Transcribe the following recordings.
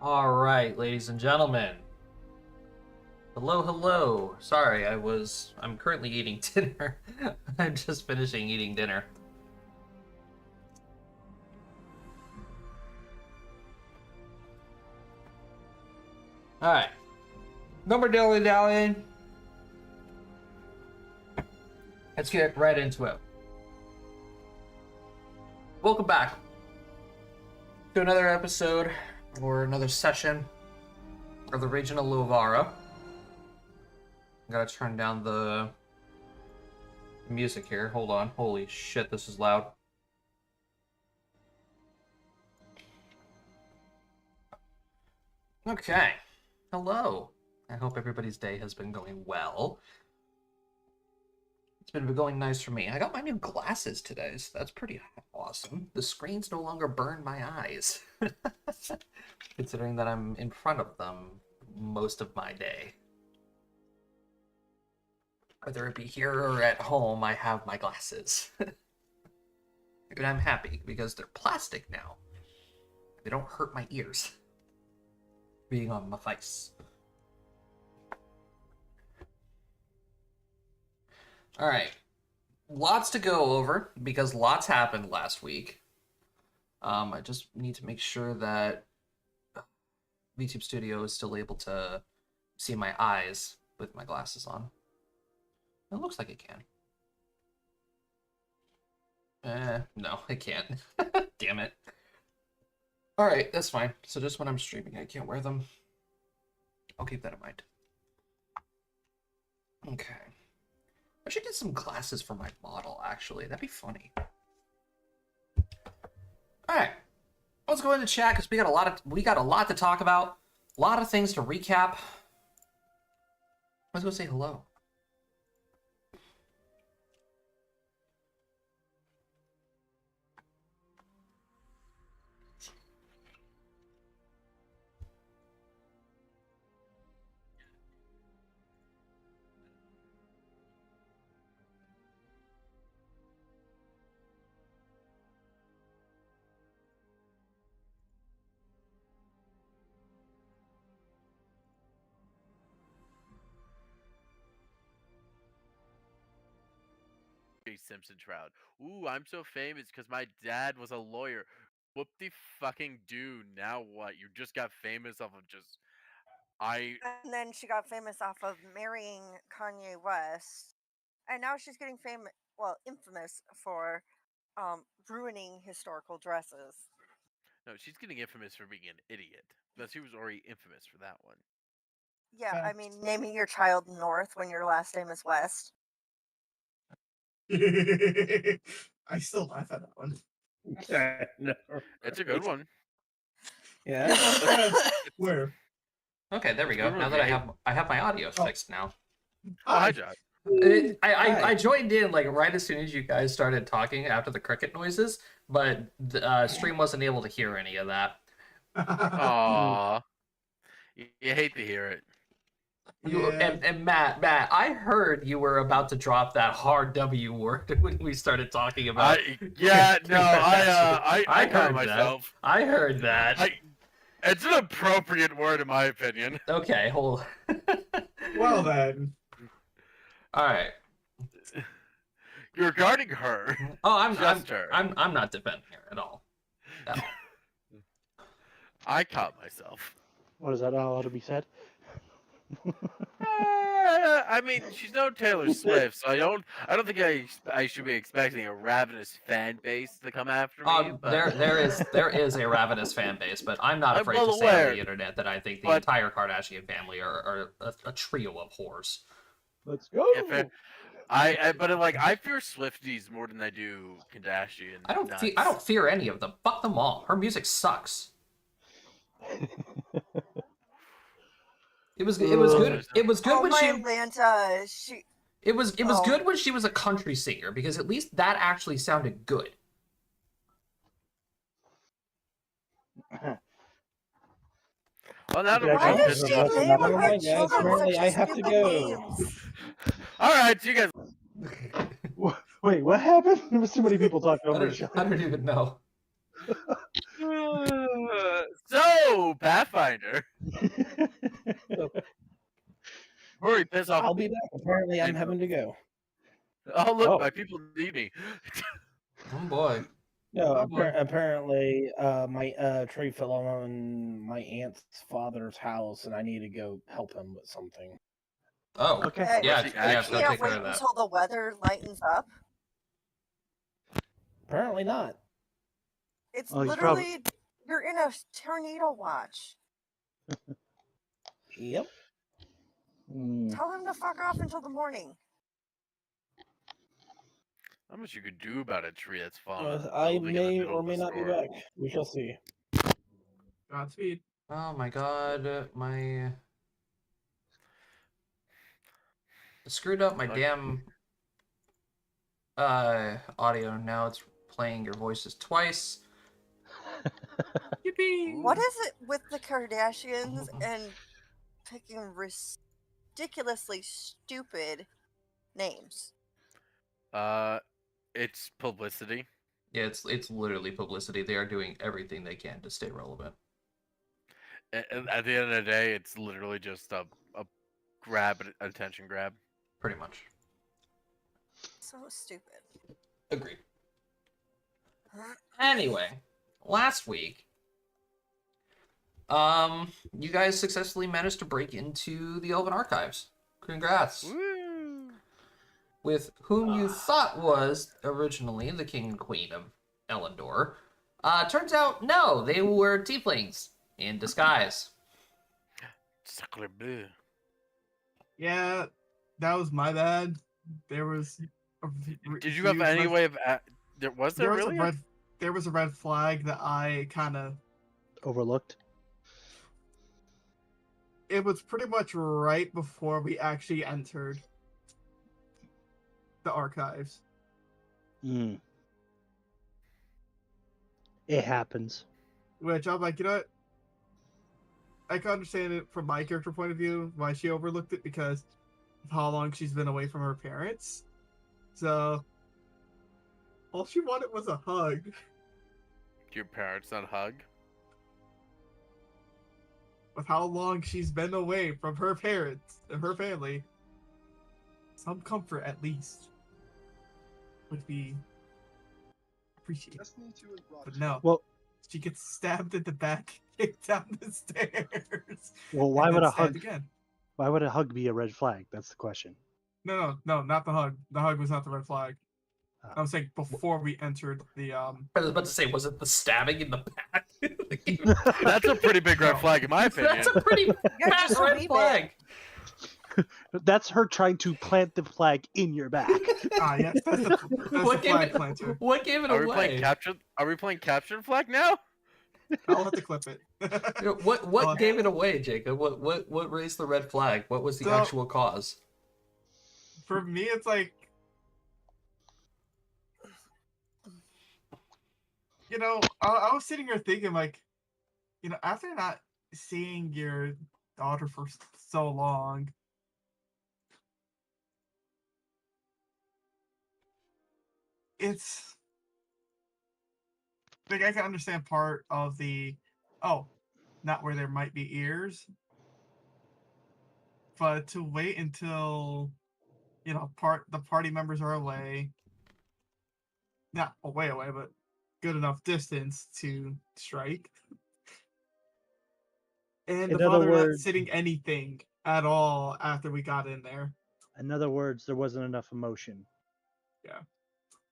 All right, ladies and gentlemen. Hello, hello. Sorry, I'm currently eating dinner. I'm just finishing eating dinner. All right. No more dilly-dallying. Let's get right into it. Welcome back to another episode or another session of the regional Luavara. I gotta turn down the music here. Hold on. Holy shit, this is loud. Okay. Hello. I hope everybody's day has been going well. It's been going nice for me. I got my new glasses today, so that's pretty awesome. The screens no longer burn my eyes. Considering that I'm in front of them most of my day. Whether it be here or at home, I have my glasses. And I'm happy because they're plastic now. They don't hurt my ears being on my face. All right, lots to go over because lots happened last week. I just need to make sure that VTube Studio is still able to see my eyes with my glasses on. It looks like it can. No, it can't. Damn it. All right, that's fine. So just when I'm streaming, I can't wear them. I'll keep that in mind. Okay. I should get some glasses for my model, actually. That'd be funny. Alright. Let's go into chat because we got a lot to talk about. A lot of things to recap. Let's go say hello. Simpson Trout. Ooh, I'm so famous because my dad was a lawyer. Whoop de fucking do. Now what? You just got famous off of just And then she got famous off of marrying Kanye West, and now she's getting infamous for ruining historical dresses. No, she's getting infamous for being an idiot. But she was already infamous for that one. Yeah, I mean, naming your child North when your last name is West. I still laugh at that one. No, It's a good one. Yeah. Where? Okay, there we go. Now that I have my audio fixed now. Oh, hi, Josh. I joined in like right as soon as you guys started talking after the cricket noises, but the stream wasn't able to hear any of that. Aww. You hate to hear it. And Matt, I heard you were about to drop that hard W word when we started talking about. I heard myself. I heard that. It's an appropriate word in my opinion. Okay, hold. Well then. All right. You're regarding her. Oh, I'm not defending her at all. I caught myself. What is that not allowed to be said? I mean, she's no Taylor Swift, so I don't think I should be expecting a ravenous fan base to come after me. But... There is a ravenous fan base, but I'm not afraid to say on the internet that I think the entire Kardashian family are a trio of whores. Let's go. I fear Swifties more than I do Kardashian. I don't fear any of them. Fuck them all. Her music sucks. It was good. It was good when she. Atlanta, It was good when she was a country singer because at least that actually sounded good. Well, now why does she name her children such I have to go. names? All right, you guys. Wait, what happened? There was too many people talking over each other. I don't even know. So Oh, Pathfinder. Hurry, piss off. I'll be back. Apparently, I'm Thank having to go. Oh, look, Oh. my people need me. Oh boy. No, Oh, boy. apparently, my tree fell on my aunt's father's house, and I need to go help him with something. Oh. Okay. Hey, Yeah, She yeah, actually- go can't take care wait of that. until the weather lightens up. Apparently not. It's Oh, he's literally you're in a tornado watch. Yep. Mm. Tell him to fuck off until the morning. How much you could do about a tree that's fallen? in a I building in the may middle or of a may not be storm? back. We shall see. Godspeed. Oh my god, my I screwed up my Like- damn audio. Now it's playing your voices twice. Yippee! What is it with the Kardashians and picking ridiculously stupid names? It's publicity. Yeah, it's literally publicity. They are doing everything they can to stay relevant. And at the end of the day, it's literally just a grab, an attention grab. Pretty much. So stupid. Agreed. Anyway, last week, you guys successfully managed to break into the Elven Archives. Congrats. Woo! With whom you thought was originally the king and queen of Elendor. Turns out, no, they were tieflings in disguise. Sacre bleu. Yeah, that was my bad. There was. Did you have any way of? Was there There was really? a red. There was a red flag that I kind of. Overlooked. It was pretty much right before we actually entered the archives. Mm. It happens. Which I'm like, you know what? I can understand it from my character point of view why she overlooked it because of how long she's been away from her parents. So all she wanted was a hug. Your parents not hug? With how long she's been away from her parents and her family, some comfort at least would be appreciated. But no, Well, she gets stabbed in the back, kicked down the stairs. well, why and would then a hug? stabbed again? Why would a hug be a red flag? That's the question. No, not the hug. The hug was not the red flag. Ah. I was saying before we entered the I was about to say, was it the stabbing in the back? That's a pretty big red No. flag, in my opinion. That's a pretty You're fat just a red wee bit. flag. That's her trying to plant the flag in your back. yes, that's the What gave flag it? planter. What gave it Are we playing away? capture? Are we playing capture flag now? I'll have to clip it. You know, what Oh. gave it away, Jacob? What raised the red flag? What was the So- actual cause? For me, it's like, you know, I was sitting here thinking, like, you know, after not seeing your daughter for so long, it's like I can understand part of the, oh, not where there might be ears, but to wait until, you know, the party members are away, not away, but good enough distance to strike. And In the other father not words- sitting anything at all after we got in there. In other words, there wasn't enough emotion. Yeah.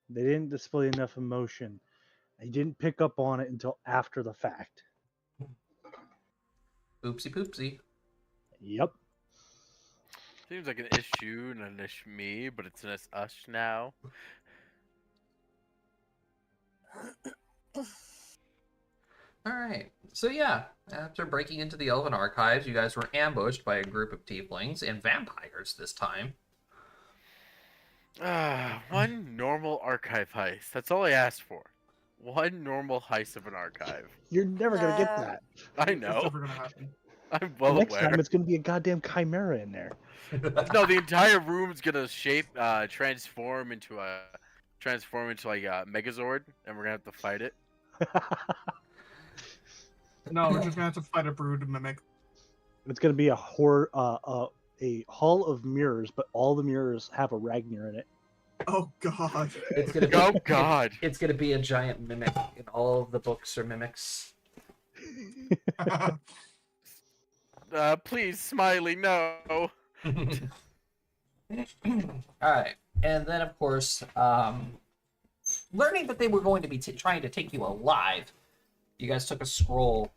They didn't display enough emotion. They didn't pick up on it until after the fact. Oopsie poopsie. Yep. Seems like an issue, not an issue me, but it's an us now. All right. So yeah, after breaking into the Elven Archives, you guys were ambushed by a group of tieflings and vampires this time. One normal archive heist. That's all I asked for. One normal heist of an archive. You're never gonna get Uh, that. I That's know. never gonna happen. I'm well Next aware. time it's gonna be a goddamn chimera in there. No, the entire room's gonna transform into like a Megazord, and we're gonna have to fight it. No, we're just gonna have to fight a brood mimic. It's gonna be a hall of mirrors, but all the mirrors have a Ragnar in it. Oh god. It's gonna be, Oh God. It's gonna be a giant mimic, and all of the books are mimics. Please, Smiley, no. All right, and then of course, learning that they were going to be trying to take you alive, you guys took a scroll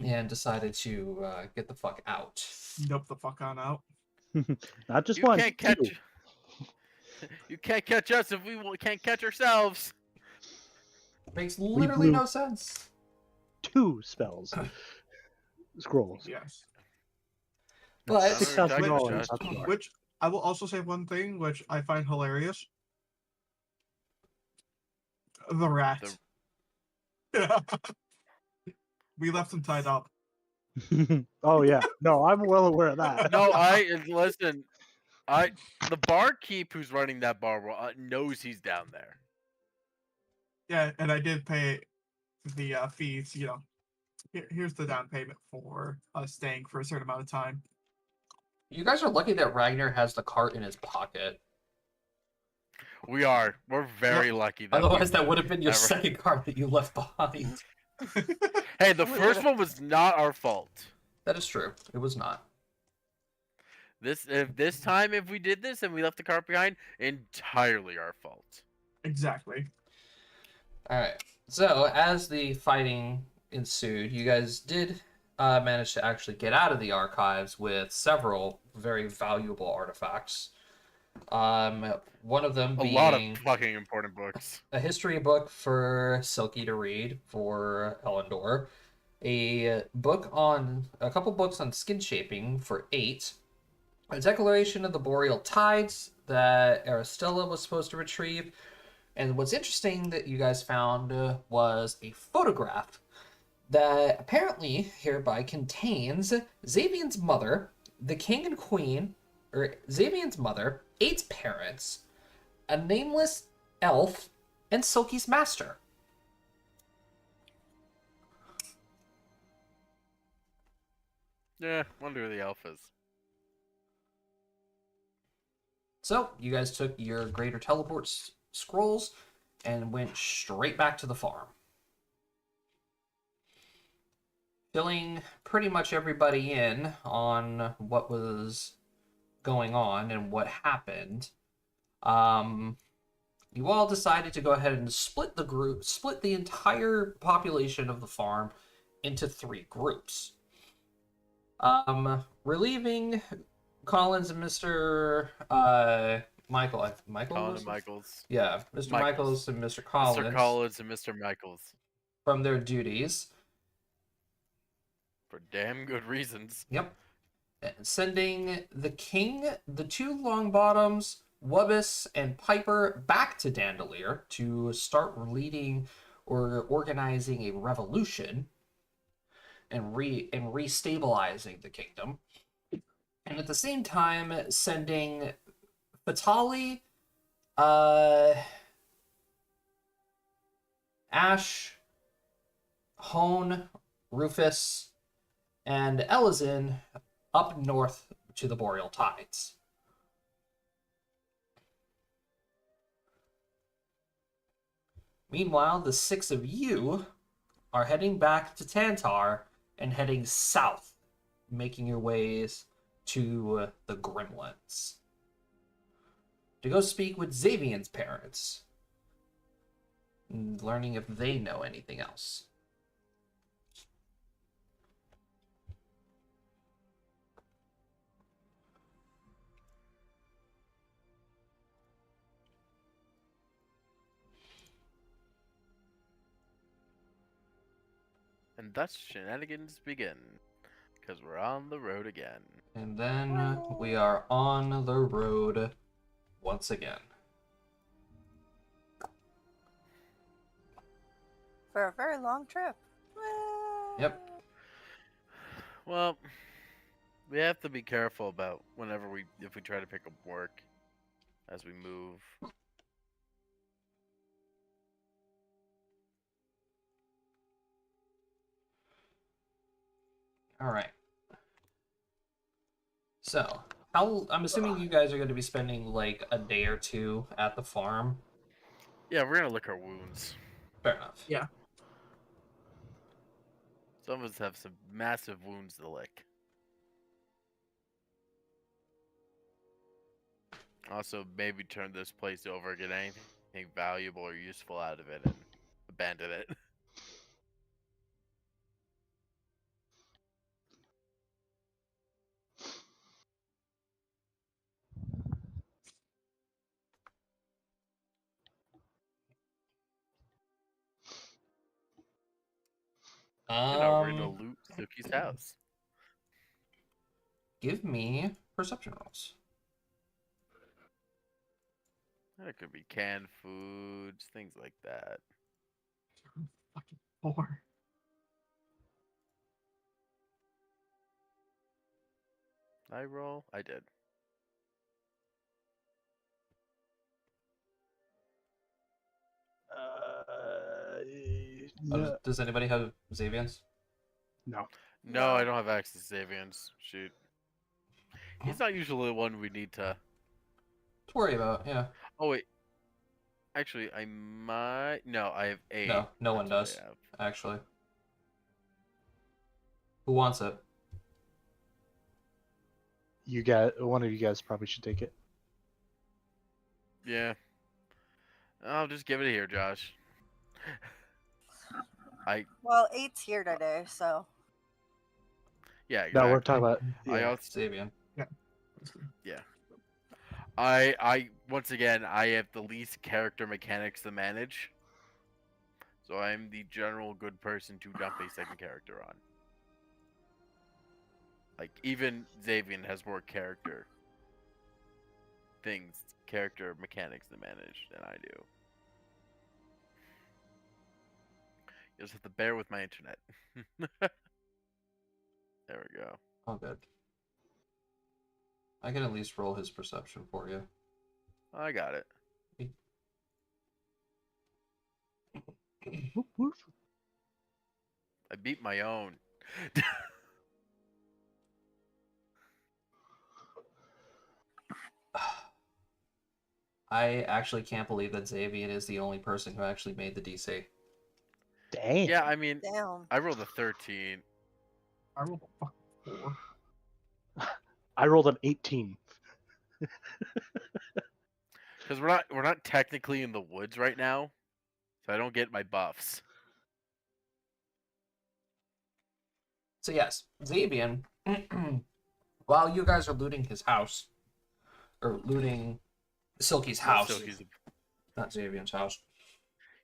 and decided to get the fuck out. Nope, the fuck on out. Not just You one, can't catch. two. You can't catch us if we can't catch ourselves. Makes literally blew- no sense. 2 spells. Scrolls. Yes. But $6,000. Josh. Which I will also say one thing which I find hilarious. The rat. We left him tied up. Oh yeah, no, I'm well aware of that. No, listen. The barkeep who's running that bar knows he's down there. Yeah, and I did pay the fees. You know, here's the down payment for staying for a certain amount of time. you guys are lucky that Ragnar has the cart in his pocket. We are. We're very lucky. That Otherwise, that would have been your ever- second cart that you left behind. Hey, the first one was not our fault. That is true. It was not. This time, if we did this and we left the cart behind, entirely our fault. Exactly. All right. So as the fighting ensued, you guys did manage to actually get out of the archives with several very valuable artifacts. One of them A being lot of fucking important books. a history book for Silky to read for Elendor, a couple books on skin shaping for 8, a declaration of the boreal tides that Aristella was supposed to retrieve, and what's interesting that you guys found was a photograph that apparently hereby contains Xavion's mother, the king and queen, or Xavion's mother, 8 parents, a nameless elf, and Silky's master. Yeah, wonder who the elf is. So you guys took your greater teleport scrolls and went straight back to the farm. Filling pretty much everybody in on what was going on and what happened. You all decided to go ahead and split the entire population of the farm into 3 groups. Relieving Collins and Mr. Michael. Colin and Michaels. Yeah, Mr. Michaels and Mr. Collins. Mr. Collins and Mr. Michaels. From their duties. For damn good reasons. Yep. Sending the king, the 2 Longbottoms, Wubbis, and Piper back to Dandelier to start leading or organizing a revolution and restabilizing the kingdom. And at the same time, sending Fatali, Ash, Hone, Rufus, and Elizin up north to the Boreal Tides. Meanwhile, the 6 of you are heading back to Tantar and heading south, making your ways to the Gremlins to go speak with Xavion's parents, learning if they know anything else. And thus shenanigans begin. Because we're on the road again. And then we are on the road once again. For a very long trip. Yep. Well, we have to be careful about if we try to pick up work as we move. All right. So, I'm assuming you guys are going to be spending like a day or two at the farm. Yeah, we're gonna lick our wounds. Fair enough. Yeah. Some of us have some massive wounds to lick. Also, maybe turn this place over, get anything valuable or useful out of it, and abandon it. You know, we're gonna loot Suki's house. Give me perception rolls. It could be canned foods, things like that. Fucking 4. I roll? I did. No. Does anybody have Xavians? No. No, I don't have access to Xavians. Shoot. He's not usually the one we need to. To worry about, yeah. Oh, wait. Actually, I might. No, I have 8. No, no one That's does, what I have. actually. Who wants it? One of you guys probably should take it. Yeah. I'll just give it here, Josh. Well, 8's here today, so. Yeah, exactly. No, we're talking about. I Yeah. also, Xavian. I once again, I have the least character mechanics to manage. So I'm the general good person to dump a second character on. Like, even Xavian has more character mechanics to manage than I do. You just have to bear with my internet. There we go. Oh, good. I can at least roll his perception for you. I got it. Woof, woof. I beat my own. I actually can't believe that Xavian is the only person who actually made the DC. Damn. Yeah, I mean, Damn. I rolled a 13. I rolled a fucking 4. I rolled an 18. Because we're not technically in the woods right now, so I don't get my buffs. So yes, Xavian, while you guys are looting his house, or looting Silky's house, Silky's, not Xavian's house,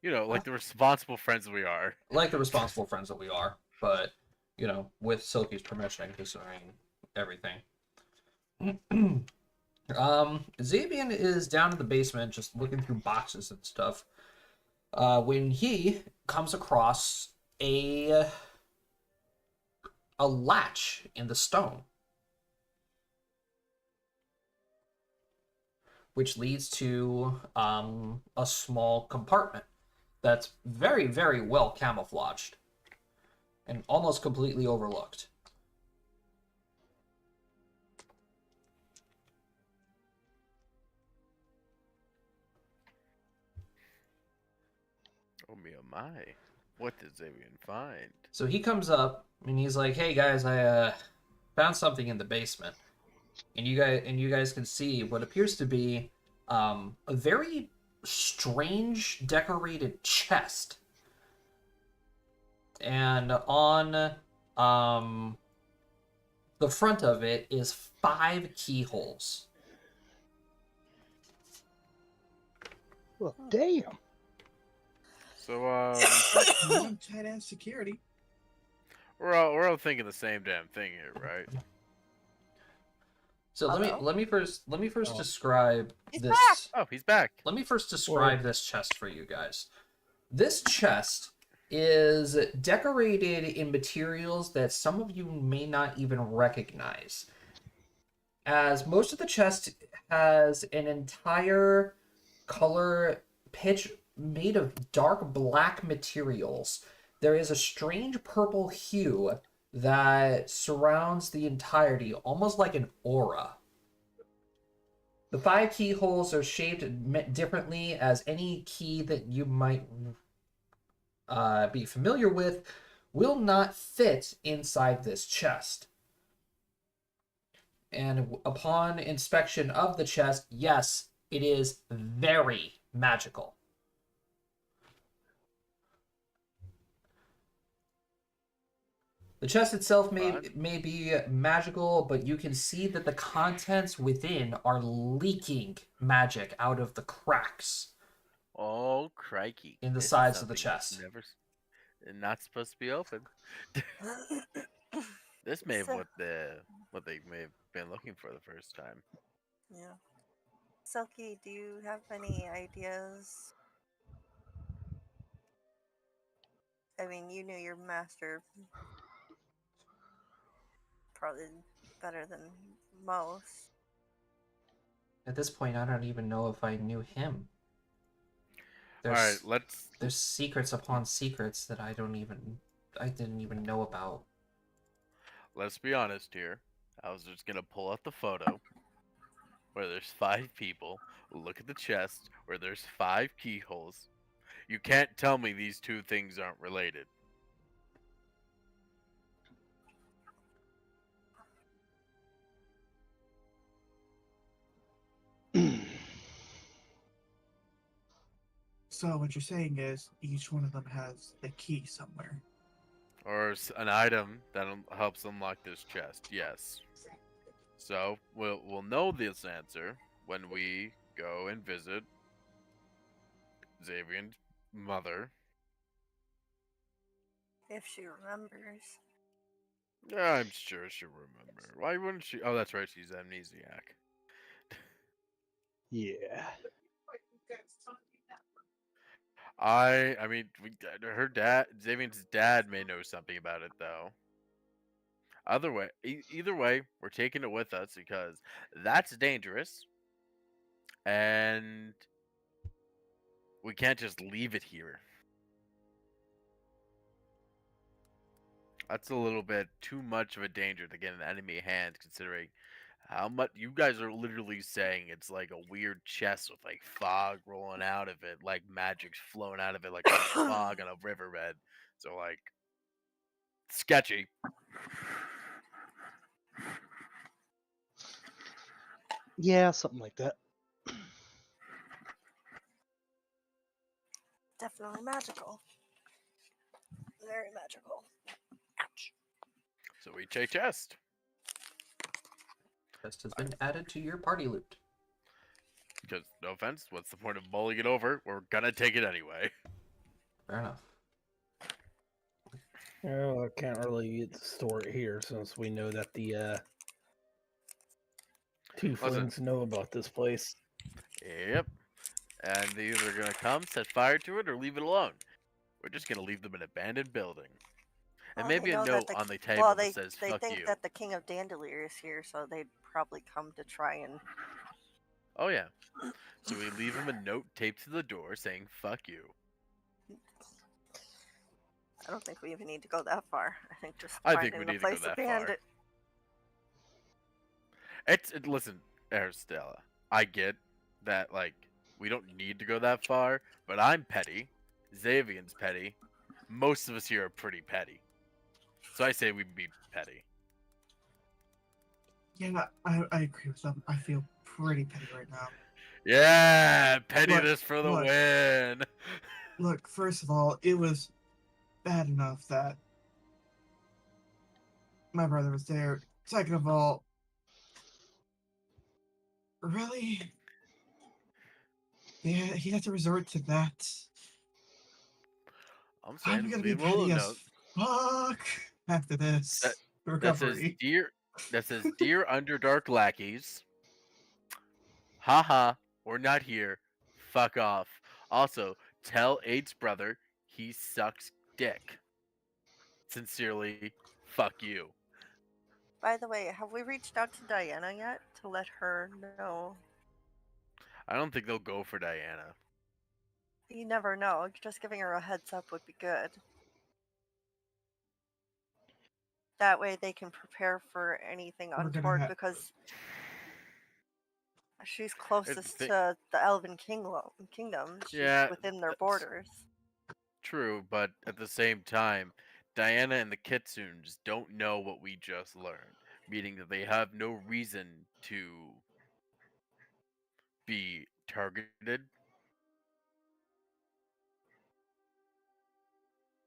you know, like the responsible friends we are. like the responsible friends that we are, but, you know, with Silky's permission, considering everything. Xavian is down in the basement just looking through boxes and stuff, when he comes across a latch in the stone, which leads to a small compartment that's very, very well camouflaged and almost completely overlooked. Oh me, oh my! What did Xavian find? So he comes up and he's like, "Hey guys, I found something in the basement," and you guys can see what appears to be a very strange decorated chest, and on the front of it is 5 keyholes. Well, damn. So Tight ass security. we're all thinking the same damn thing here, right? So Hello? let me first Oh. describe He's this. back! Oh, he's back. Let me first describe this chest for you guys. This chest is decorated in materials that some of you may not even recognize, as most of the chest has an entire color pitch made of dark black materials. There is a strange purple hue that surrounds the entirety, almost like an aura. The 5 keyholes are shaped differently as any key that you might be familiar with will not fit inside this chest. And upon inspection of the chest, yes, it is very magical. The chest itself may be magical, but you can see that the contents within are leaking magic out of the cracks Oh, crikey. in the This is sides of the something that's chest. never not supposed to be open. This may have So- what they may have been looking for the first time. Yeah. Silky, do you have any ideas? I mean, you knew your master probably better than most. At this point, I don't even know if I knew him. All right, There's secrets upon secrets that I didn't even know about. let's be honest here. I was just gonna pull out the photo where there's 5 people. Look at the chest where there's 5 keyholes. You can't tell me these two things aren't related. So what you're saying is each one of them has the key somewhere. Or an item that helps unlock this chest. Yes. So we'll know this answer when we go and visit Xavier's mother. If she remembers. Yeah, I'm sure she'll remember. Why wouldn't she? Oh, that's right. She's amnesiac. Yeah. I mean, her dad, Xavier's dad, may know something about it though. Either way, we're taking it with us because that's dangerous, and we can't just leave it here. That's a little bit too much of a danger to get in enemy hands, considering how much you guys are literally saying it's like a weird chest with like fog rolling out of it, like magic's flowing out of it, like fog on a riverbed. So like sketchy. Yeah, something like that. Definitely magical. Very magical. Ouch. So we take chest. Chest has been added to your party loot. Because no offense, what's the point of mulling it over? We're gonna take it anyway. Fair enough. Oh, I can't really store it here since we know that the tieflings know about this place. Yep. And they're either gonna come, set fire to it, or leave it alone. We're just gonna leave them in an abandoned building. And Well, they maybe a know that note the on the ki- table well, that says they "fuck think you." that the king of Dandelier is here, so they'd probably come to try and. Oh yeah. So we leave him a note taped to the door saying "fuck you." I don't think we even need to go that far. I think just I finding think we the need to go place that far. abandoned. Listen, Aristella. I get that like we don't need to go that far, but I'm petty. Xavier's petty. Most of us here are pretty petty. So I say we be petty. Yeah, I agree with them. I feel pretty petty right now. Yeah, pettiness for the look. win. Look, first of all, it was bad enough that my brother was there. Second of all, really? Yeah, he had to resort to that. I'm saying I'm gonna be leave a little petty as note fuck after this that says recovery. dear Underdark lackeys. Haha, we're not here. Fuck off. Also, tell Eight's brother he sucks dick. Sincerely, fuck you. By the way, have we reached out to Diana yet to let her know? I don't think they'll go for Diana. You never know. Just giving her a heads up would be good. That way they can prepare for anything We're gonna untoward have- because she's It's closest the- to the Elven Kingdom. She's Yeah, within their that's borders. true, but at the same time, Diana and the Kitsunes don't know what we just learned, meaning that they have no reason to be targeted.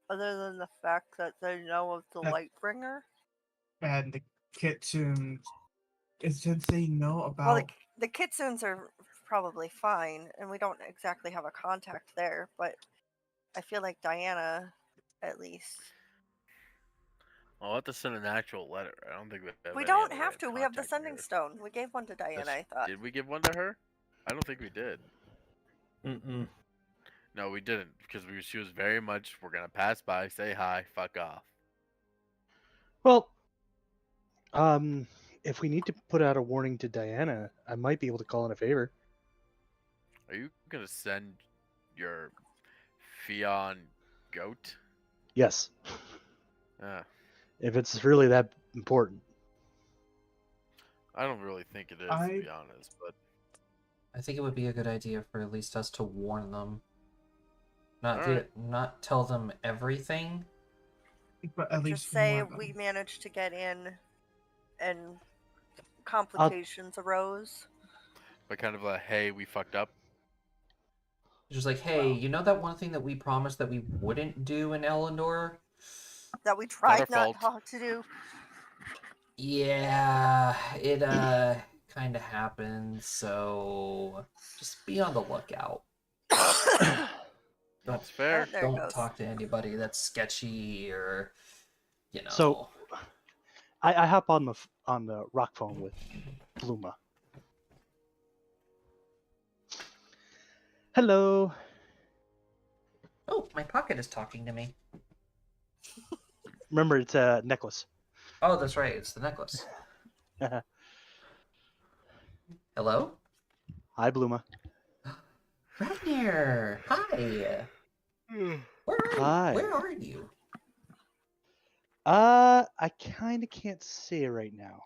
Other than the fact that they know of the That- Lightbringer. And the Kitsune didn't say no about. Well, the Kitsunes are probably fine, and we don't exactly have a contact there, but I feel like Diana, at least. I'll have to send an actual letter. I don't think we have We any don't other way have of to. We have the contacting Sending her. Stone. We gave one to Diana, I thought. Did we give one to her? I don't think we did. Mm-mm. No, we didn't, because she was very much, we're gonna pass by, say hi, fuck off. Well, if we need to put out a warning to Diana, I might be able to call in a favor. Are you gonna send your Fion goat? Yes, Ah, if it's really that important. I don't really think it is, to be honest, but I think it would be a good idea for at least us to warn them. Alright. Not tell them everything. But at least Just say warn them. we managed to get in and complications arose. but kind of a hey, we fucked up. Just like, hey, you know that one thing that we promised that we wouldn't do in Elendor? That we our tried fault. not to do. Yeah, it kind of happened, so just be on the lookout. That's fair. There it Don't goes. talk to anybody that's sketchy or, you know. So, I hop on the rock phone with Bluma. Hello. Oh, my pocket is talking to me. Remember, it's a necklace. Oh, that's right. It's the necklace. Hello? Hi, Bluma. Ragnir! Hi! Hi. Where are you? I kind of can't say right now.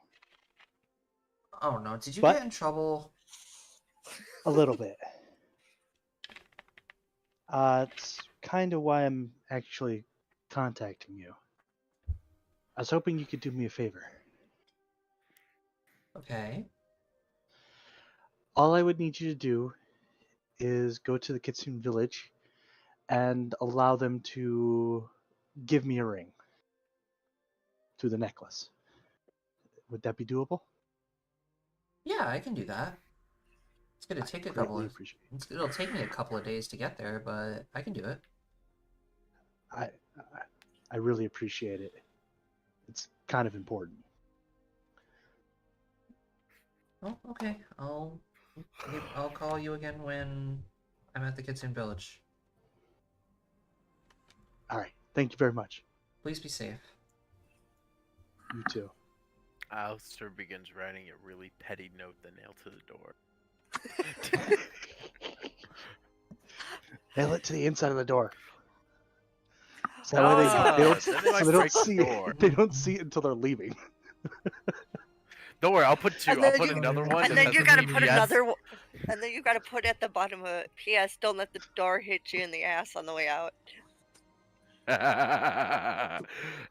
Oh no, did you But- get in trouble? A little bit. It's kind of why I'm actually contacting you. I was hoping you could do me a favor. Okay. All I would need you to do is go to the Kitsune village and allow them to give me a ring through the necklace. Would that be doable? Yeah, I can do that. It's gonna take a couple Greatly of... appreciate it. It'll take me a couple of days to get there, but I can do it. I really appreciate it. It's kind of important. Oh, okay. I'll call you again when I'm at the Kitsune Village. All right. Thank you very much. Please be safe. You too. Alistair begins writing a really petty note then nailed to the door. Nail it to the inside of the door. So that Oh, way so- they don't, then they might so they don't break the see door. it. They don't see it until they're leaving. Don't worry, I'll put two. And I'll then put you- another one. And then has you a gotta PS. put another one. And then you gotta put at the bottom of it, P.S. Don't let the door hit you in the ass on the way out.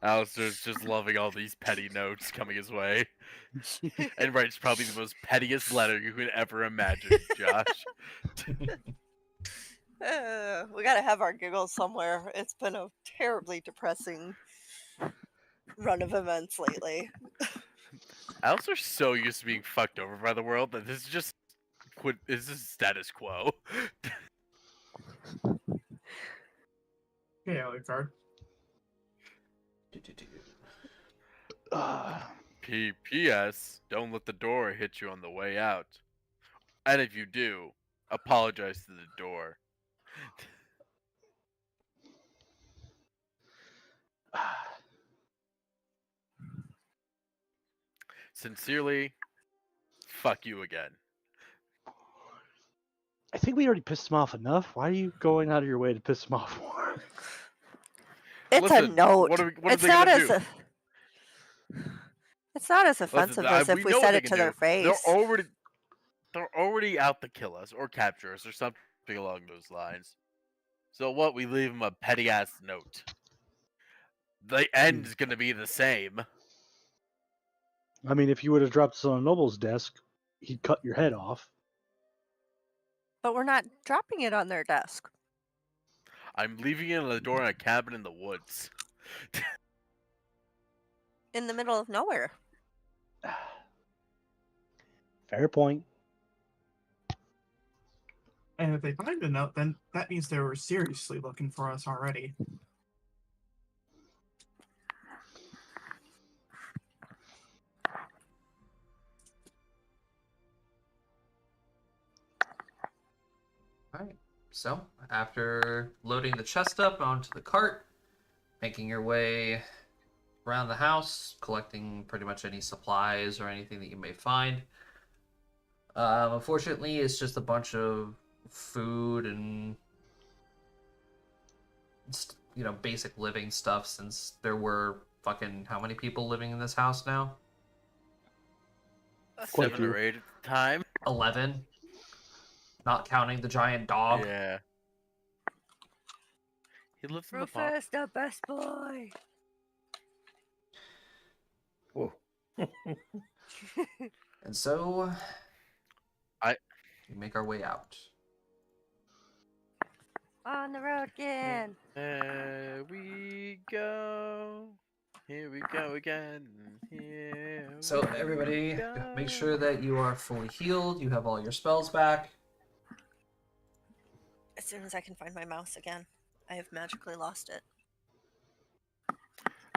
Alistair's just loving all these petty notes coming his way. And writes probably the most pettiest letter you could ever imagine, Josh. We gotta have our giggles somewhere. It's been a terribly depressing run of events lately. Alistair's so used to being fucked over by the world that this is just this is status quo. Okay, Alucard. P.S. Don't let the door hit you on the way out. And if you do, apologize to the door. Sincerely, fuck you again. I think we already pissed him off enough. Why are you going out of your way to piss him off more? It's a Listen, note. what are they It's not gonna as do? a. It's not as Listen, offensive as if we we know what said they it can to their do. face. They're already out to kill us or capture us or something along those lines. So what? We leave them a petty ass note. The end's gonna be the same. I mean, if you would have dropped this on a noble's desk, he'd cut your head off. But we're not dropping it on their desk. I'm leaving it on the door in a cabin in the woods. In the middle of nowhere. Fair point. And if they find the note, then that means they were seriously looking for us already. Alright, so after loading the chest up onto the cart, making your way around the house, collecting pretty much any supplies or anything that you may find. Unfortunately, it's just a bunch of food and basic living stuff, since there were fucking how many people living in this house now? Quite a 7 few. or 8 at the time. 11, not counting the giant dog. Yeah. He lives in the pond. Rufus, the best boy. Whoa. And so I- we make our way out. On the road again. Here we go. Here we go again. Here So we everybody, go. make sure that you are fully healed. You have all your spells back. As soon as I can find my mouse again, I have magically lost it.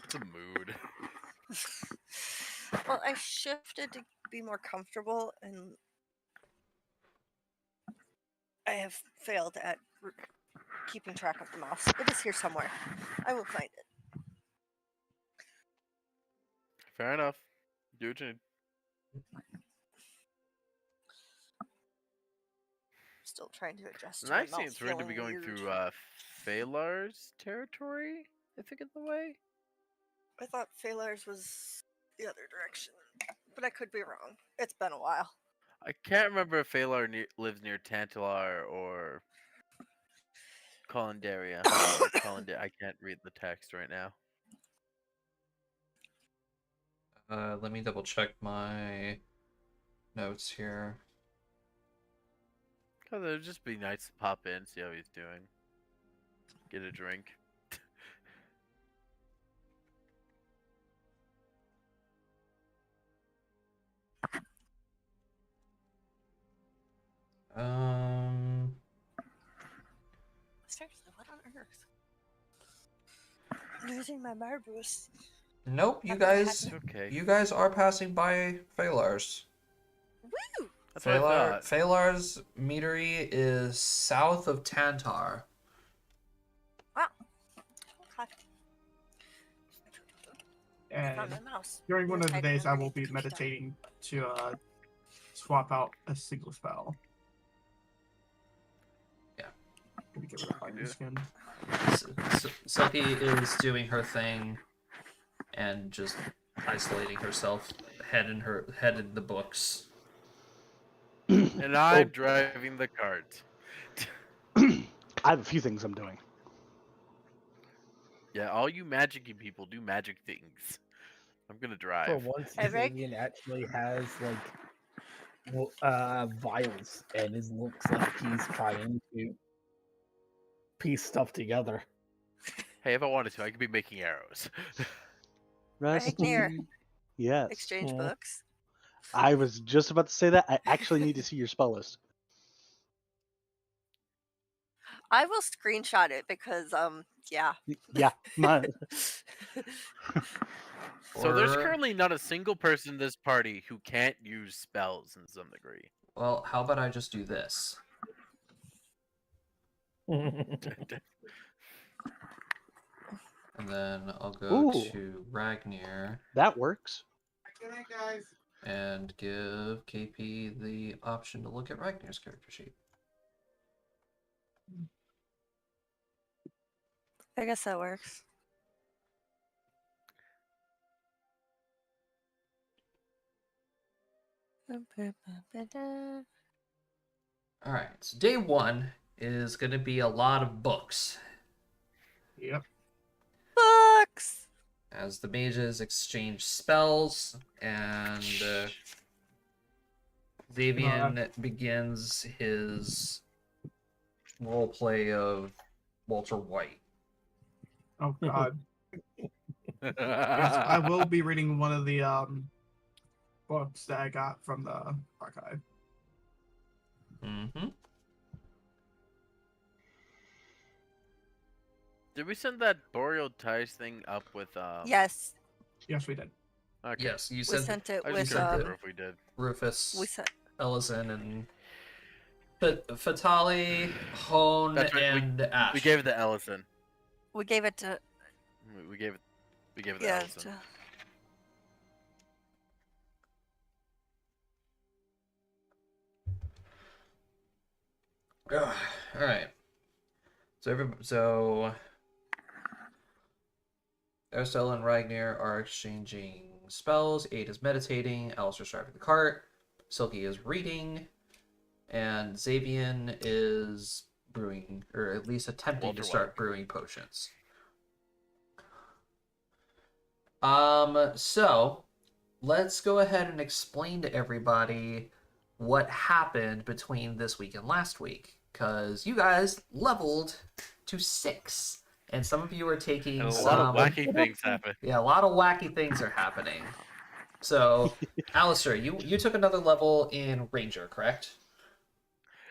It's a mood. Well, I shifted to be more comfortable, and I have failed at keeping track of the mouse. It is here somewhere. I will find it. Fair enough. Do what you need. Still trying to adjust to And my I see mouse it's going to be feeling going weird. through Phalar's territory, I think, in the way. I thought Phalar's was the other direction, but I could be wrong. It's been a while. I can't remember if Phalar lives near Tantalar or Colindaria. I can't read the text right now. Let me double check my notes here. Cause it'd just be nice to pop in, see how he's doing. Get a drink. Seriously, what on earth? Losing my marbles. Nope, you Have I had guys, It's okay. you guys are passing by Phalar's. Woo! That's what I thought. Phalar's meadery is south of Tantar. Wow. Okay. I found And my mouse. during one of the Hiding days, I will underneath be the computer. meditating to swap out a single spell. Yeah. Let me get rid of my Yeah. new skin. Sophie is doing her thing and just isolating herself, head in the books. And I'm driving the cart. I have a few things I'm doing. Yeah, all you magic-y people do magic things. I'm gonna drive. For once, Hey, Rick? Xavier actually has vials, and it looks like he's trying to piece stuff together. Hey, if I wanted to, I could be making arrows. Near. Rusty. Yes. Exchange Mhm. books. I was just about to say that. I actually need to see your spell list. I will screenshot it because, yeah. Yeah. So there's Or- currently not a single person in this party who can't use spells in some degree. Well, how about I just do this? And then I'll go Ooh. to Ragnir That works. Good night, guys. and give KP the option to look at Ragnir's character sheet. I guess that works. All right, so day one is going to be a lot of books Yep. Books. as the mages exchange spells, and Xavian begins his role play of Walter White. Oh God. Yes, I will be reading one of the books that I got from the archive. Mm-hmm. Did we send that Boreal Ties thing up with Yes, Yes, we did. Okay. Yes, you we sent sent it I with just couldn't remember if we did. Rufus, we sent Ellison, and Fatali, Hone, That's right, and Ash. We gave it to Ellison. we gave it to We gave it to yeah. Ellison. All right. So Estelle and Ragnar are exchanging spells. Aid is meditating. Alistair's driving the cart. Silky is reading, and Xavian is brewing, or at least attempting Walter to start White. brewing potions. So let's go ahead and explain to everybody what happened between this week and last week, because you guys leveled to 6, and some of you are taking And a some lot of wacky things happen. Yeah, a lot of wacky things are happening. So, Alistair, you took another level in Ranger, correct?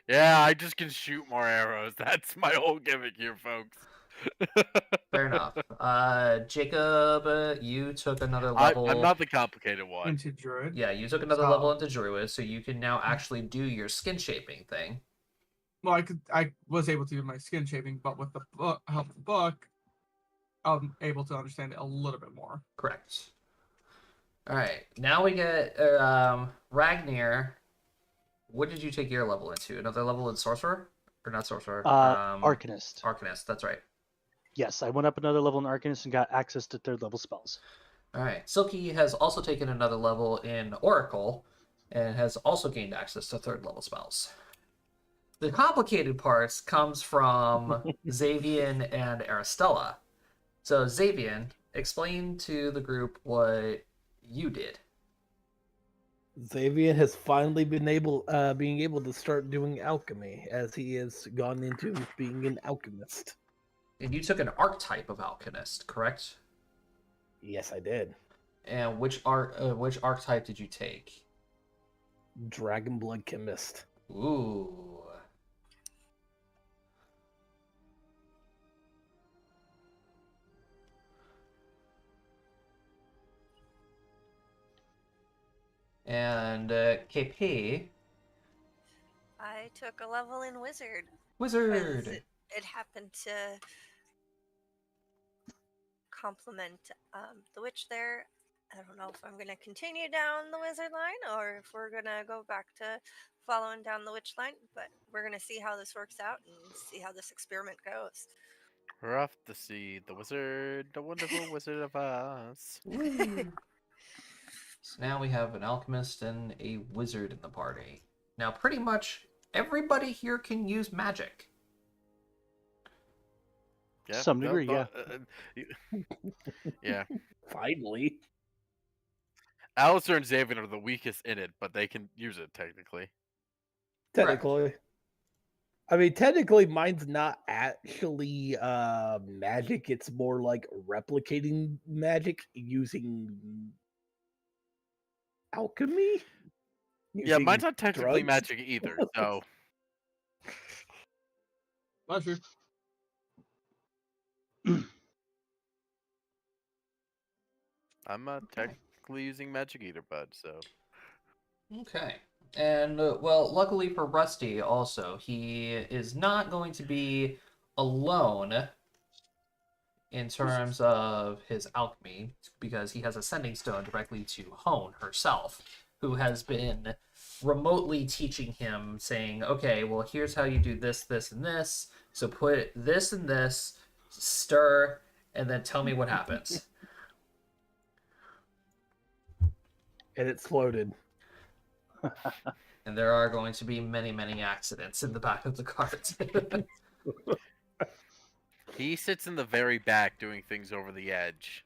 Yeah, I just can shoot more arrows. That's my whole gimmick here, folks. Fair enough. Jacob, you took another level. I'm not the complicated one. Into Druid. Yeah, you took another So- level into Druid, so you can now actually do your skin shaping thing. Well, I was able to do my skin shaping, but with the book, help of the book, I'm able to understand it a little bit more. Correct. All right, now we get Ragnar. What did you take your level into? Another level in Sorcerer? Or not Sorcerer? Arcanist. Arcanist, that's right. Yes, I went up another level in Arcanist and got access to 3rd level spells. All right. Silky has also taken another level in Oracle and has also gained access to 3rd level spells. The complicated parts comes from Xavian and Aristella. So Xavian, explain to the group what you did. Xavier has finally been being able to start doing alchemy, as he has gone into being an alchemist. And you took an archetype of alchemist, correct? Yes, I did. And which archetype did you take? Dragon blood chemist. Ooh. And KP. I took a level in Wizard. Wizard. 'Cause it happened to complement the witch there. I don't know if I'm going to continue down the wizard line or if we're going to go back to following down the witch line, but we're going to see how this works out and see how this experiment goes. We're off to see the wizard, the wonderful Wizard of Oz. Woo. So now we have an alchemist and a wizard in the party. Now, pretty much everybody here can use magic. Yeah, Some degree, yeah. Yeah. Finally. Alistair and Xavier are the weakest in it, but they can use it technically. Technically. I mean, technically, mine's not actually magic. It's more like replicating magic using alchemy. Yeah, mine's Using not technically drugs? magic either, so Not sure. I'm not technically using magic either, bud. So Okay. And, well, luckily for Rusty also, he is not going to be alone in terms of his alchemy, because he has a sending stone directly to Hone herself, who has been remotely teaching him, saying, okay, well, here's how you do this, this, and this. So put this and this, stir, and then tell me what happens. And it exploded. And there are going to be many, many accidents in the back of the cart. He sits in the very back doing things over the edge.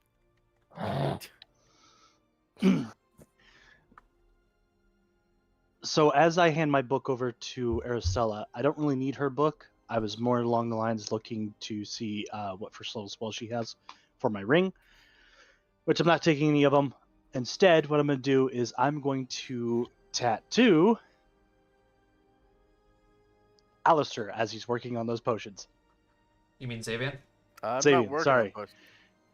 So as I hand my book over to Aristella, I don't really need her book. I was more along the lines looking to see what first level spell she has for my ring, which I'm not taking any of them. Instead, what I'm going to do is I'm going to tattoo Alistair as he's working on those potions. You mean Xavier? I'm Xavier, not working sorry. on potions.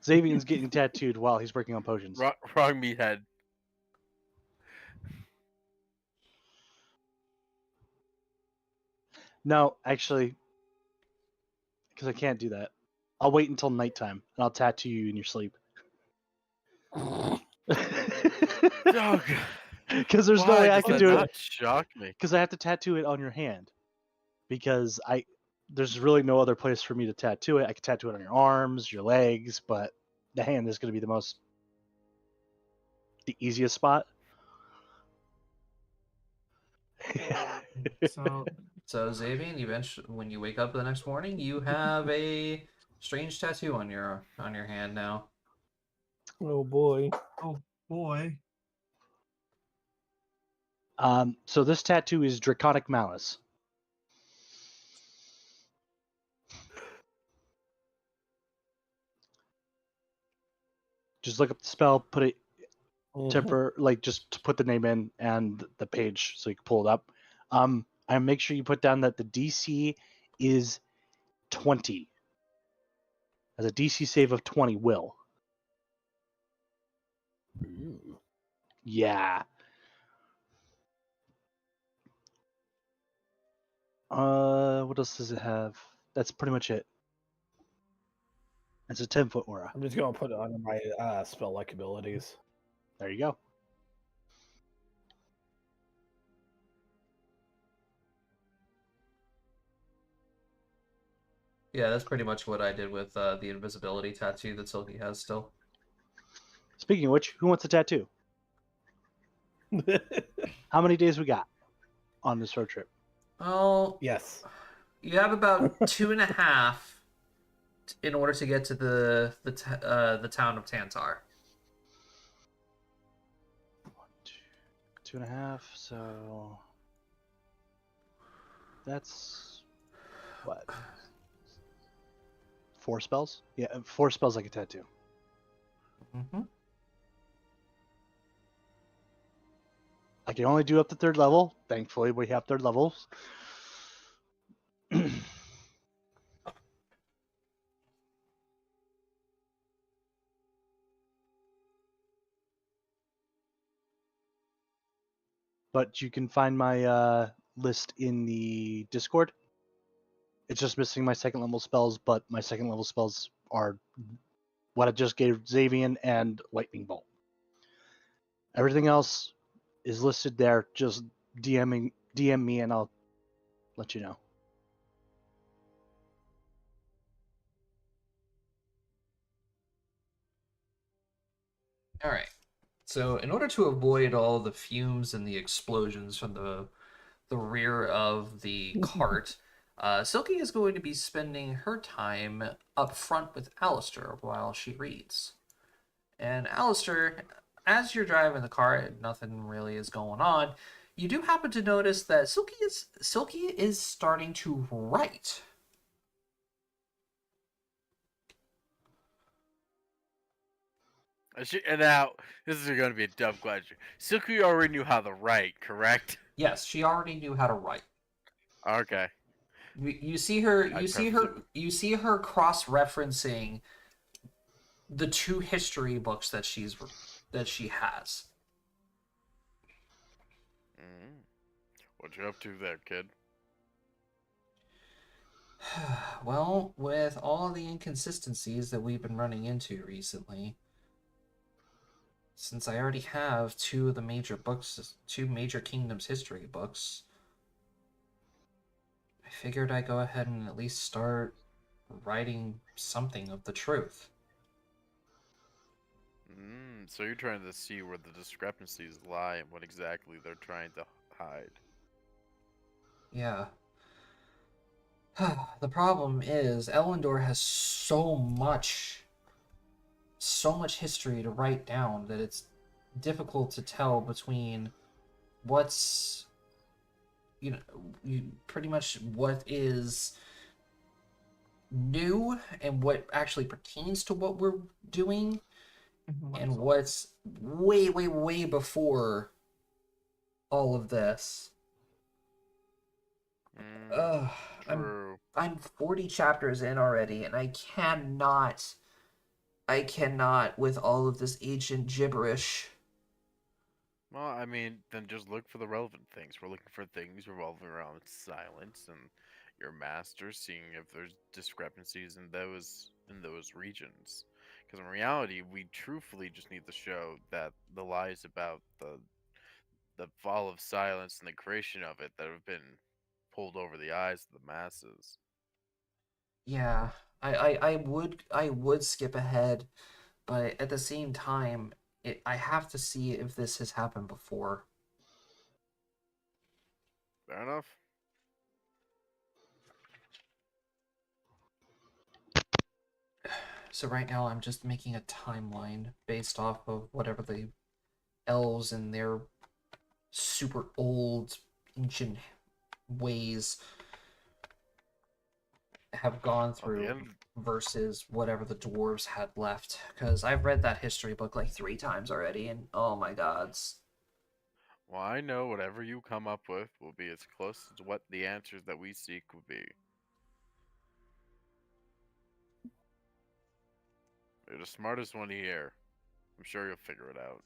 Xavier's getting tattooed while he's working on potions. Wrong meathead. No, actually, because I can't do that. I'll wait until nighttime and I'll tattoo you in your sleep. Oh, God. Because there's no Why way I does can that do not it. shock me? Because I have to tattoo it on your hand. Because there's really no other place for me to tattoo it. I can tattoo it on your arms, your legs, but the hand is going to be the easiest spot. So So Xavier, when you wake up the next morning, you have a strange tattoo on your hand now. Oh boy. oh boy. So this tattoo is Draconic Malice. Just look up the spell, put it just to put the name in and the page so you can pull it up. And make sure you put down that the DC is 20. As a DC save of 20 will. Ooh. Yeah. What else does it have? That's pretty much it. It's a 10-foot aura. I'm just gonna put it under my spell like abilities. There you go. Yeah, that's pretty much what I did with the invisibility tattoo that Silky has still. Speaking of which, who wants a tattoo? How many days we got on this road trip? Well, Yes. you have about 2.5 in order to get to the town of Tantar. 2.5, so that's what? 4 spells? Yeah, 4 spells like a tattoo. Mm-hmm. I can only do up to 3rd level. Thankfully, we have 3rd levels. But you can find my list in the Discord. It's just missing my 2nd level spells, but my 2nd level spells are what I just gave Xavier and Lightning Bolt. Everything else is listed there. Just DM me and I'll let you know. All right. So, in order to avoid all the fumes and the explosions from the rear of the cart, Silky is going to be spending her time up front with Alistair while she reads. And Alistair, as you're driving the car and nothing really is going on, you do happen to notice that Silky is starting to write. And now, this is going to be a dumb question. Silky already knew how to write, correct? Yes, she already knew how to write. Okay. You see her. I You see her. You see her cross-referencing the 2 history books that she has. Mm. What you up to there, kid? Well, with all the inconsistencies that we've been running into recently, since I already have 2 of the major books, 2 major kingdoms history books, I figured I'd go ahead and at least start writing something of the truth. So you're trying to see where the discrepancies lie and what exactly they're trying to hide. Yeah. The problem is Elendor has so much history to write down that it's difficult to tell between what's pretty much what is new and what actually pertains to what we're doing and what's way before all of this. Mm, I'm true. 40 chapters in already, and I cannot with all of this ancient gibberish. Well, I mean, then just look for the relevant things. We're looking for things revolving around silence and your master, seeing if there's discrepancies in those regions. Because in reality, we truthfully just need to show that the lies about the fall of silence and the creation of it that have been pulled over the eyes of the masses. Yeah, I would skip ahead, but at the same time, I have to see if this has happened before. Fair enough. So right now I'm just making a timeline based off of whatever the elves and their super old ancient ways have gone At the through end, versus whatever the dwarves had left. Because I've read that history book like 3 times already, and oh my gods. well, I know whatever you come up with will be as close to what the answers that we seek would be. You're the smartest one here. I'm sure you'll figure it out.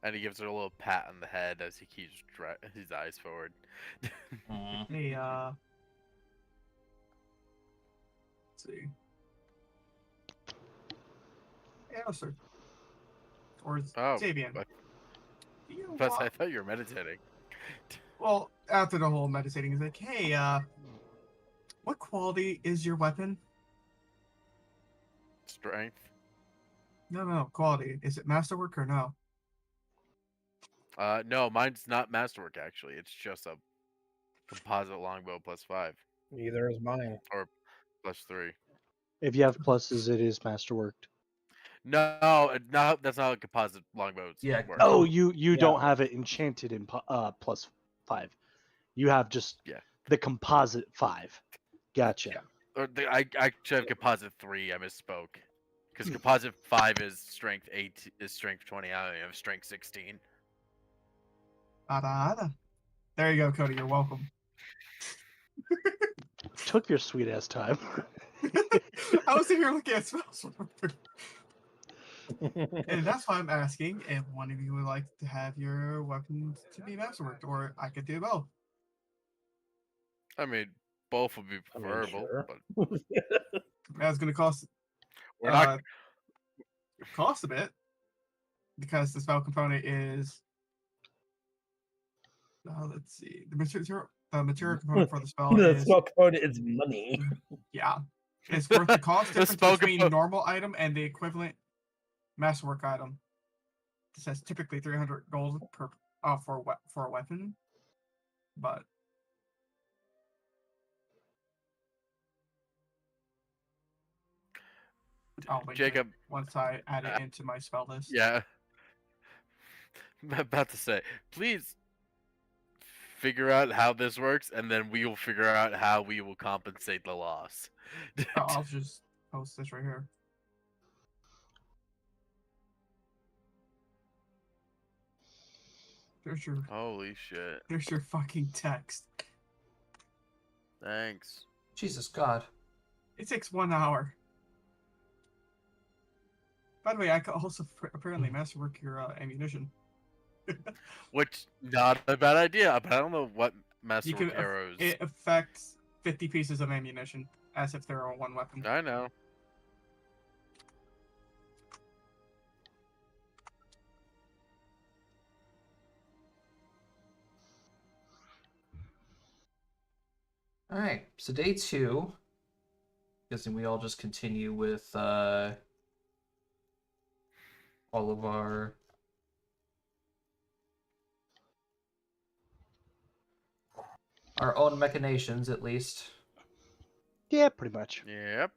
And he gives her a little pat on the head as he keeps his eyes forward. Hey, let's see. Yeah, sir. Or Oh, Xavier. I thought you were meditating. Well, after the whole meditating, he's like, hey, what quality is your weapon? Strength. No, quality. Is it masterwork or no? No, mine's not masterwork actually. It's just a composite longbow +5 Neither is mine. or +3. If you have pluses, it is masterworked. No, no, that's not how composite longbows Yeah, work. Oh, you Yeah. don't have it enchanted in +5. You have just Yeah. the composite 5. Gotcha. Yeah. Or I actually have composite 3. I misspoke. Because composite 5 is strength 8 is strength 20. I have strength 16. Ada. There you go, Cody. You're welcome. Took your sweet ass time. I was sitting here looking at spells. And that's why I'm asking if one of you would like to have your weapon to be masterworked, or I could do both. I mean, both would be I mean, preferable, sure. but That's going to we're not. cost a bit because the spell component is. Let's see. The material component for the spell The is spell component is money. yeah. It's worth the cost The difference spell between compo- normal item and the equivalent masterwork item. It says typically 300 gold per for a weapon, but I'll link Jacob, it once I add it into my spell list. yeah. I'm about to say, please figure out how this works, and then we will figure out how we will compensate the loss. I'll just post this right here. Holy shit. There's your fucking text. Thanks. Jesus God. It takes 1 hour. By the way, I could also apparently masterwork your ammunition. Which, not a bad idea, but I don't know what You masterwork can arrows. it affects 50 pieces of ammunition as if there are one weapon. I know. All right, so day 2. Guessing we all just continue with all of our own machinations, at least. Yeah, pretty much. Yep.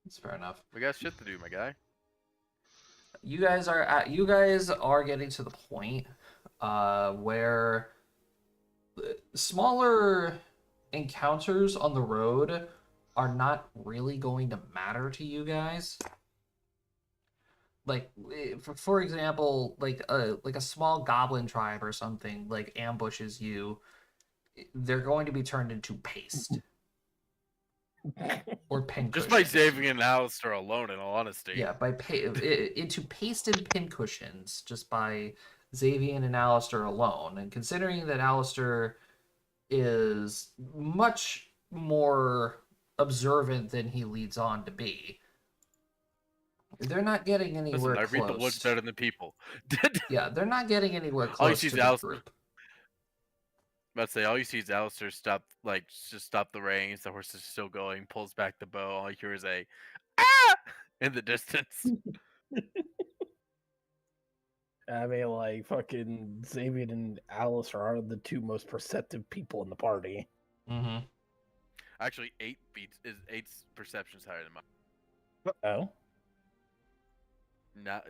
That's fair enough. We got shit to do, my guy. You guys are getting to the point where smaller encounters on the road are not really going to matter to you guys. Like, for example, like a small goblin tribe or something like ambushes you, they're going to be turned into paste or pin Just by cushions. saving an Alistair alone, in all honesty. Yeah, into paste and pin cushions just by Xavier and Alistair alone. And considering that Alistair is much more observant than he leads on to be, they're not getting anywhere Listen, I close. read the woods better than people. Yeah, they're not getting anywhere All you close see to is the Alistair. group. Let's say all you see is Alistair just stop the reins. The horse is still going. Pulls back the bow. All you hear is a ah in the distance. I mean, like, fucking Xavier and Alice are the two most perceptive people in the party. Mm-hmm. Actually, 8's perception's higher than mine. Oh?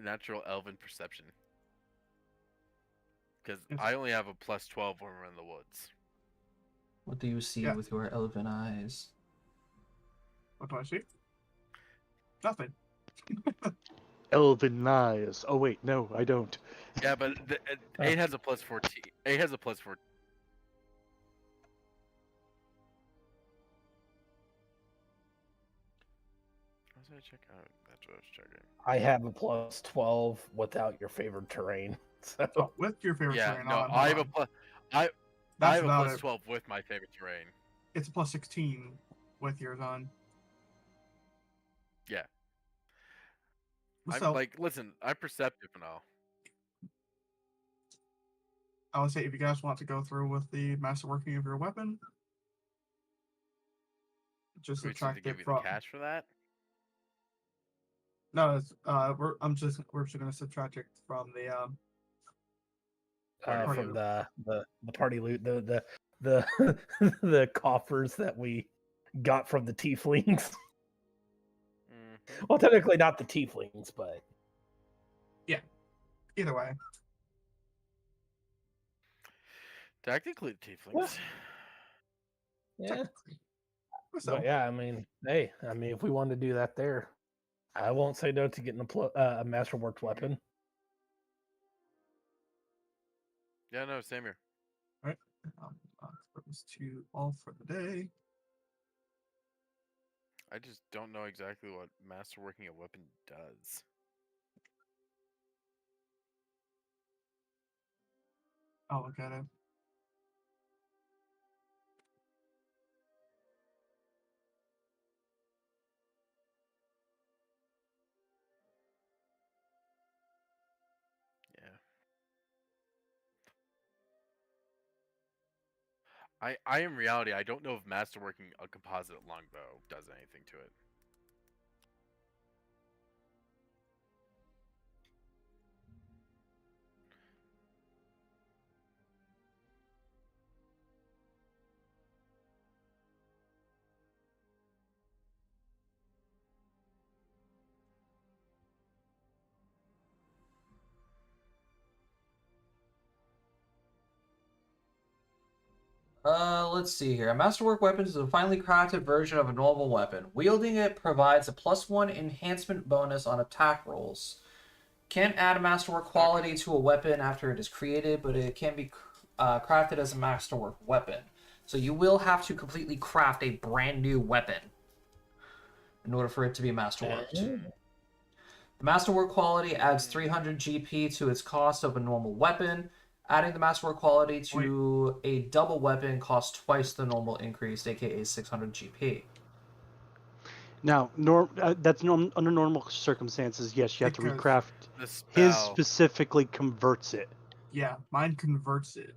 Natural elven perception. Because Yes. I only have a +12 when we're in the woods. What do you see Yeah. with your elven eyes? What do I see? Nothing. Elven eyes. Oh wait, no, I don't. Yeah, but 8 has a +14. 8 has a +14. What was I check out? That's what I was checking. I have a +12 without your favorite terrain. So Oh, with your favorite Yeah, terrain no, on. I have hold a on. I That's have a about it. +12 with my favorite terrain. It's a +16 with yours on. Yeah. So, I'm like, listen, I'm perceptive and all. I would say if you guys want to go through with the master working of your weapon, just Do we need to subtract give it you from. the cash for that? No, it's, we're just gonna subtract it from the Party from loot. the party loot, the the coffers that we got from the tieflings. Mhm. Well, technically not the tieflings, but either way. Technically, the tieflings. yeah. Technically. So But yeah, I mean, hey, I mean, if we want to do that there, I won't say no to getting a masterworked weapon. Yeah, no, same here. right, those two all for the day. I just don't know exactly what masterworking a weapon does. I'll look at it. Yeah. I in reality, I don't know if masterworking a composite longbow does anything to it. Let's see here. A masterwork weapon is a finely crafted version of a normal weapon. Wielding it provides a +1 enhancement bonus on attack rolls. Can't add a masterwork quality to a weapon after it is created, but it can be crafted as a masterwork weapon. So you will have to completely craft a brand new weapon in order for it to be masterworked. The masterwork quality adds 300 GP to its cost of a normal weapon. Adding the masterwork quality to a double weapon costs twice the normal increase, aka 600 GP. Now, that's under normal circumstances. Yes, you have to Because- recraft. The spell. His specifically converts it. Yeah, mine converts it.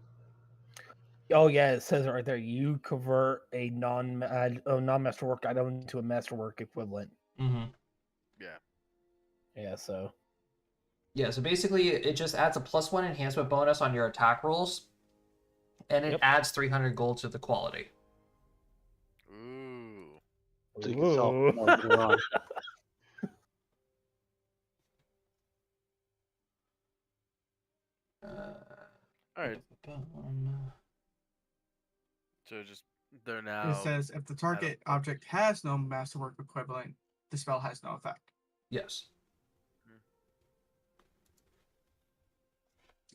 Oh yeah, it says it right there. You convert a non-masterwork item into a masterwork equivalent. Mm-hmm. Yeah. Yeah, so Yeah, so basically it just adds a +1 enhancement bonus on your attack rolls, and it Yep. adds 300 gold to the quality. Ooh. So you can sell Ooh. more later on. All right. So just they're now. It says if the target point. object has no masterwork equivalent, the spell has no effect. Yes.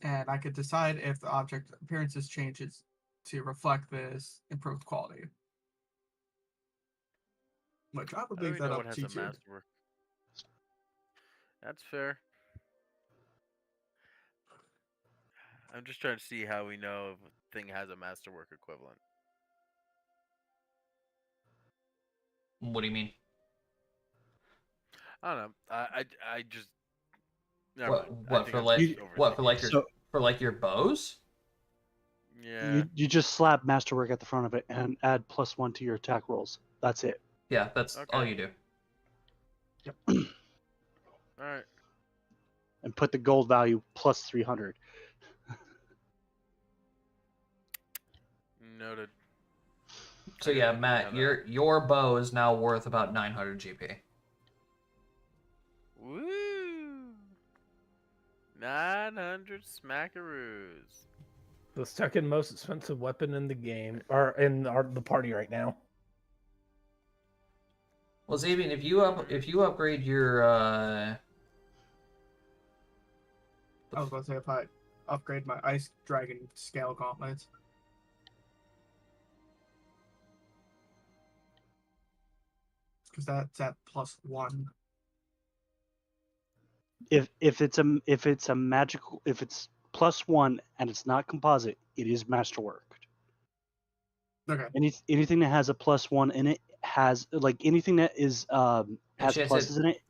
And I could decide if the object appearances changes to reflect this improved quality. Which I would How do leave we that know up what has to a you. masterwork? That's fair. I'm just trying to see how we know if a thing has a masterwork equivalent. What do you mean? I don't know. I just. Never What mind. I what think for I'm like just what for overthinking like it. your So for like your bows? Yeah. you just slap masterwork at the front of it and add +1 to your attack rolls. That's it. Yeah, that's all Okay. you do. All right. And put the gold value +300. Noted. So I gotta yeah, look at how Matt, your bow is now worth about 900 GP. Woo! 900 smackaroos. the second most expensive weapon in the game, or in the party right now. Well, Xavier, if you upgrade your I was about to say if I upgrade my Ice Dragon scale gauntlets. Because that's at +1. If it's a magical, if it's +1 and it's not composite, it is masterworked. Okay. Anything that has a +1 in it has, like, anything that is has Enchanted- pluses in it.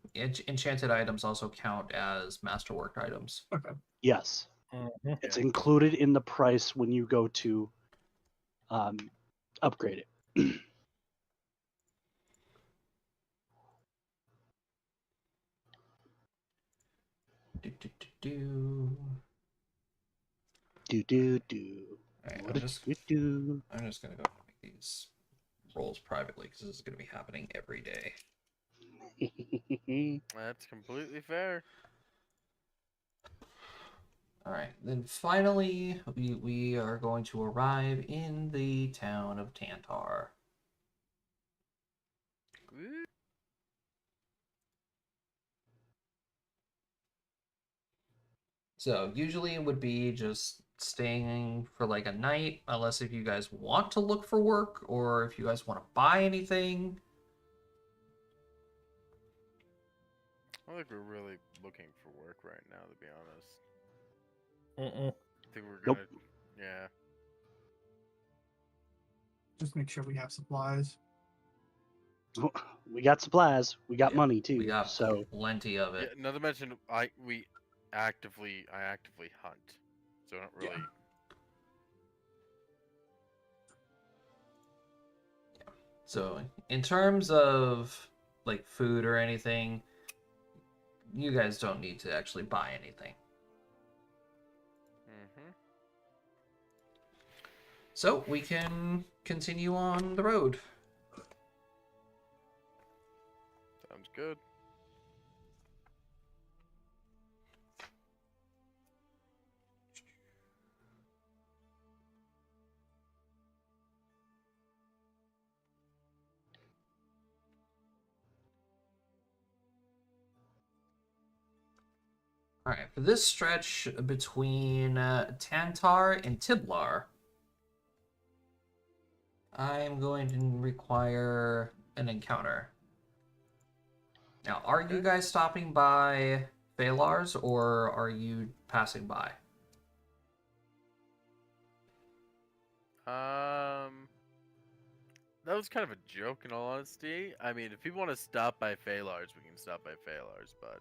enchanted items also count as masterwork items. Okay. Yes, Mhm. it's Yeah. included in the price when you go to upgrade it. Do, do, do, do. Do do do. All right, What do. I'm just gonna go make these rolls privately because this is gonna be happening every day. That's completely fair. All right, then finally we are going to arrive in the town of Tantar. Woo. So usually it would be just staying for like a night, unless if you guys want to look for work or if you guys want to buy anything. I don't think we're really looking for work right now, to be honest. Mm-mm. I think we're Nope. gonna. Yeah. Just make sure we have supplies. We got supplies. We got Yeah, money too. We got So plenty of Yeah. it. Another mention. I actively hunt, so I don't really. So in terms of like food or anything, you guys don't need to actually buy anything. Mm-hmm. So we can continue on the road. Sounds good. All right, for this stretch between Tantar and Tiblar, I'm going to require an encounter. Now, are you Okay. guys stopping by Phalars or are you passing by? That was kind of a joke, in all honesty. I mean, if people want to stop by Phalars, we can stop by Phalars, but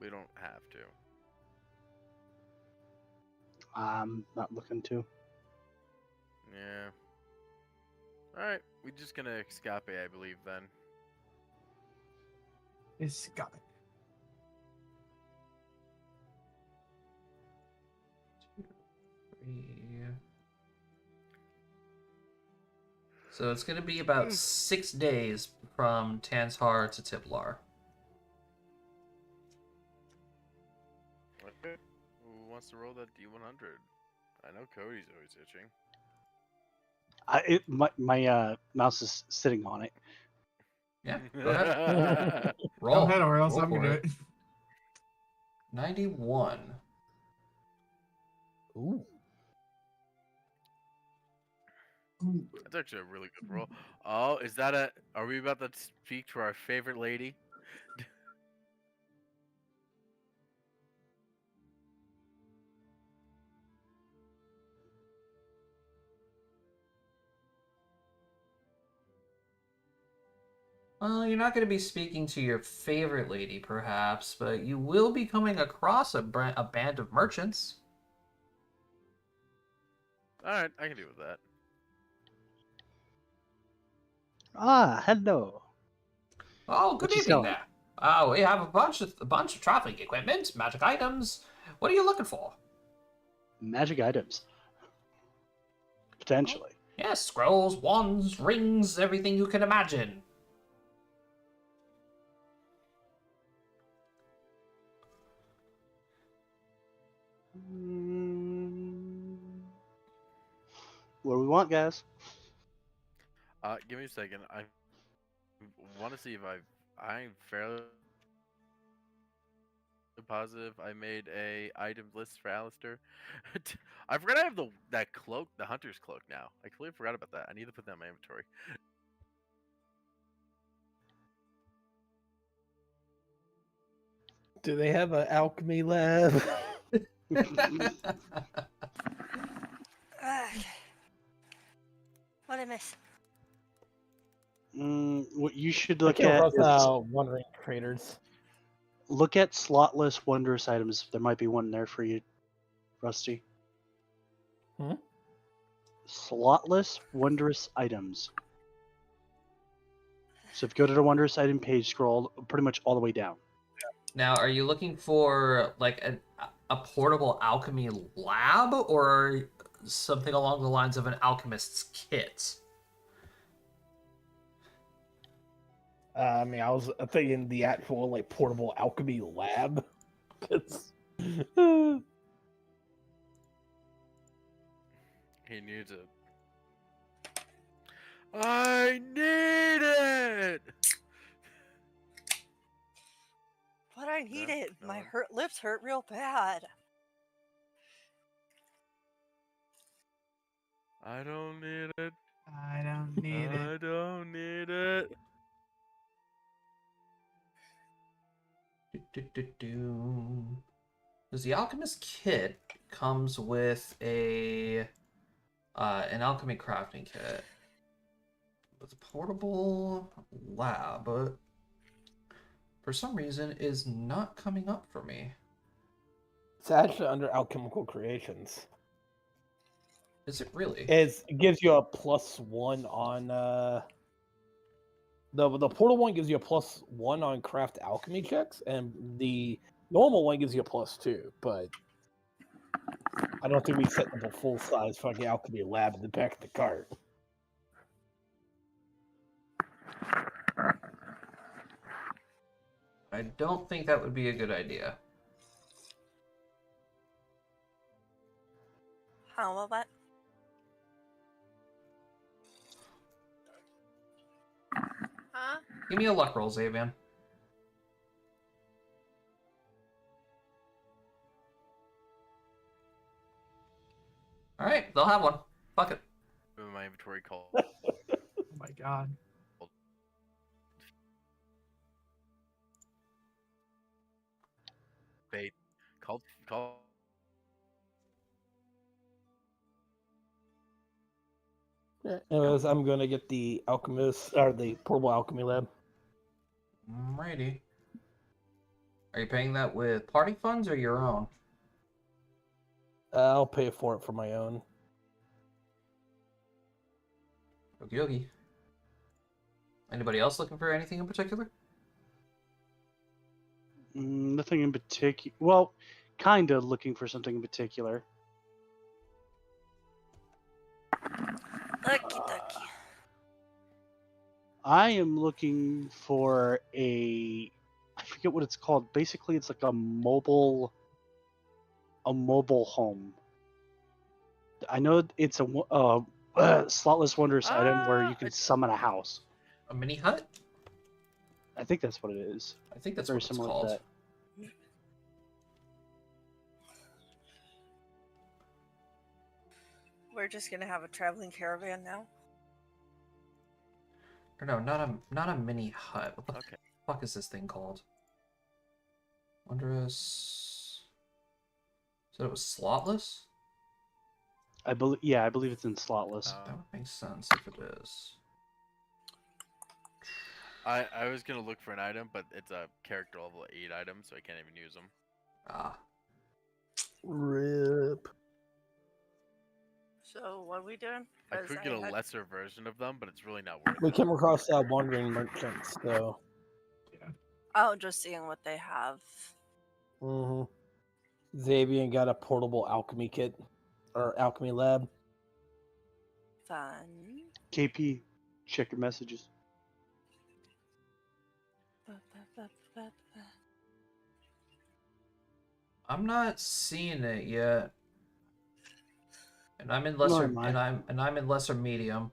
we don't have to. I'm not looking to. Yeah. Alright, we're just gonna escape, I believe, then. It's got it. Three. So it's going to be about 6 days from Tanshar to Tiblar. Okay. Who wants to roll that D100? I know Cody's always itching. My mouse is sitting on it. Yeah, go ahead. Oh. Roll. Go ahead, or else Roll I'm for gonna do it. 91. Ooh. That's actually a really good roll. Oh, is that a... Are we about to speak to our favorite lady? Well, you're not going to be speaking to your favorite lady, perhaps, but you will be coming across a band of merchants. Alright, I can deal with that. Ah, hello. Oh, good What you evening selling? there. Oh, we have a bunch of traveling equipment, magic items. What are you looking for? Magic items. Potentially. Yes, scrolls, wands, rings, everything you can imagine. What do we want, guys? Give me a second. I want to see if I'm fairly positive I made a item list for Alistair. I forgot I have that cloak, the hunter's cloak now. I completely forgot about that. I need to put that in my inventory. Do they have an alchemy lab? Ugh. What'd I miss? What you should I look came at across is wandering traders. look at slotless wondrous items. There might be one there for you, Rusty. Hmm? Slotless wondrous items. So if you go to the wondrous item page, scroll pretty much all the way down. Now, are you looking for like a portable alchemy lab or something along the lines of an alchemist's kit? I mean, I was thinking the actual like portable alchemy lab. 'Cause- He needs it. I need it! What I No, needed. no My one. lips hurt real bad. I don't need it. I don't need I it. don't need it. Because the alchemist kit comes with a an alchemy crafting kit with a portable lab, but for some reason is not coming up for me. It's actually under alchemical creations. Is it really? It gives you a +1 on the portal one gives you a +1 on craft alchemy checks, and the normal one gives you a +2. But I don't think we set up a full size fucking alchemy lab in the back of the cart. I don't think that would be a good idea. How about that? Huh? Give me a luck roll, Zavian. Alright, they'll have one. Fuck it. In my inventory called Oh my god. bait. Called. Anyways, I'm gonna get the alchemist or the portable alchemy lab. Alrighty. Are you paying that with party funds or your own? I'll pay for it for my own. Okie dokie. Anybody else looking for anything in particular? Nothing in particular. Well, kind of looking for something in particular. Lucky ducky. I am looking for I forget what it's called. Basically, it's like a mobile home. I know it's a slotless wondrous item where you can It's summon a house. A mini hut? I think that's what it is. I think that's Very what it's similar to called. that. We're just gonna have a traveling caravan now. Or no, not a mini hut. What the okay. fuck is this thing called? Wondrous. So it was slotless? I believe it's in slotless. That would make sense if it is. I was gonna look for an item, but it's a character level 8 item, so I can't even use them. Ah. Rip. So what are we doing? I 'Cause could get a had- lesser version of them, but it's really not worth We it. came across that wandering merchant, so. Oh, just seeing what they have. Mm-hmm. Xavier got a portable alchemy kit, or alchemy lab. Fun. KP, check your messages. I'm not seeing it yet. And I'm in Nor lesser am I. I'm in lesser medium.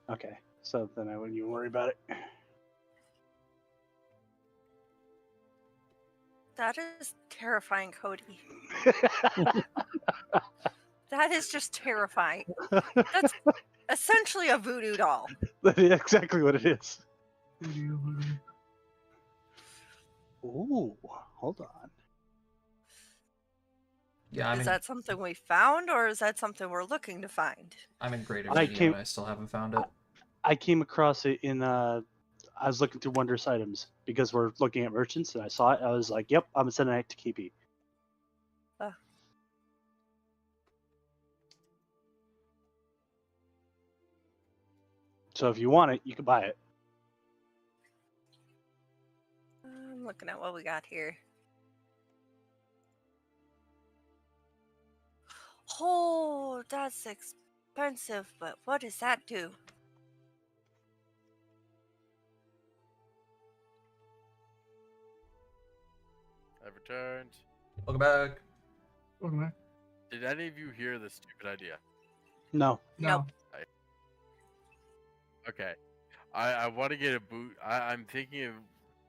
Okay, so then I wouldn't even worry about it. That is terrifying, Cody. That is just terrifying. That's essentially a voodoo doll. That's exactly what it is. Ooh, hold on. Yeah, Is that something we found, or is that something we're looking to find? I'm in greater I medium came- and I still haven't found it. I came across it in I was looking through wondrous items because we're looking at merchants and I saw it. I was like, "Yep, I'm sending it to KP." So if you want it, you can buy it. I'm looking at what we got here. Oh, that's expensive, but what does that do? I've returned. Welcome back. Welcome back. Did any of you hear this stupid idea? No. No. Okay. I want to get a boot. I'm thinking of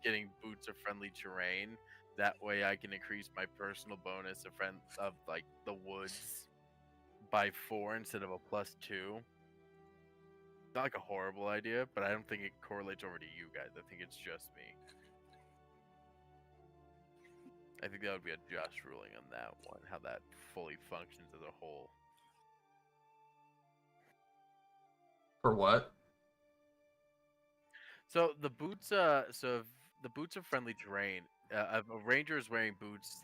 getting boots of friendly terrain. That way I can increase my personal bonus of like the woods by 4 instead of a +2. Not like a horrible idea, but I don't think it correlates over to you guys. I think it's just me. I think that would be a just ruling on that one, how that fully functions as a whole. For what? So the boots, so if the boots of friendly terrain. If a ranger is wearing boots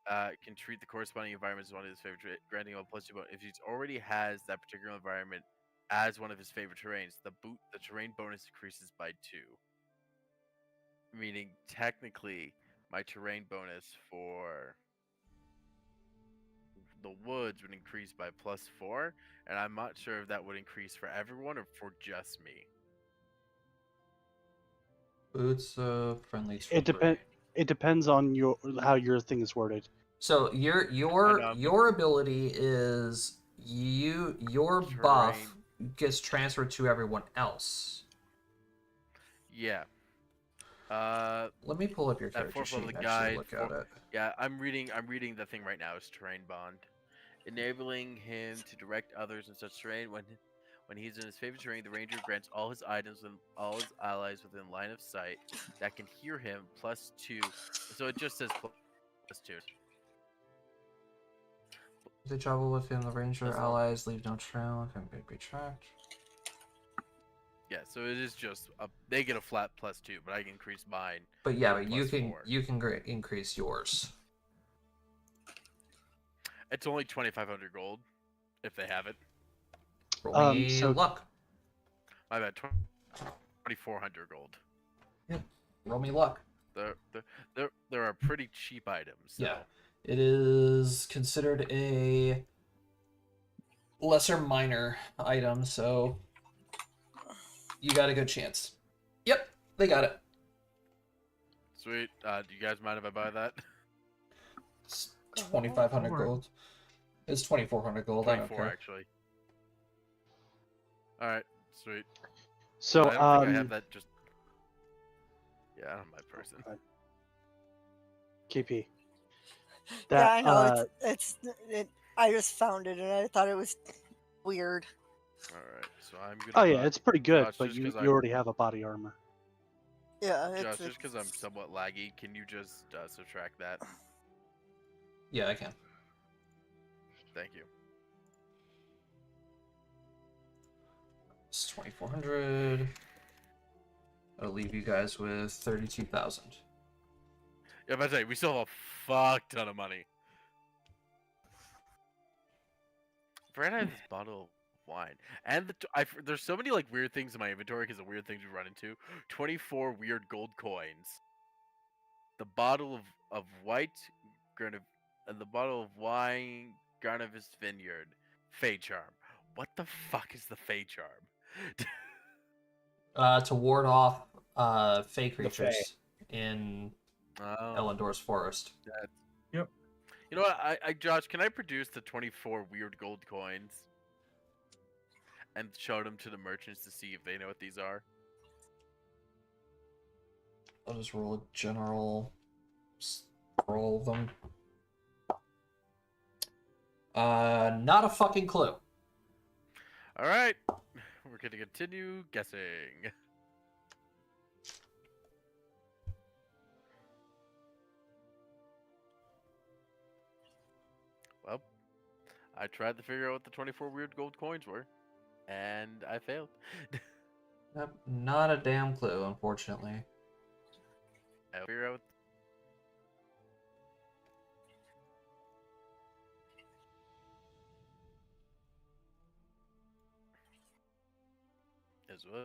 that can treat the corresponding environment as one of his favorite, granting him a +2 bonus. If he already has that particular environment as one of his favorite terrains, the terrain bonus increases by 2. Meaning, technically, my terrain bonus for the woods would increase by +4, and I'm not sure if that would increase for everyone or for just me. Boots of friendly It terrain. It depends on how your thing is worded. So your ability is your buff gets transferred to everyone else. Yeah. Let me pull up your At character 4th sheet level and the actually guide. look at it. Yeah, I'm reading the thing right now. It's terrain bond, enabling him to direct others in such terrain. When he's in his favorite terrain, the ranger grants all his items and all his allies within line of sight that can hear him +2. So it just says +2. They travel with him, the ranger That's all. allies leave no trail, can be tracked. Yeah, so it is just they get a flat +2, but I can increase mine. But yeah, to but you can +4. increase yours. It's only 2,500 gold if they have it. Roll me so- luck. My bad. 2,400 gold. Roll me luck. There are pretty cheap items. So. Yeah. It is considered a lesser minor item, so you got a good chance. Yep, they got it. Sweet. Do you guys mind if I buy that? It's 2,500 Alright. gold. It's 2,400 gold. I don't 24 care. actually. All right. Sweet. So, I don't think I have that. Just. Yeah, I'm my person. KP. Yeah, I know. uh, I just found it and I thought it was weird. All right. So I'm gonna. oh yeah, buy- it's pretty good, Josh, but just you 'cause you I- already have a body armor. Yeah, Josh, it's just because I'm somewhat laggy, can you just subtract that? Yeah, I can. Thank you. It's 2,400. That'll leave you guys with 32,000. Yeah, but I say we still have a fuck ton of money. Fred has this bottle of wine, and there's so many like weird things in my inventory because of weird things we run into. 24 weird gold coins. The bottle of white and the bottle of wine Garnavis Vineyard. Fey Charm. What the fuck is the Fey Charm? To ward off fey The creatures in Oh, Elendor's forest. you know what? Josh, can I produce the 24 weird gold coins and show them to the merchants to see if they know what these are? I'll just roll a general roll of them. Not a fucking clue. All right, we're gonna continue guessing. Well, I tried to figure out what the 24 weird gold coins were, and I failed. Yep, not a damn clue, unfortunately. I'll figure out. As well.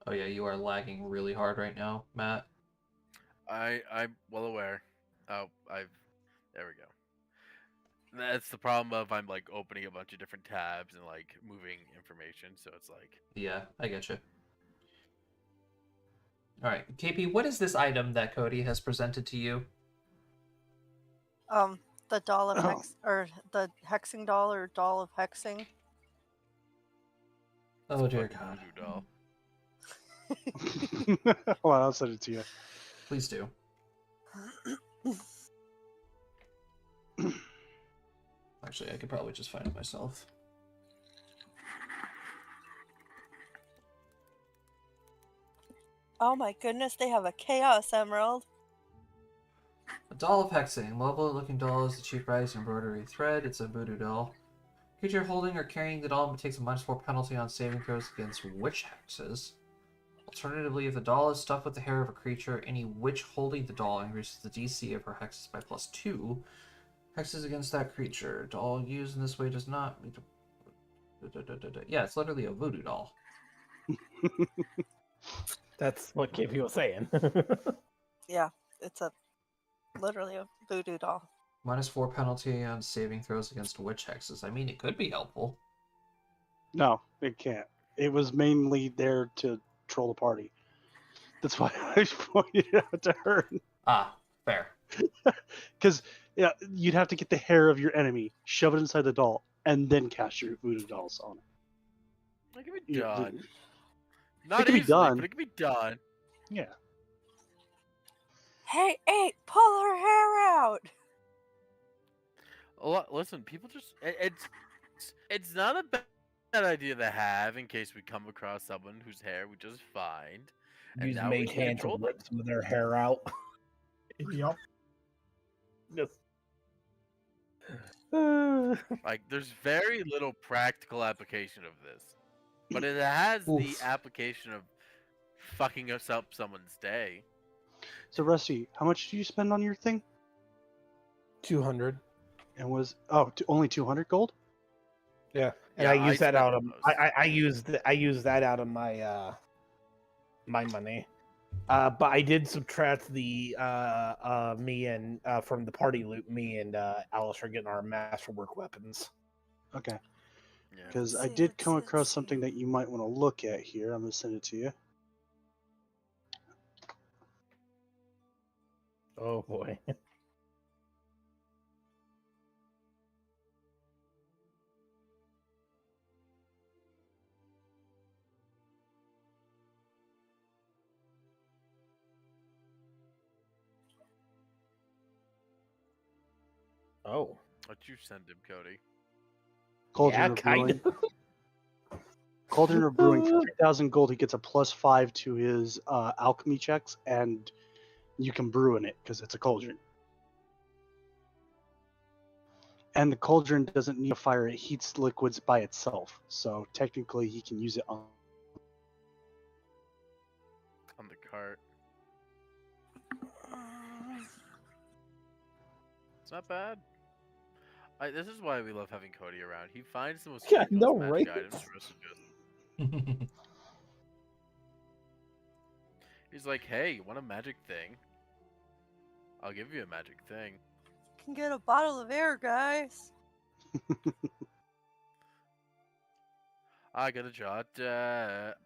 Oh yeah, you are lagging really hard right now, Matt. I'm well aware. Oh, there we go. That's the problem of I'm like opening a bunch of different tabs and like moving information, so it's like Yeah, I get you. All right, KP, what is this item that Cody has presented to you? the doll of Oh. hex or the hexing doll or doll of hexing. Oh it's a dear fucking God. voodoo doll. Hold on, I'll send it to you. Please do. Actually, I could probably just find it myself. Oh my goodness, they have a chaos emerald. A doll of hexing. Lovely looking doll is the chief prize embroidery thread. It's a voodoo doll. Creature holding or carrying the doll takes a -4 penalty on saving throws against witch hexes. Alternatively, if the doll is stuffed with the hair of a creature, any witch holding the doll increases the DC of her hexes by +2. Hexes against that creature. Doll used in this way does not meet the... Yeah, it's literally a voodoo doll. That's what KP was saying. Yeah, it's literally a voodoo doll. -4 penalty on saving throws against witch hexes. I mean, it could be helpful. No, it can't. It was mainly there to troll the party. That's why I pointed it out to her. Ah, fair. Because yeah, you'd have to get the hair of your enemy, shove it inside the doll, and then cast your voodoo dolls on it. It can be Yeah, done. Not it can be easily, done. but it can be done. Yeah. Hey, pull her hair out. Listen, people just it's not a bad idea to have in case we come across someone whose hair we just find. And Use now we mage can hand to control them. rip some of their hair out. Yup. Just... Like, there's very little practical application of this, but it has the Oof. application of fucking us up someone's day. So Rusty, how much do you spend on your thing? 200. And was only 200 gold? Yeah, and Yeah, I I use that spent out the of most. I use that out of my my money. But I did subtract the me and from the party loot. Me and Alice are getting our masterwork weapons. Okay. Yeah. Because I Let's see, did let's come see, across let's something see. that you might want to look at here. I'm going to send it to you. Oh boy. Oh. What you send him, Cody? Cauldron Yeah, of kind Brewing. Cauldron of Brewing for 3,000 gold. He gets a +5 to his alchemy checks, and you can brew in it because it's a cauldron. And the cauldron doesn't need a fire; it heats liquids by itself. So technically, he can use it on. On the cart. It's not bad. This is why we love having Cody around. He finds the most Yeah, ridiculous no, magic right? items for us to just. He's like, hey, you want a magic thing? I'll give you a magic thing. Can get a bottle of air, guys. I gotta draw that.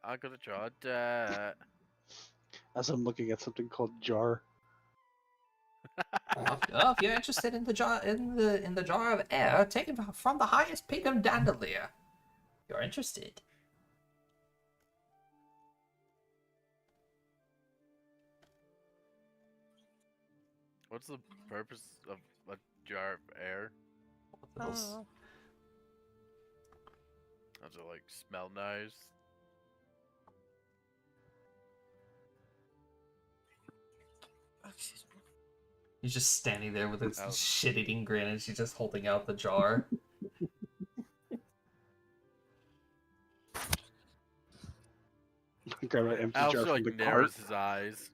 I gotta draw that. As I'm looking at something called jar. If you're interested in the jar of air taken from the highest peak of Dandelier, you're interested. What's the purpose of a jar of air? Oh, Does it like smell nice? excuse me. He's just standing there with his Oh. shit-eating grin, and she's just holding out the jar. I grab an empty Alistair jar from like the cart. narrows his eyes.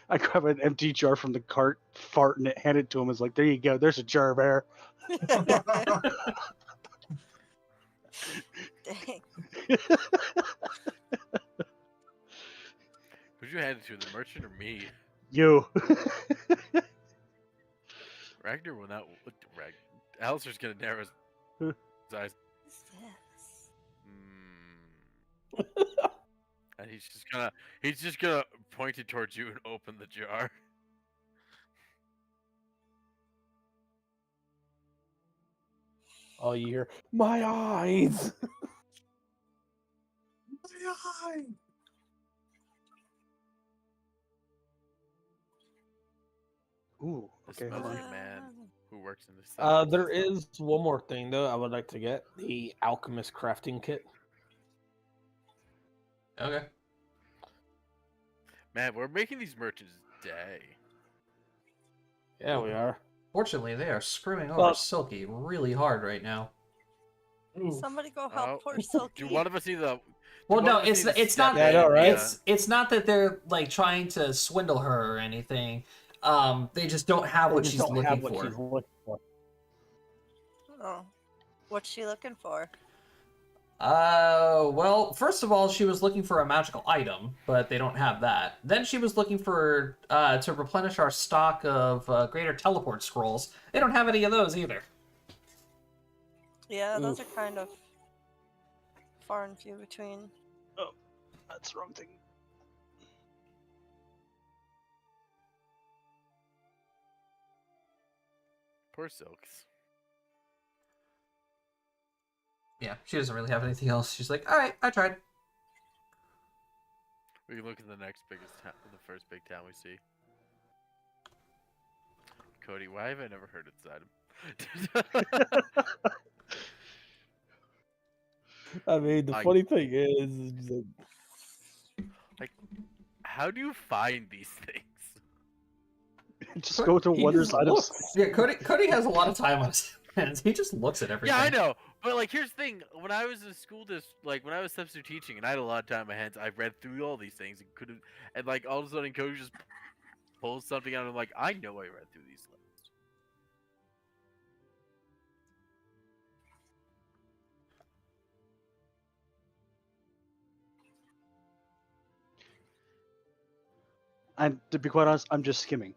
I grab an empty jar from the cart, fart in it, hand it to him. It's like, there you go. There's a jar of air. Dang. Who'd you hand it to, the merchant or me? You. Ragnar will not. Alistair's gonna narrow his eyes. What's this? And he's just gonna point it towards you and open the jar. Oh, you hear my eyes. Ooh, This okay, hold smells on. like a man who works in this. There is one more thing though. I would like to get the alchemist crafting kit. Okay. Man, we're making these merchants day. Yeah, we are. Fortunately, they are screwing over Well- Silky really hard right now. Somebody go help Oh, poor Silky. Do one of us need the? Well, do no, one of us it's need to it's step not. Yeah, I know, in? right? It's not that they're like trying to swindle her or anything. They just don't have They what just she's don't have looking what for. she's looking for. Oh, what's she looking for? Well, first of all, she was looking for a magical item, but they don't have that. Then she was looking for to replenish our stock of greater teleport scrolls. They don't have any of those either. Yeah, those are Oof. kind of far and few between. That's the wrong thing. Poor Silks. Yeah, she doesn't really have anything else. She's like, all right, I tried. We can look at the next biggest town, the first big town we see. Cody, why have I never heard its item? I mean, the I- funny thing is that How do you find these things? Just go to he Wonders just items. looks. Yeah, Cody has a lot of time on his hands. He just looks at everything. Yeah, I know. But like, here's the thing: when I was in school, when I was substitute teaching, and I had a lot of time on my hands, I read through all these things and couldn't. And like, all of a sudden, Cody just pulls something out, and I'm like, I know I read through these lists. And to be quite honest, I'm just skimming.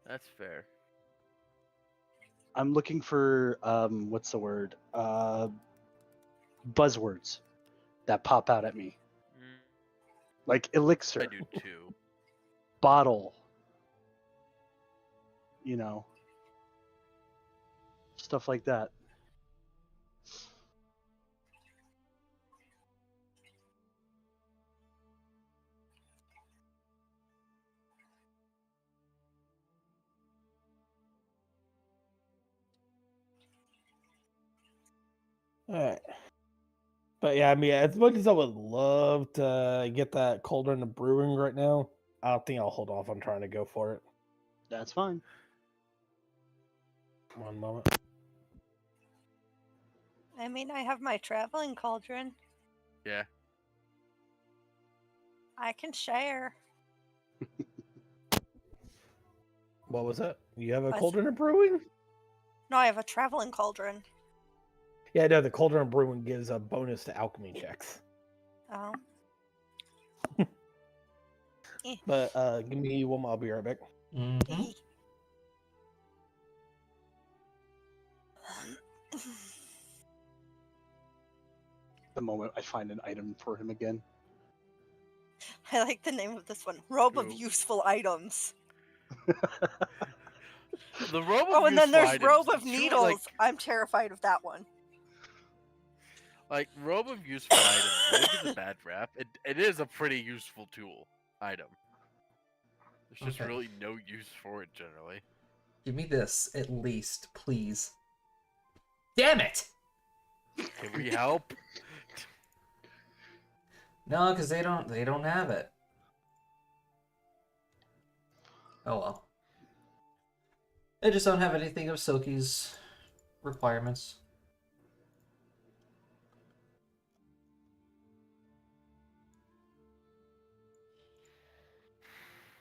That's fair. I'm looking for what's the word? Buzzwords that pop out at me, Mm, like elixir, I do too. bottle. You know, stuff like that. Alright. But yeah, I mean, as much as I would love to get that Cauldron of Brewing right now, I don't think I'll hold off on trying to go for it. That's fine. One moment. I mean, I have my traveling cauldron. Yeah. I can share. What was that? You have a Buzz- Cauldron of Brewing? No, I have a traveling cauldron. Yeah, no, the Cauldron of Brewing gives a bonus to alchemy checks. Oh. But give me one more, I'll be right back. Mhm. The moment I find an item for him again. I like the name of this one. Robe of Cool. Useful Items. The robe of Oh, and then useful there's items Robe of is truly, Needles. Like, I'm terrified of that one. like robe of useful items really gets a bad rap. It is a pretty useful tool item. There's just Okay. really no use for it generally. Give me this at least, please. Damn it! Can we help? No, because they don't have it. Oh well. They just don't have anything of Silky's requirements.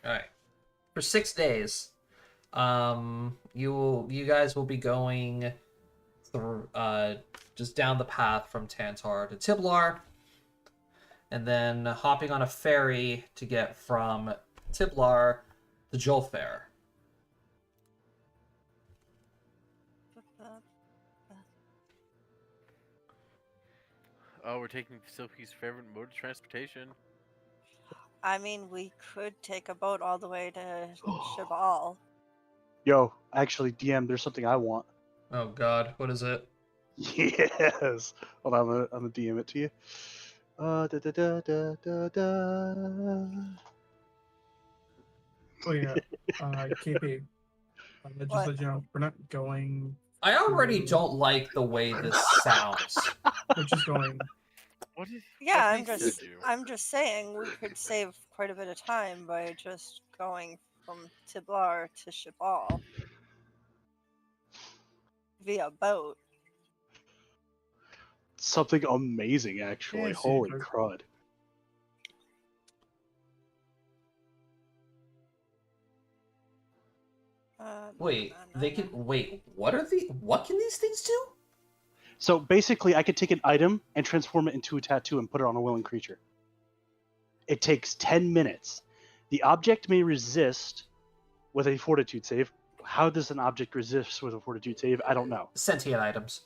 Alright. For 6 days, you guys will be going through just down the path from Tantar to Tiblar, and then hopping on a ferry to get from Tiblar to Jolfair. Oh, we're taking Silky's favorite mode of transportation. I mean, we could take a boat all the way to Shabal. Yo, actually, DM, there's something I want. Oh god, what is it? Yes. Hold on, I'm gonna DM it to you. Da, da, da, da, da, da. Oh yeah, KP. Just What? let you know, we're not going. I already don't like the way this sounds. We're just going. What is? Yeah, what did you do? I'm just saying we could save quite a bit of time by just going from Tiblar to Shabal via boat. Something amazing, actually. Yeah, Holy super. crud. Wait, they can wait. What can these things do? So basically, I could take an item and transform it into a tattoo and put it on a willing creature. It takes 10 minutes. The object may resist with a fortitude save. How does an object resist with a fortitude save? I don't know. Sentient items.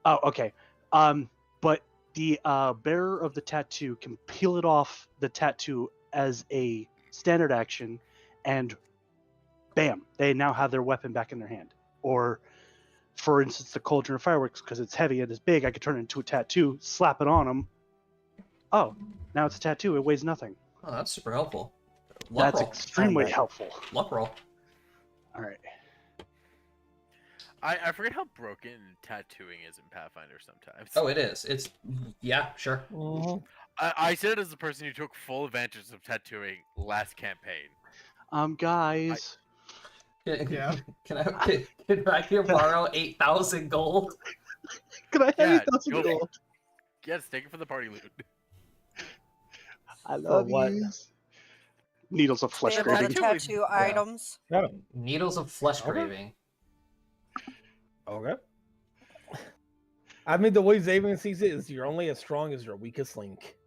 Oh, okay. But the bearer of the tattoo can peel it off the tattoo as a standard action, and bam, they now have their weapon back in their hand. Or, for instance, the Cauldron of Fireworks, because it's heavy and it's big, I could turn it into a tattoo, slap it on them. Oh, now it's a tattoo. It weighs nothing. Oh, that's super helpful. Luck That's roll. extremely Alright. helpful. Luck roll. All right. I forget how broken tattooing is in Pathfinder sometimes. Oh, it is. It's yeah, sure. Mhm. I said it as a person who took full advantage of tattooing last campaign. Guys. Yeah. Can I here borrow 8,000 gold? Can I have Yeah, 8,000 go for it. gold? Yes, take it for the party loot. I love what? you. Needles of flesh They have a lot of Tattooing. tattoo items. Yeah. Needles of flesh Okay. graving. Okay. I mean, the way Zaven sees it is you're only as strong as your weakest link.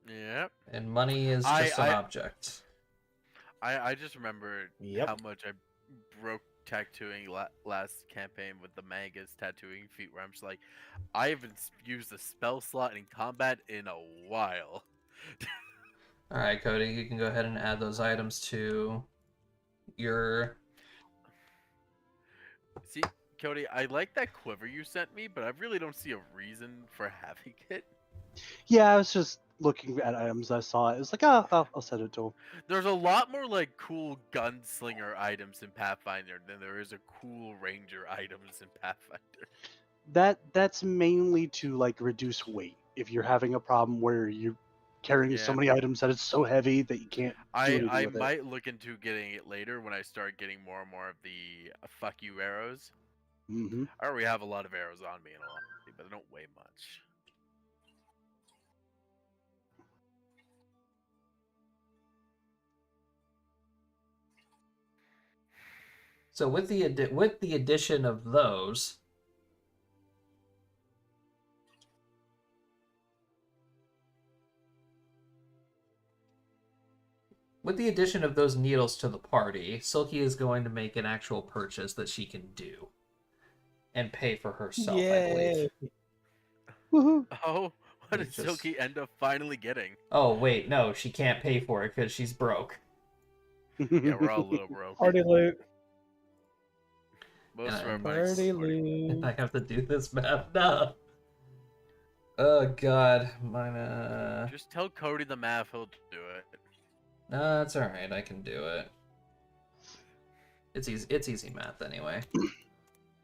Yep. And money is I- just an I- object. I just remember Yep. how much I broke tattooing last campaign with the mangas tattooing feet, where I'm just like, I haven't used a spell slot in combat in a while. All right, Cody, you can go ahead and add those items to your. See, Cody, I like that quiver you sent me, but I really don't see a reason for having it. Yeah, I was just looking at items. I saw it. It was like, oh, I'll send it to him. There's a lot more like cool gunslinger items in Pathfinder than there is a cool ranger items in Pathfinder. That's mainly to like reduce weight. If you're having a problem where you're carrying so Yeah. many items that it's so heavy that you can't do anything I with it. might look into getting it later when I start getting more and more of the fuck you arrows. Hmm. I already have a lot of arrows on me, in all honesty, but they don't weigh much. So with the addition of those, with the addition of those needles to the party, Silky is going to make an actual purchase that she can do and pay for herself, I believe. Woohoo! Oh, what did It's just- Silky end up finally getting? Oh wait, no, she can't pay for it because she's broke. Yeah, we're all a little broke. Party loot. Most of our And- money's Party already- If loot. I have to do this math, no. Oh god, Just tell Cody the math, he'll do it. no, it's all right. I can do it. It's easy. It's easy math anyway.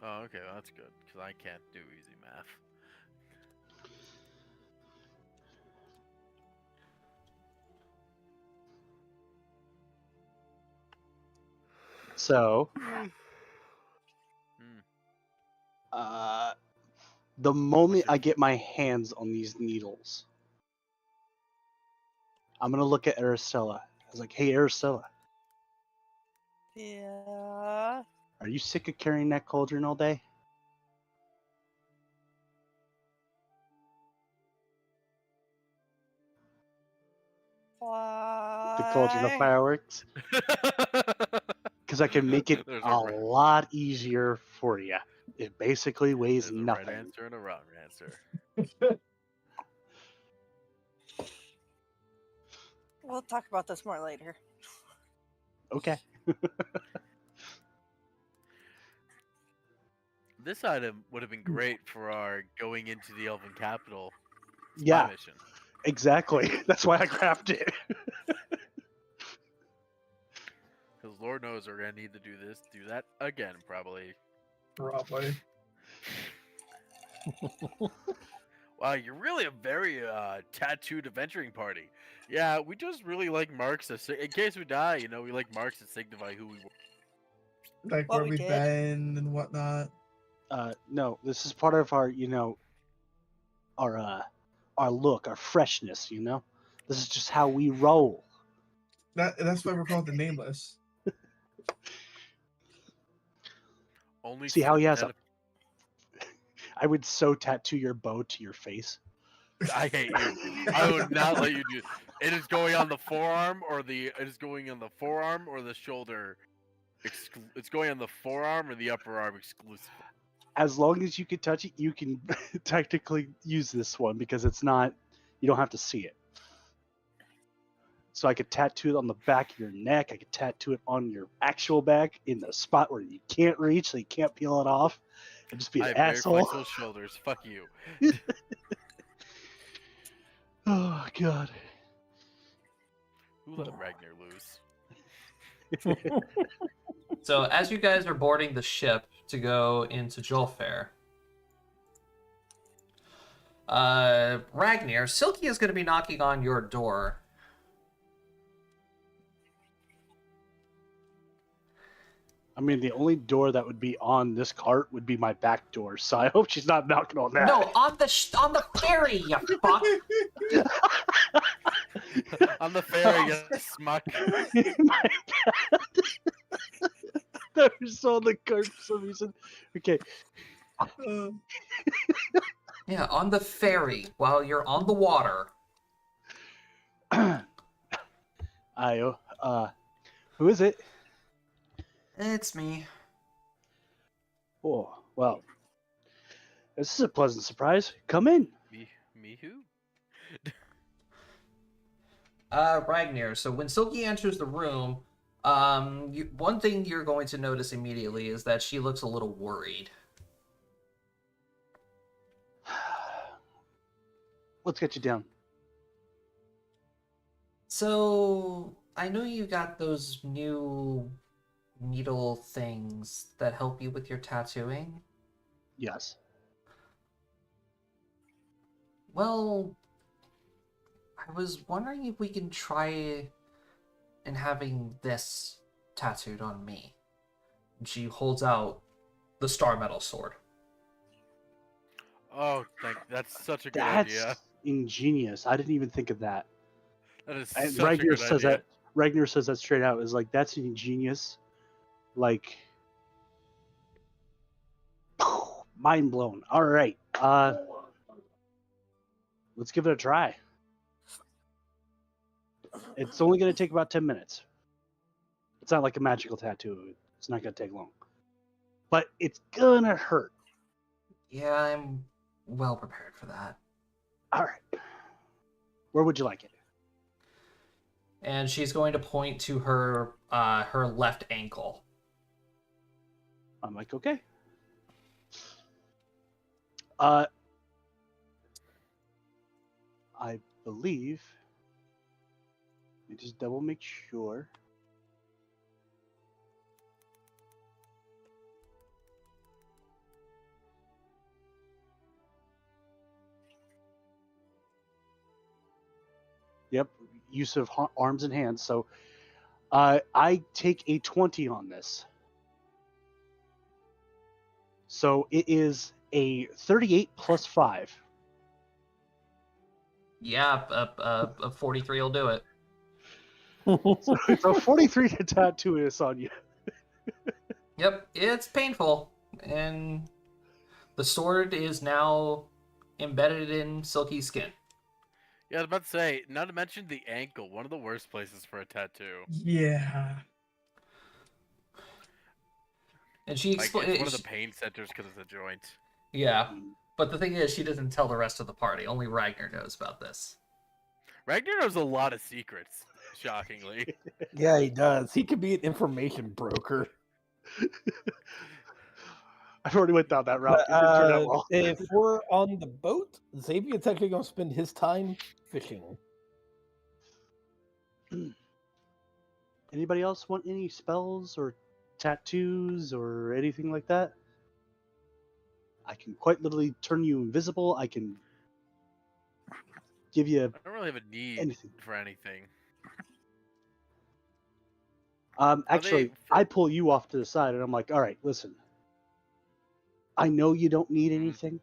Oh, okay, well, that's good, because I can't do easy math. So, Hmm. the moment your- I get my hands on these needles, I'm gonna look at Aristella. I was like, "Hey, Aristella, Yeah. are you sick of carrying that cauldron all day?" The cauldron of Why? fireworks, because I can make it There's a a lot easier for you. It basically weighs There's a nothing. right answer and a wrong answer. We'll talk about this more later. Okay. This item would have been great for our going into the Elven capital spy Yeah, mission. exactly. That's why I grabbed it. Because Lord knows we're gonna need to do that again, probably. Probably. Wow, you're really a very tattooed adventuring party. Yeah, we just really like marks in case we die. You know, we like marks that signify who we were. Like What where we we've did. been and whatnot. No, this is part of our, our look, our freshness. This is just how we roll. That's why we're called the Nameless. Only See how he has set I would so tattoo your bow to your face. I hate you. I would not let you do. It is going on the forearm or the. It is going on the forearm or the shoulder. It's going on the forearm or the upper arm exclusively. As long as you can touch it, you can technically use this one because it's not. You don't have to see it. So I could tattoo it on the back of your neck. I could tattoo it on your actual back in the spot where you can't reach, so you can't peel it off. And just be I an have very asshole. flexible shoulders. Fuck you. Oh god. Who let Ragnar loose? So as you guys are boarding the ship to go into Jolfair, Ragnar, Silky is going to be knocking on your door. I mean, the only door that would be on this cart would be my back door, so I hope she's not knocking on that. No, on the ferry, you fuck. On the ferry, you smuck. My bad. That was on the cart for some reason. Okay. Uh, Yeah, on the ferry while you're on the water. Who is it? It's me. Oh, well, this is a pleasant surprise. Come in. Me who? Ragnar. So when Silky enters the room, one thing you're going to notice immediately is that she looks a little worried. Let's get you down. So I know you got those new needle things that help you with your tattooing. Yes. Well, I was wondering if we can try and having this tattooed on me. And she holds out the Star Metal sword. Oh, that's such a good That's idea. ingenious. I didn't even think of that. That is And such a Ragnar good says idea. that. Ragnar says that straight out. Is like, that's ingenious. Like, mind blown. All right. Let's give it a try. It's only going to take about 10 minutes. It's not like a magical tattoo. It's not going to take long. But it's going to hurt. Yeah, I'm well prepared for that. All right. Where would you like it? And she's going to point to her her left ankle. I'm like, okay. I believe. Let me just double make sure. Yep, use of arms and hands. So I take a 20 on this. So it is a 38 plus 5. Yeah, a 43 will do it. So it's a 43 to tattoo this on you. Yep, it's painful. And the sword is now embedded in Silky's skin. Yeah, I was about to say, not to mention the ankle, one of the worst places for a tattoo. Yeah. And she Like, explains. it's one of the pain centers because it's a joint. Yeah, but the thing is, she doesn't tell the rest of the party. Only Ragnar knows about this. Ragnar knows a lot of secrets, shockingly. Yeah, he does. He could be an information broker. I've already went down that route. But, It didn't turn out well. if we're on the boat, Xavier's actually going to spend his time fishing. Anybody else want any spells or tattoos or anything like that? I can quite literally turn you invisible. I can give you I don't really have a need anything. for anything. Actually, I pull you off to the side and I'm like, all right, listen. I know you don't need anything,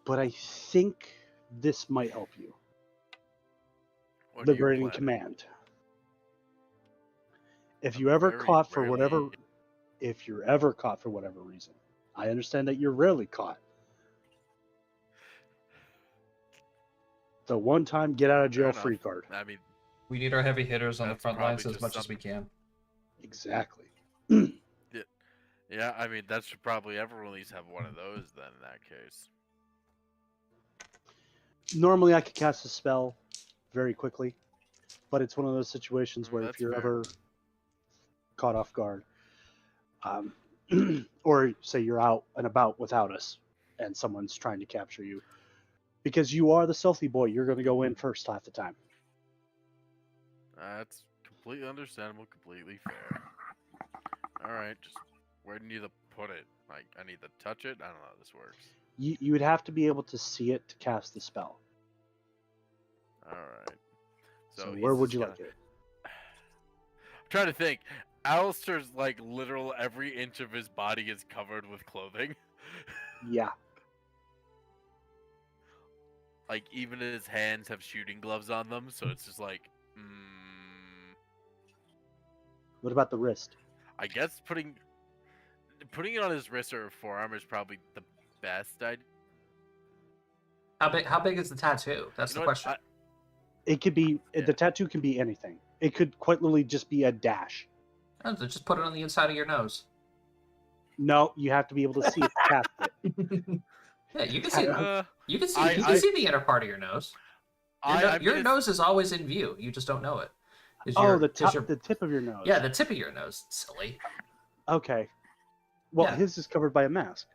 but I think this might help you. What are you Liberating planning? command. If I'm you ever very caught for rarely- whatever, if you're ever caught for whatever reason, I understand that you're rarely caught. The one time get out of Fair jail enough. free card. I mean, We need our heavy hitters on the That's front lines probably as just much as we can. Exactly. yeah, I mean, that should probably everyone at least have one of those then in that case. Normally I could cast a spell very quickly, but it's one of those situations where if That's you're fair. ever caught off guard, or say you're out and about without us and someone's trying to capture you, because you are the stealthy boy, you're going to go in first half the time. That's completely understandable, completely fair. Alright, just where do you need to put it? Like, I need to touch it? I don't know how this works. You would have to be able to see it to cast the spell. Alright. So he's where would just you gonna- like it? I'm trying to think. Alistair's like literal every inch of his body is covered with clothing. Yeah. Like even his hands have shooting gloves on them, so it's just like, What about the wrist? I guess putting it on his wrist or forearm is probably the best idea. How big is the tattoo? That's You the know what? question. It could be Yeah. the tattoo can be anything. It could quite literally just be a dash. Oh, so just put it on the inside of your nose. No, you have to be able to see it to cast it. Yeah, you can see. Uh, You can see. I- You can I- see the inner part of your nose. I'm Your gonna nose is always in view. You just don't know it. 'Cause Oh, you're- the 'cause top, you're- the tip of your nose. Yeah, the tip of your nose. Silly. Okay. Well, Yeah. his is covered by a mask.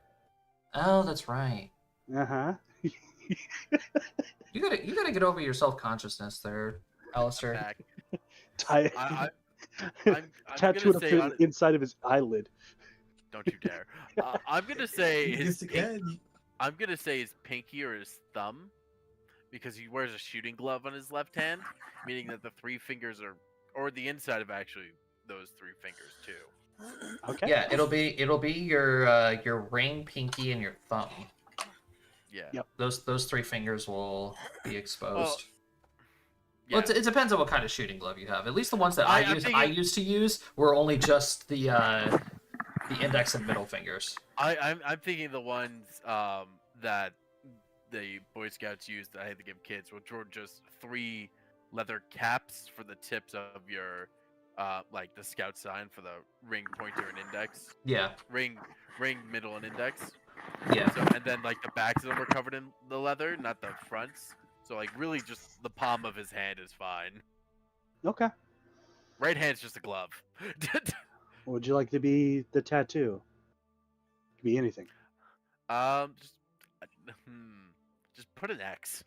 Oh, that's right. Uh-huh. You gotta get over your self consciousness there, Alistair. back. Tie I'm tattoo it gonna up say to on, the inside of his eyelid. don't you dare. I'm gonna say Yes, again. I'm gonna say his pinky or his thumb, because he wears a shooting glove on his left hand, meaning that the 3 fingers are, or the inside of actually those 3 fingers too. Okay. Yeah, it'll be your ring, pinky, and your thumb. Yeah. Yep. Those 3 fingers will be exposed. Yeah. Well, it depends on what kind of shooting glove you have. At least the ones that I'm I thinking- used to use were only just the index and middle fingers. I'm thinking the ones that the Boy Scouts used that I had to give kids, which were just 3 leather caps for the tips of your like the scout sign for the ring, pointer, and index. Yeah, Ring, middle, and index. yeah. So, and then like the backs of them were covered in the leather, not the fronts. So like really just the palm of his hand is fine. Okay. Right hand's just a glove. What would you like to be the tattoo? Could be anything. just just put an X.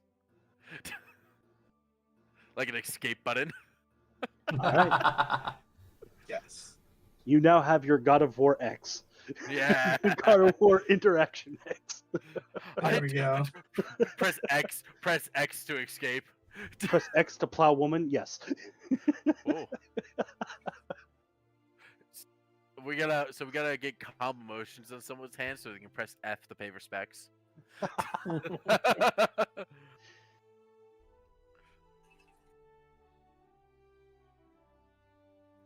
Like an escape button. Alright. Yes. You now have your God of War X. Yeah. God of War Interaction X. There we go. Press X to escape. Press X to plow woman. Yes. Oh. We gotta get calm emotions on someone's hand so they can press F to pay respects.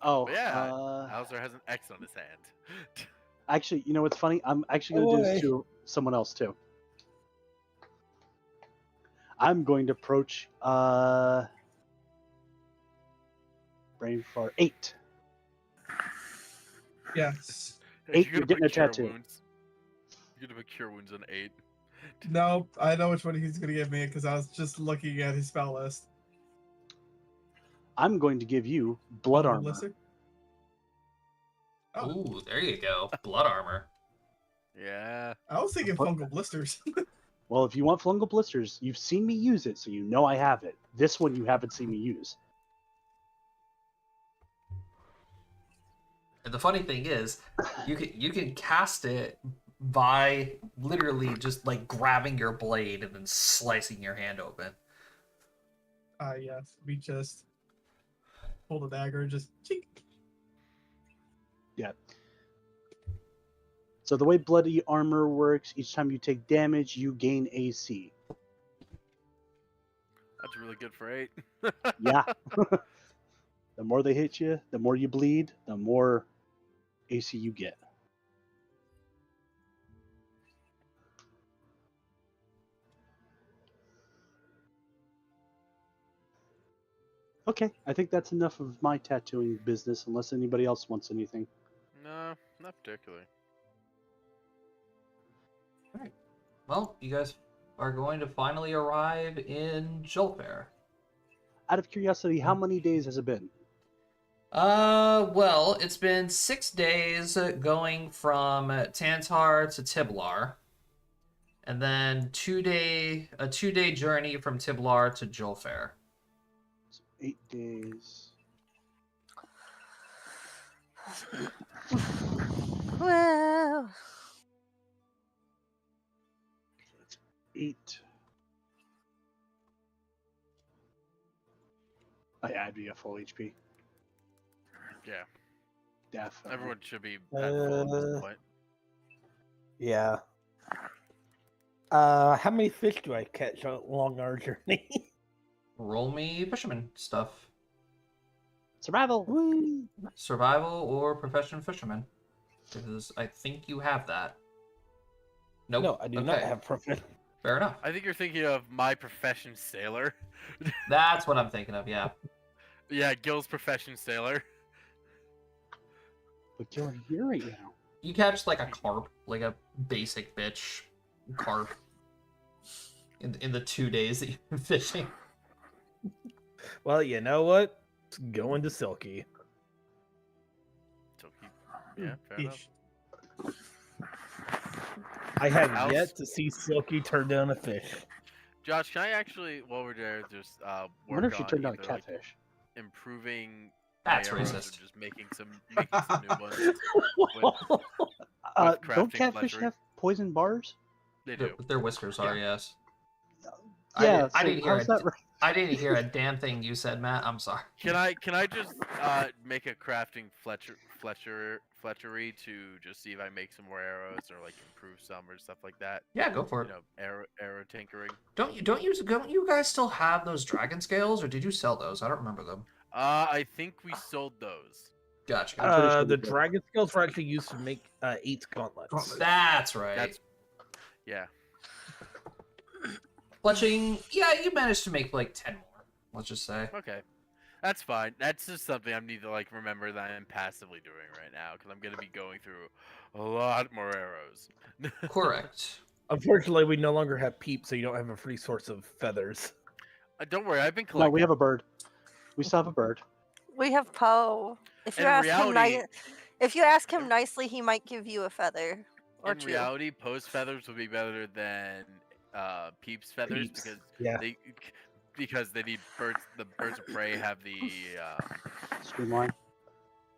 Oh, But yeah, Hauser has an X on his hand. actually, you know what's funny? I'm actually going to do this Boy. to someone else too. I'm going to approach brain fart 8. Yes. Eight, You're you're gonna getting put a cure tattoo. wounds. You're gonna put cure wounds on 8. Nope. I know which one he's gonna give me because I was just looking at his spell list. I'm going to give you blood Oh, armor. Blister? Oh, Ooh, there you go. Blood armor. Yeah. I was thinking What? fungal blisters. Well, if you want fungal blisters, you've seen me use it, so you know I have it. This one you haven't seen me use. And the funny thing is, you can cast it by literally just like grabbing your blade and then slicing your hand open. Yes. We just pull the dagger and just chink. Yeah. So the way bloody armor works, each time you take damage, you gain AC. That's really good for 8. Yeah. The more they hit you, the more you bleed, the more AC you get. Okay, I think that's enough of my tattooing business, unless anybody else wants anything. No, not particularly. Well, you guys are going to finally arrive in Jolfair. Out of curiosity, how many days has it been? Well, it's been 6 days going from Tantar to Tiblar. And then a 2-day journey from Tiblar to Jolfair. 8 days. Well, 8. Oh, yeah, I'd be at full HP. Yeah. Definitely. Everyone should be at full at this point. Yeah. How many fish do I catch along our journey? Roll me fisherman stuff. Survival. Whee! Survival or profession fisherman. Because I think you have that. Nope. No, I do not Okay. have profession. Fair enough. I think you're thinking of my profession sailor. That's what I'm thinking of, yeah. Yeah, Gil's profession sailor. But Gil, I'm here right now. You catch like a carp, like a basic bitch carp, in the 2 days that you've been fishing. Well, you know what? It's going to Silky. So yeah, fair enough. Fish. I have Else- yet to see Silky turn down a fish. Josh, can I actually, while we're there, just I wonder work if she on turned down a either, like, catfish. improving That's my arrows racist. or just making some new ones? With Don't crafting catfish fletchery. have poison bars? They do. Their whiskers are, yes. Yeah, I so didn't hear how's that right? I didn't hear a damn thing you said, Matt. I'm sorry. Can I just make a crafting fletchery to just see if I make some more arrows or like improve some or stuff like that? Yeah, go for it. You know, arrow tinkering. Don't you guys still have those dragon scales, or did you sell those? I don't remember them. I think we sold those. Gotcha. I'm pretty sure The we did. dragon scales were actually used to make 8 gauntlets. Gauntlets. That's right. That's yeah. Fletching, yeah, you managed to make like 10 more. Let's just say. Okay. That's fine. That's just something I need to like remember that I'm passively doing right now because I'm gonna be going through a lot more arrows. Correct. Unfortunately, we no longer have Peep, so you don't have a free source of feathers. Don't worry, I've been No, collecting. we have a bird. We still have a bird. We have Poe. If you In ask reality- him if you ask him nicely, he might give you a feather or In two. reality, Poe's feathers would be better than Peep's feathers Peeps. because Yeah. they need birds. The birds of prey have the Streamline.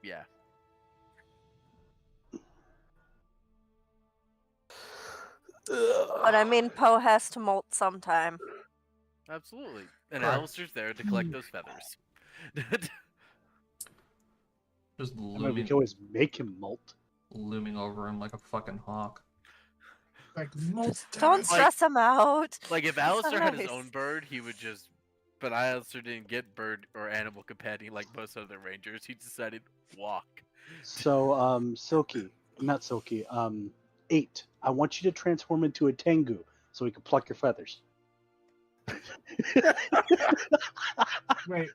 yeah. But I mean, Poe has to molt sometime. Absolutely. And Correct. Alistair's there to collect those feathers. Just I mean, we looming, can always make him molt. looming over him like a fucking hawk. Like most Don't times. stress him out. Like if so Alistair had his nice. own bird, he would just. But Alistair didn't get bird or animal companion like most other rangers. He decided walk. So, Silky, not Silky, 8. I want you to transform into a Tengu so we can pluck your feathers. Wait.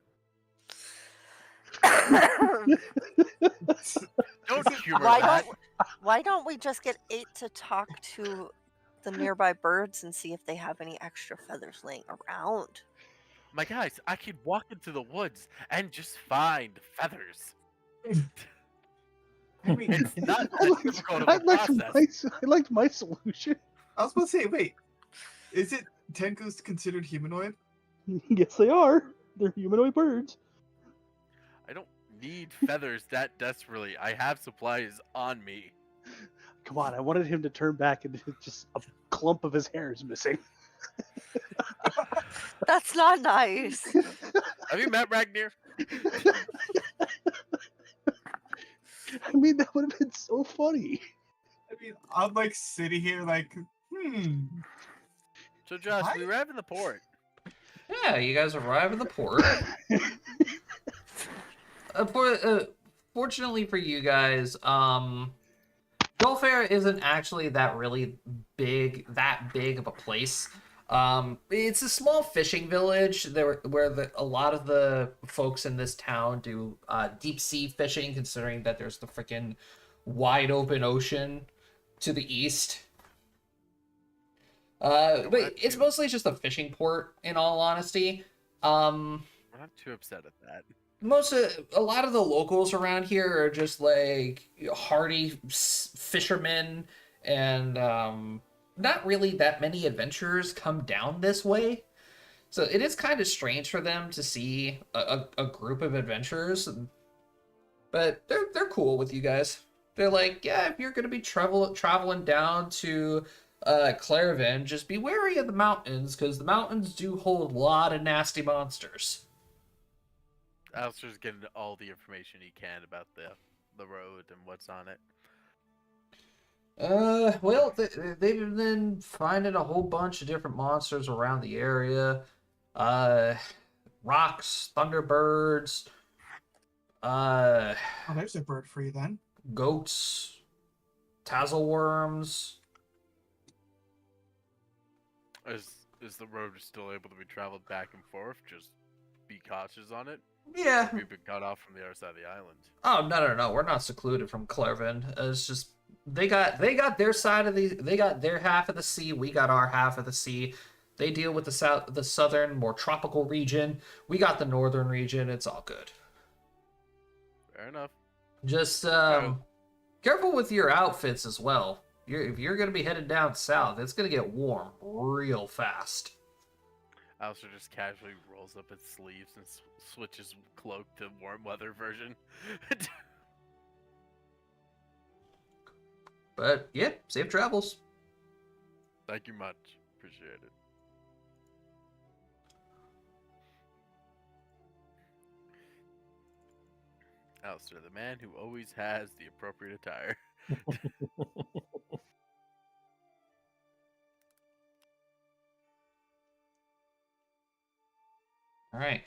Don't humor why that. don't we just get 8 to talk to the nearby birds and see if they have any extra feathers laying around? My guys, I could walk into the woods and just find feathers. I mean, It's not I that liked, difficult of I a liked process. I liked my solution. I was about to say, wait, is it Tengu's considered humanoid? Yes, they are. They're humanoid birds. I don't need feathers that desperately. I have supplies on me. Come on, I wanted him to turn back and just a clump of his hair is missing. That's not nice. Have you met Ragnar? I mean, that would have been so funny. I mean, I'm like sitting here like, So Josh, we What? arrive in the port. Yeah, you guys arrive in the port. Fortunately for you guys, Gulfair isn't actually that big of a place. It's a small fishing village where a lot of the folks in this town do deep sea fishing, considering that there's the freaking wide open ocean to the east. But it's mostly just a fishing port, in all honesty. We're not too upset at that. A lot of the locals around here are just like hardy fishermen, and not really that many adventurers come down this way. So it is kind of strange for them to see a group of adventurers, but they're cool with you guys. They're like, yeah, if you're gonna be traveling down to Clairvin, just be wary of the mountains, because the mountains do hold a lot of nasty monsters. Alistair's getting all the information he can about the road and what's on it. Well, they've been finding a whole bunch of different monsters around the area. Rocks, thunderbirds, oh, there's a bird for you then. goats, tassel-worms. Is the road still able to be traveled back and forth? Just be cautious on it. Yeah. We've been cut off from the other side of the island. Oh no. We're not secluded from Clairvin. It's just they got their side of they got their half of the sea. We got our half of the sea. They deal with the southern, more tropical region. We got the northern region. It's all good. Fair enough. Just Oh. careful with your outfits as well. If you're gonna be headed down south, it's gonna get warm real fast. Alistair just casually rolls up its sleeves and switches cloak to warm weather version. But yeah, safe travels. Thank you much. Appreciate it. Alistair, the man who always has the appropriate attire. All right.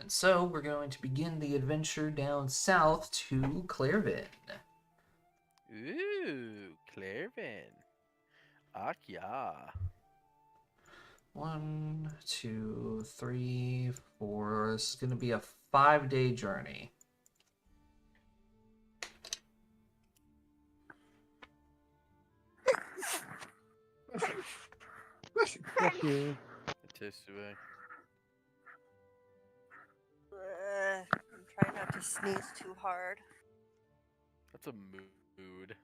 And so we're going to begin the adventure down south to Clairvin. Ooh, Clairvin. Ach yeah. 1, 2, 3, 4. This is going to be a 5-day journey. Bless you. It tastes away. I'm trying not to sneeze too hard. That's a mood.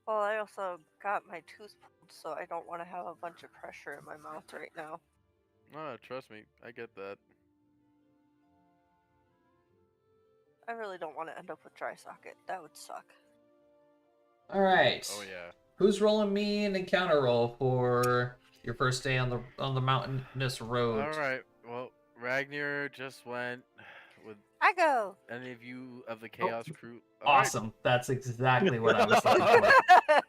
Well, I also got my tooth pulled, so I don't want to have a bunch of pressure in my mouth right now. Oh, trust me, I get that. I really don't want to end up with dry socket. That would suck. All right. Oh yeah. Who's rolling me an encounter roll for your first day on the mountainous road? All right. Well, Ragnar just went with I go. any of you of the Chaos crew. Awesome. That's exactly what I was looking for.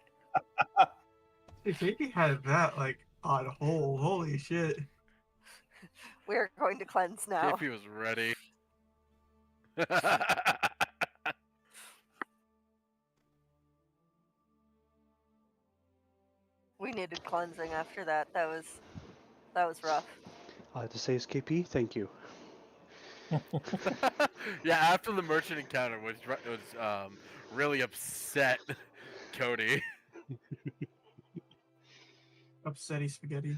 If Katie had that like on hold, holy shit. We're going to cleanse All right. now. KP was ready. We needed cleansing after that. That was rough. All I have to say is KP, thank you. Yeah, after the merchant encounter was really upset Cody. Upsetty spaghetti.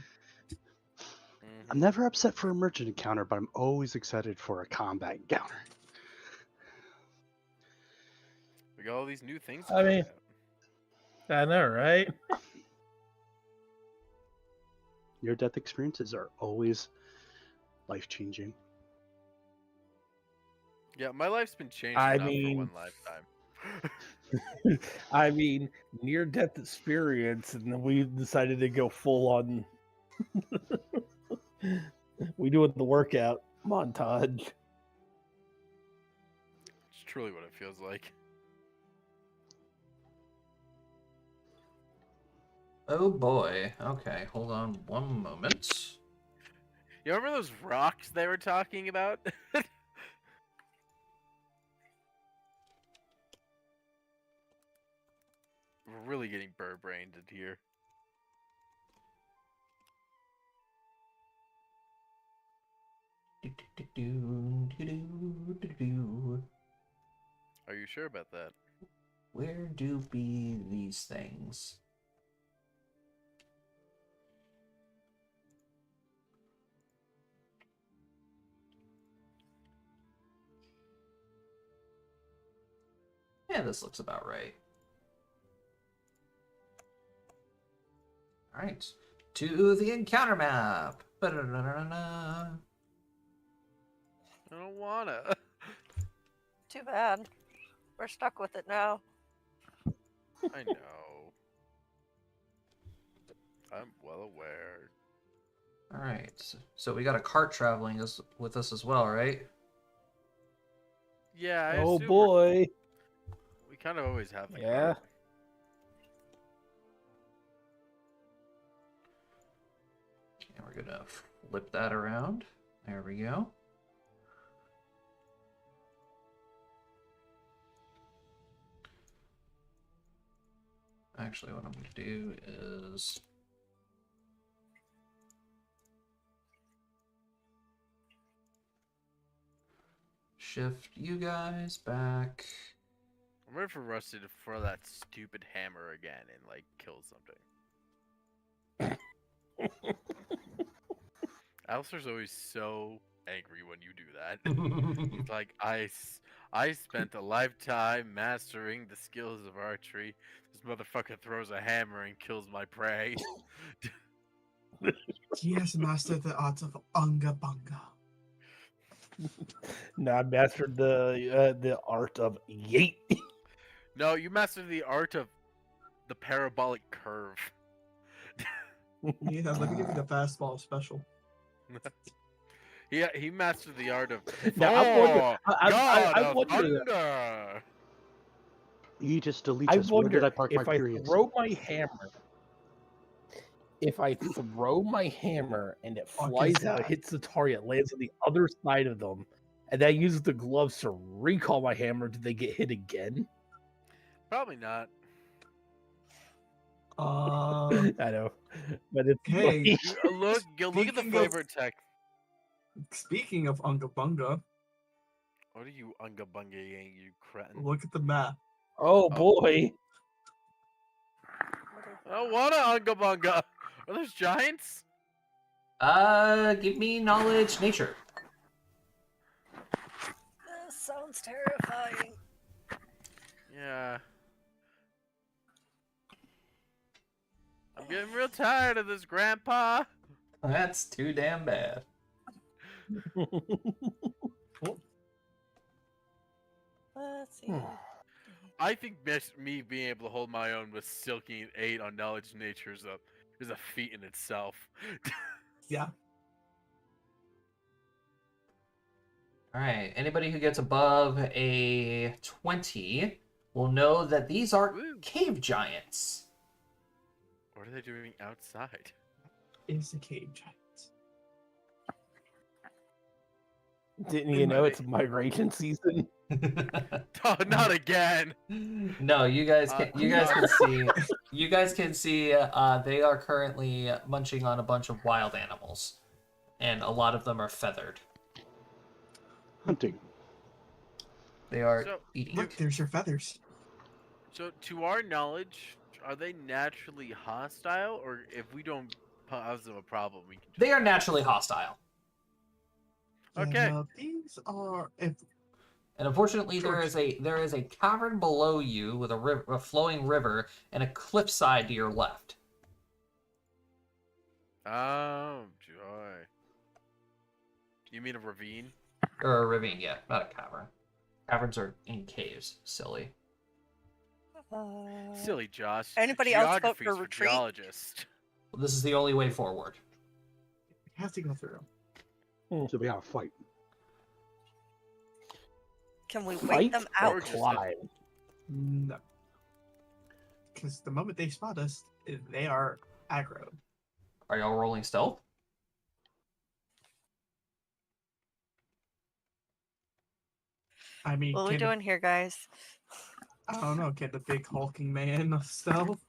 I'm never upset for a merchant encounter, but I'm always excited for a combat encounter. We got all these new things. I mean- coming out. I know, right? Your death experiences are always life changing. Yeah, my life's been changed I enough mean- for one lifetime. I mean, near death experience, and then we decided to go full on. We doing the workout montage. It's truly what it feels like. Oh boy. Okay, hold on one moment. You remember those rocks they were talking about? We're really getting bird-brained in here. Are you sure about that? Where do be these things? Yeah, this looks about right. Alright. To the encounter map. Ba-da-da-da-da-da. I don't wanna. Too bad. We're stuck with it now. I know. I'm well aware. Alright. So we got a cart traveling with us as well, right? Yeah, I Oh assume boy. we kind of always have the Yeah. cart. And we're gonna flip that around. There we go. Actually, what I'm gonna do is shift you guys back. I'm ready for Rusty to throw that stupid hammer again and like kill something. Alistair's always so angry when you do that. He's like, I spent a lifetime mastering the skills of archery. This motherfucker throws a hammer and kills my prey. He has mastered the art of Unga Bunga. Now I mastered the art of yeet. No, you mastered the art of the parabolic curve. Yeah, let me give you the fastball special. He mastered the art of Now I wonder. God I of wonder. Thunder. Aegis I Deletus, where did wonder I park my if I periods? throw my hammer. If I throw my hammer and it Fuck flies is out, that? hits the target, lands on the other side of them, and I use the gloves to recall my hammer, do they get hit again? Probably not. Uh, I know, but it's Hey. funny. You look at the Speaking of- flavor text. speaking of Unga Bunga, What are you unga bungaing, you cretin? look at the map. Oh boy! I don't want to unga bunga. Are those giants? Give me knowledge nature. This sounds terrifying. Yeah. I'm getting real tired of this, Grandpa. That's too damn bad. Let's see. I think me being able to hold my own with Silky 8 on knowledge nature is a feat in itself. Yeah. All right. Anybody who gets above a 20 will know that these are Woo. cave giants. What are they doing outside? Is a cave giant. Didn't you know it's migration season? Oh, not again! No, you guys can. You guys no. can see. You guys can see. They are currently munching on a bunch of wild animals, and a lot of them are feathered. Hunting. They are So, eating. Look, there's your feathers. So, to our knowledge, are they naturally hostile, or if we don't cause them a problem, we can just... They are naturally hostile, Okay. And, these are if and unfortunately, Sure. there is a cavern below you with a flowing river and a cliffside to your left. Oh, joy. You mean a ravine? Or a ravine, yeah, not a cavern. Caverns are in caves. Silly. Silly, Josh. Anybody else vote Geography's for retreat? geologists. Well, this is the only way forward. you have to go through. So we have a fight. Can we wait Fight them or out? Gorgeous. climb? No. Because the moment they spot us, they are aggro. Are y'all rolling stealth? I mean, What are we can doing here, guys? I don't know, can the big hulking man of stealth?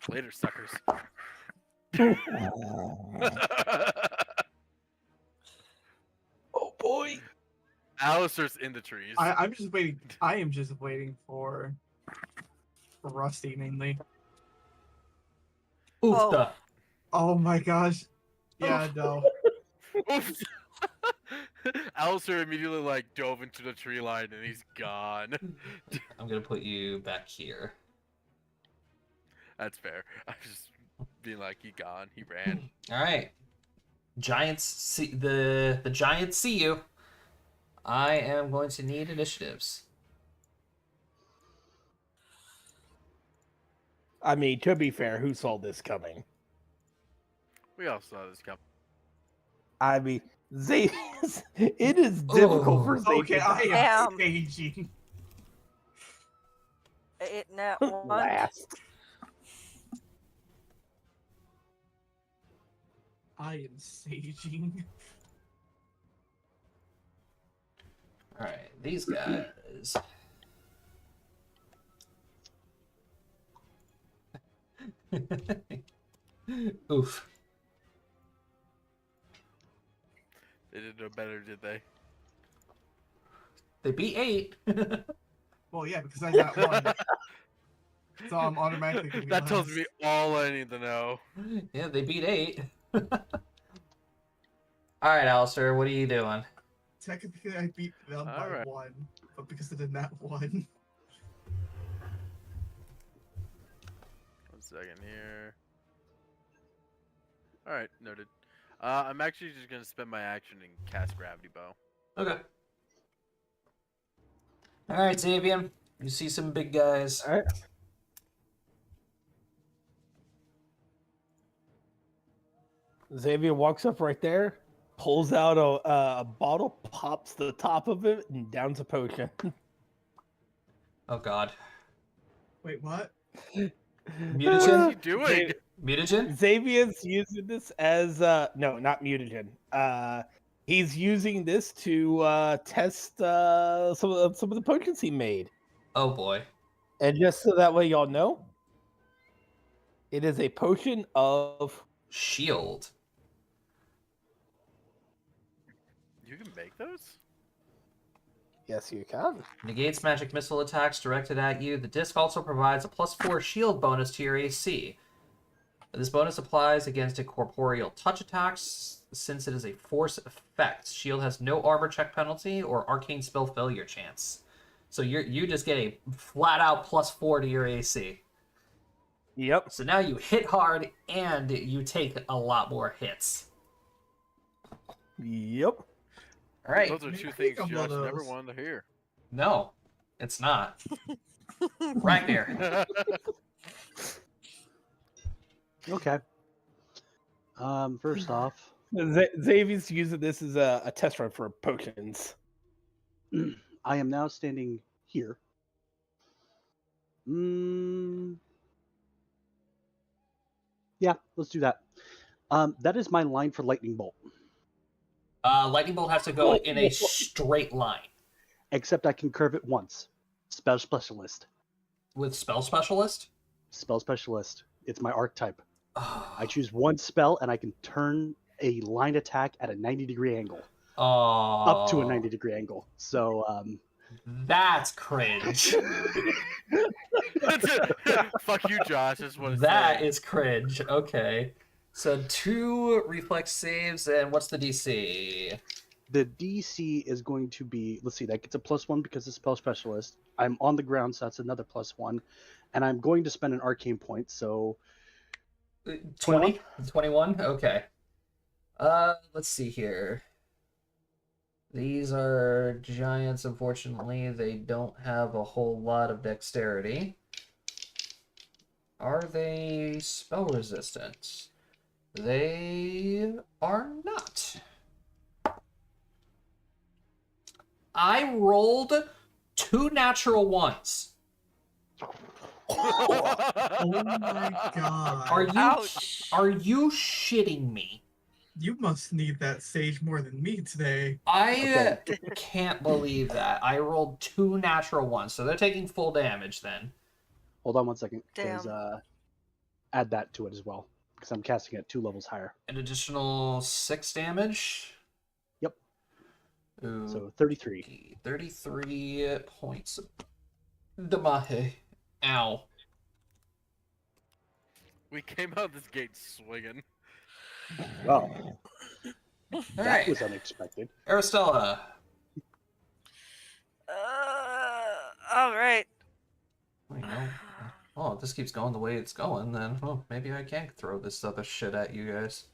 Later, suckers. Oh boy! Alistair's in the trees. I'm just waiting. I am just waiting for Rusty mainly. Oofta. Oh my gosh. Yeah, no. Oops. Alistair immediately like dove into the tree line and he's gone. I'm gonna put you back here. That's fair. I was just being like, he gone. He ran. All right. Giants see the giants see you. I am going to need initiatives. I mean, to be fair, who saw this coming? We all saw this coming. I mean, it is difficult for Zay Okay, to I am Damn. staging. It net one. last. I am saging. All right, these guys. Oof. They didn't know better, did they? They beat 8. Well, yeah, because I got one. So I'm automatically going to be That tells last. me all I need to know. Yeah, they beat 8. Alright, Alistair, what are you doing? Technically, I beat them by Alright. 1, but because of the nat 1. 1 second here. Alright, noted. I'm actually just gonna spend my action and cast Gravity Bow. Okay. Alright, Xavier. You see some big guys. All right. Xavier walks up right there, pulls out a bottle, pops the top of it, and downs a potion. Oh god. Wait, what? What Mutagen? is he doing? Mutagen? Xavier's using this as no, not mutagen. He's using this to test some of the potions he made, Oh boy. and just so that way y'all know, it is a potion of Shield. You can make those? yes, you can. Negates magic missile attacks directed at you. The disc also provides a +4 shield bonus to your AC. This bonus applies against incorporeal touch attacks since it is a force effect. Shield has no armor check penalty or arcane spell failure chance. So you just get a flat out +4 to your AC. Yep. So now you hit hard and you take a lot more hits. Yep. All right. Those are Make two a things couple of Josh never those. wanted to hear. No, it's not. Ragnar. Okay. First off, Xavier's using this as a test run for potions. I am now standing here. Yeah, let's do that. That is my line for lightning bolt. Lightning bolt has to go in a straight line. Except I can curve it once. Spell specialist. With spell specialist? Spell specialist. It's my archetype. Oh, I choose one spell and I can turn a line attack at a 90-degree angle. Up to a 90-degree angle. So, that's cringe. Fuck you, Josh. That's what it's That is cringe. Okay. So 2 reflex saves, and what's the DC? the DC is going to be, let's see, that gets a +1 because it's spell specialist. I'm on the ground, so that's another +1. And I'm going to spend an arcane point, so 20? 21? Okay. Let's see here. These are giants, unfortunately. They don't have a whole lot of dexterity. Are they spell resistant? They are not. I rolled 2 natural ones. Oh my god. Ouch. Are you shitting me? You must need that sage more than me today. I can't believe that. I rolled 2 natural ones, so they're taking full damage then. hold on 1 second. Because Damn. add that to it as well. Because I'm casting at 2 levels higher. An additional 6 damage. Yep. Ooh, So 33. 33 points of damage. Ow. We came out this gate swinging. Well, All that right. was unexpected. Aristella. All right. You know, oh, if this keeps going the way it's going, then maybe I can throw this other shit at you guys.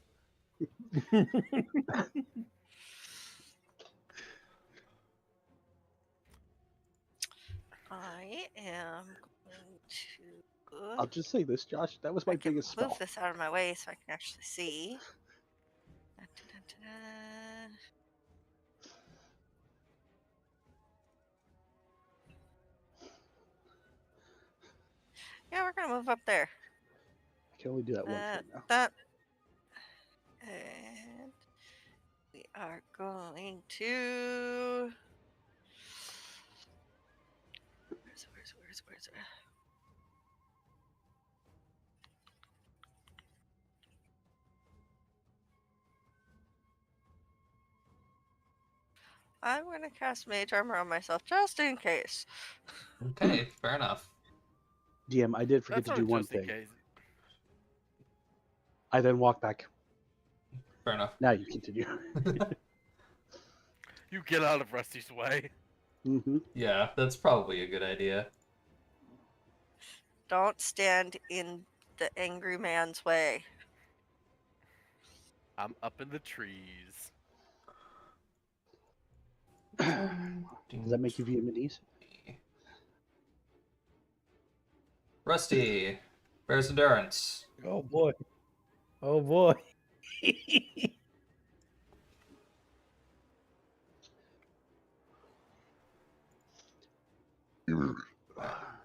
I am going to I'll just say this, Josh. That was my I can biggest move spell. this out of my way so I can actually see. Dun, dun, dun, dun, dun. Yeah, we're gonna move up there. I can only do that once right now. That. And we are going to. Where's it? I'm gonna cast Mage Armor on myself just in case. Okay, fair enough. DM, I did forget That's to do not one just in thing. case. I then walk back. Fair enough. Now you continue. You get out of Rusty's way. Mm-hmm. Yeah, that's probably a good idea. Don't stand in the angry man's way. I'm up in the trees. Does that make you Vietnamese? Rusty, Bear's Endurance. Oh boy. Oh boy.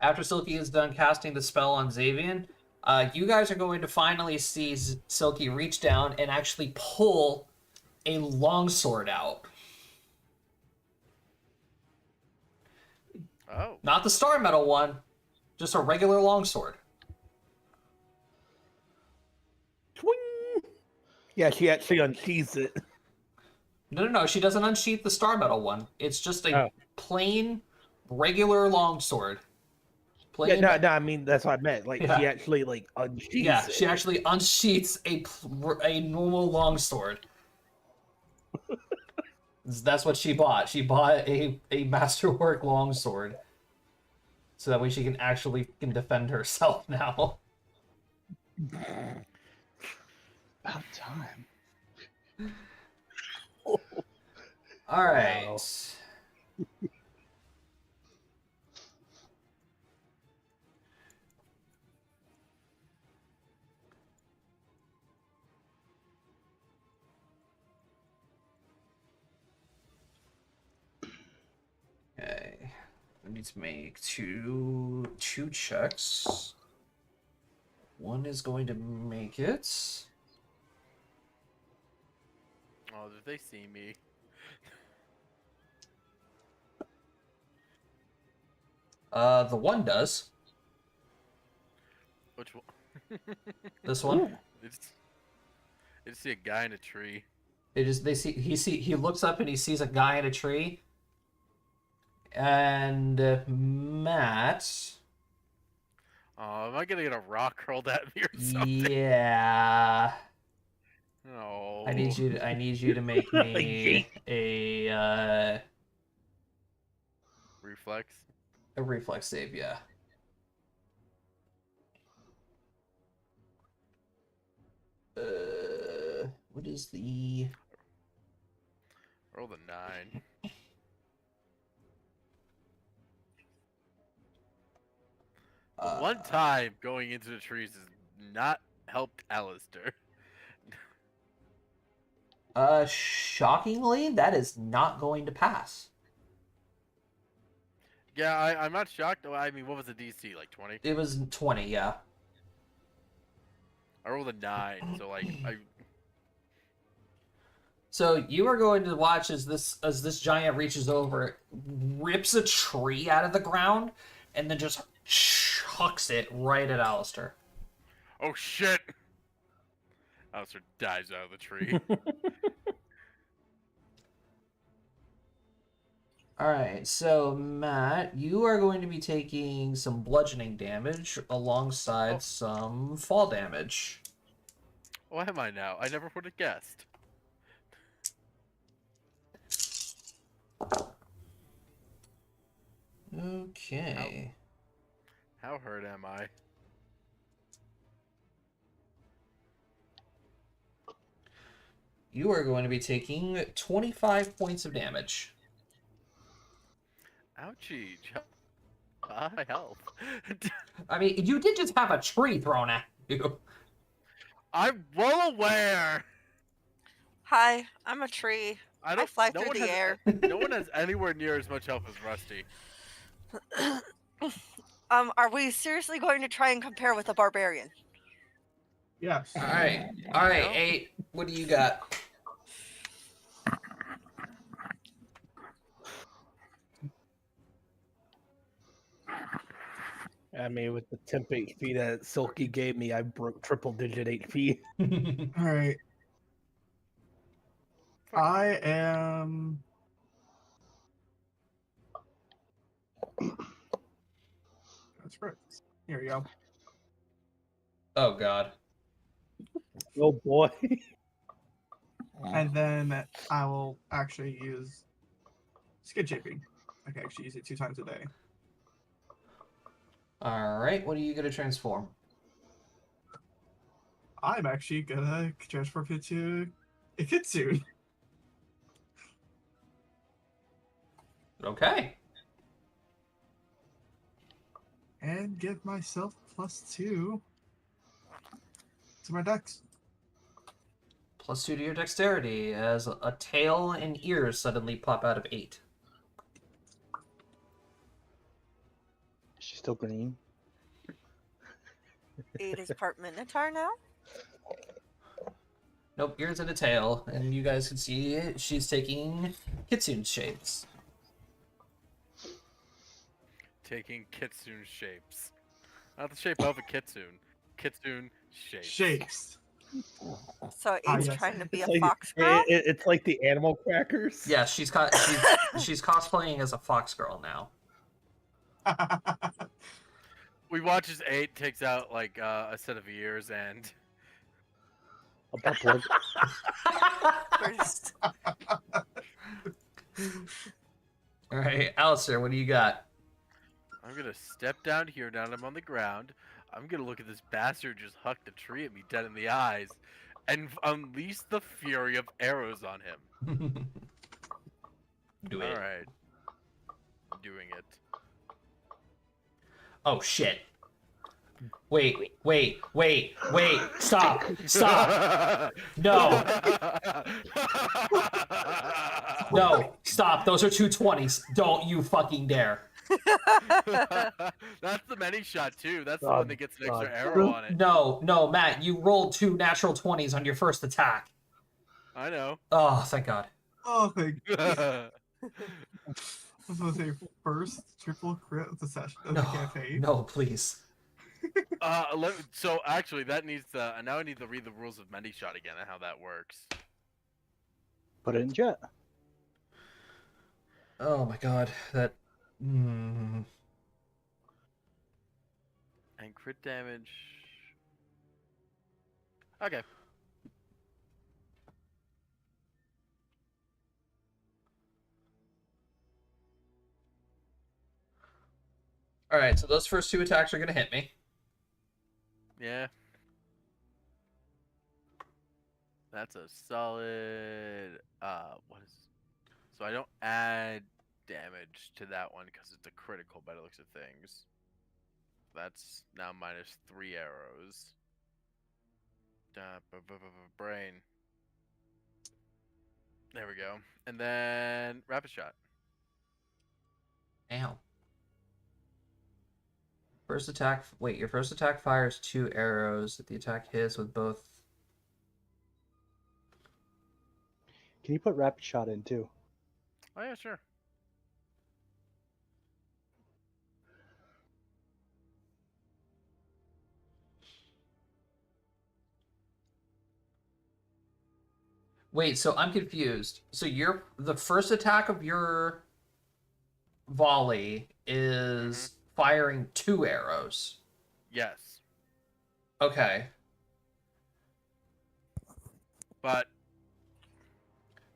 After Silky is done casting the spell on Xavian, you guys are going to finally see Silky reach down and actually pull a longsword out. Oh. Not the Star Metal one, just a regular longsword. Twing! Yeah, she actually unsheathes it. No, she doesn't unsheath the Star Metal one. It's just a Oh. plain, regular longsword. Yeah, Plain, no, I mean that's what I meant. Like Yeah. she actually like unsheathes yeah, it. she actually unsheaths a normal longsword. That's what she bought. She bought a masterwork longsword, so that way she can actually defend herself now. About time. All right. Wow. Okay. I need to make two checks. One is going to make it. Oh, did they see me? The one does. Which one? This one. Ooh. I just see a guy in a tree. He looks up and he sees a guy in a tree. And Matt. Oh, am I gonna get a rock hurled at me or something? Yeah. No. I need you to make me a Reflex. reflex save, yeah. What is the Roll the 9. One time going into the trees has not helped Alistair. Shockingly, that is not going to pass. Yeah, I'm not shocked. I mean, what was the DC? Like 20? It was 20, yeah. I rolled a 9, so like So you are going to watch as this giant reaches over, rips a tree out of the ground, and then just chucks it right at Alistair. oh shit! Alistair dives out of the tree. Alright, so Matt, you are going to be taking some bludgeoning damage alongside some fall damage. What am I now? I never would have guessed. Okay. How hurt am I? You are going to be taking 25 points of damage. Ouchie. Health. I mean, you did just have a tree thrown at you. I'm well aware. Hi, I'm a tree. I fly through the air. No one has anywhere near as much health as Rusty. Are we seriously going to try and compare with a barbarian? Yes. All right, No. 8. What do you got? I mean, with the temp HP that Silky gave me, I broke triple digit HP. All right. I am That's right. Here you go. Oh god. Oh boy. And then I will actually use skin shaping. I can actually use it 2 times a day. Alright, what are you gonna transform? I'm actually gonna transform into a kitsune. Okay. And give myself +2 to my dex. +2 to your dexterity as a tail and ears suddenly pop out of 8. She's still green. 8 is part Minotaur now. Nope, ears and a tail, and you guys can see she's taking kitsune shapes. Taking kitsune shapes. Not the shape of a kitsune. Kitsune shapes. Shapes. So 8's yes. trying to be It's a like, fox girl. it's like the animal crackers. Yeah, she's cosplaying as a fox girl now. We watch as 8 takes out like a set of ears and A butt plug. First. Alright, Alistair, what do you got? I'm gonna step down here. Now that I'm on the ground, I'm gonna look at this bastard just huck the tree at me dead in the eyes, and unleash the fury of arrows on him. Do it. All right, I'm doing it. Oh shit. Wait, stop, no, stop, those are 220s, don't you fucking dare. That's the many shot too. That's the God, one that gets an extra God. arrow on it. No, Matt, you rolled 2 natural 20s on your first attack. I know. Oh, thank God. Oh, thank you. I was going to say first triple crit of the session of the campaign. No, please. So actually, that needs to. Now I need to read the rules of many shot again and how that works. Put it in chat. Oh my God, that. And crit damage. Okay. All right, so those first 2 attacks are gonna hit me. Yeah. That's a solid. What is? So I don't add damage to that one because it's a critical by the looks of things. That's now -3 arrows. Brain. There we go. And then rapid shot. Ow. First attack. Wait, your first attack fires 2 arrows. If the attack hits with both. Can you put rapid shot in too? Oh yeah, sure. Wait, so I'm confused. So the first attack of your volley is firing 2 arrows. Yes. Okay. But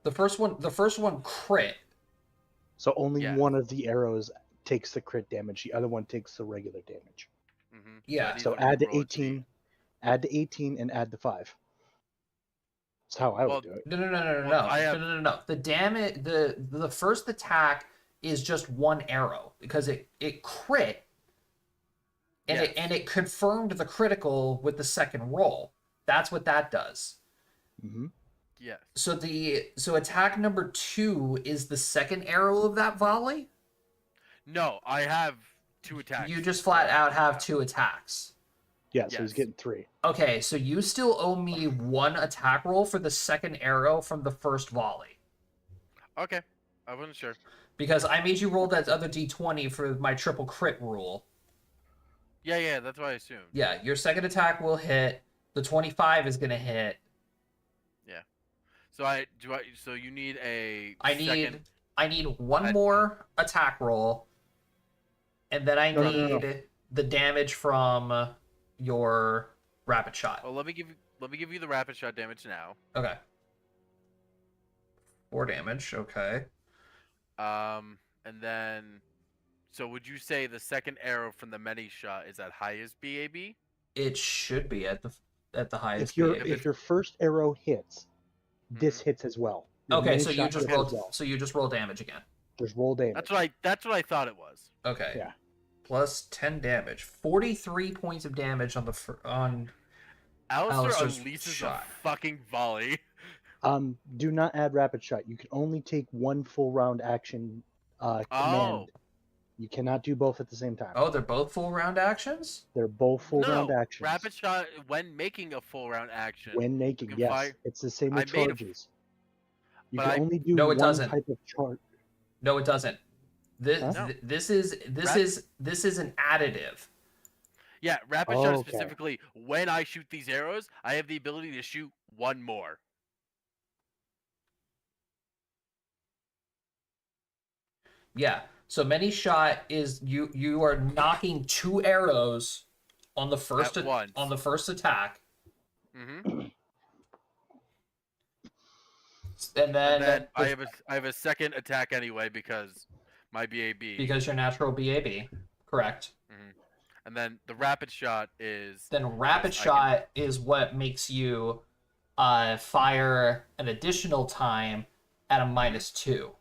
The first one crit. So only Yeah. one of the arrows takes the crit damage. The other one takes the regular damage. Yeah. So add the 18, add the 18, and add the 5. That's how I Well, would do it. No. Well, I have- No. The damage the first attack is just 1 arrow because it crit and Yes. it confirmed the critical with the second roll. That's what that does. Mm-hmm. Yes. So attack number 2 is the second arrow of that volley? No, I have 2 attacks. You just flat out have 2 attacks. Yeah, so he's Yes. getting 3. Okay, so you still owe me 1 attack roll for the second arrow from the first volley. Okay, I wasn't sure. Because I made you roll that other d20 for my triple crit rule. Yeah, that's what I assumed. Yeah, your second attack will hit. The 25 is going to hit. So you need a I second. need 1 more attack roll and then I No, need no, no. the damage from your rapid shot. Well, let me give you the rapid shot damage now. Okay. 4 damage. Okay. And then, so would you say the second arrow from the many shot is at highest BAB? It should be at the highest If your BAB. if your first arrow hits, this Mhm. hits as well. Your Okay, main so you shot just hits as rolled. well. So you just roll damage again. There's roll damage. That's what I thought it was. Okay. Yeah. Plus 10 damage. 43 points of damage on Alistair Alistair's unleashes shot. a fucking volley. Do not add rapid shot. You can only take one full round action command. Oh. You cannot do both at the same time. Oh, they're both full round actions? They're both full No, round actions. rapid shot when making a full round action. When making, can yes, fire- it's the same I with made a- charges. You but can I- only do No, it one doesn't. type of charge. No, it doesn't. This Huh? No. this is an additive. Yeah, rapid shot Okay. specifically. When I shoot these arrows, I have the ability to shoot one more. Yeah. So many shot is you are knocking 2 arrows on the first At once. on the first attack, Mm-hmm. and then, And then I have a second attack anyway because my BAB. because your natural BAB, correct. And then the rapid shot is Then rapid Yes, I shot is what makes you fire an additional time at a -2.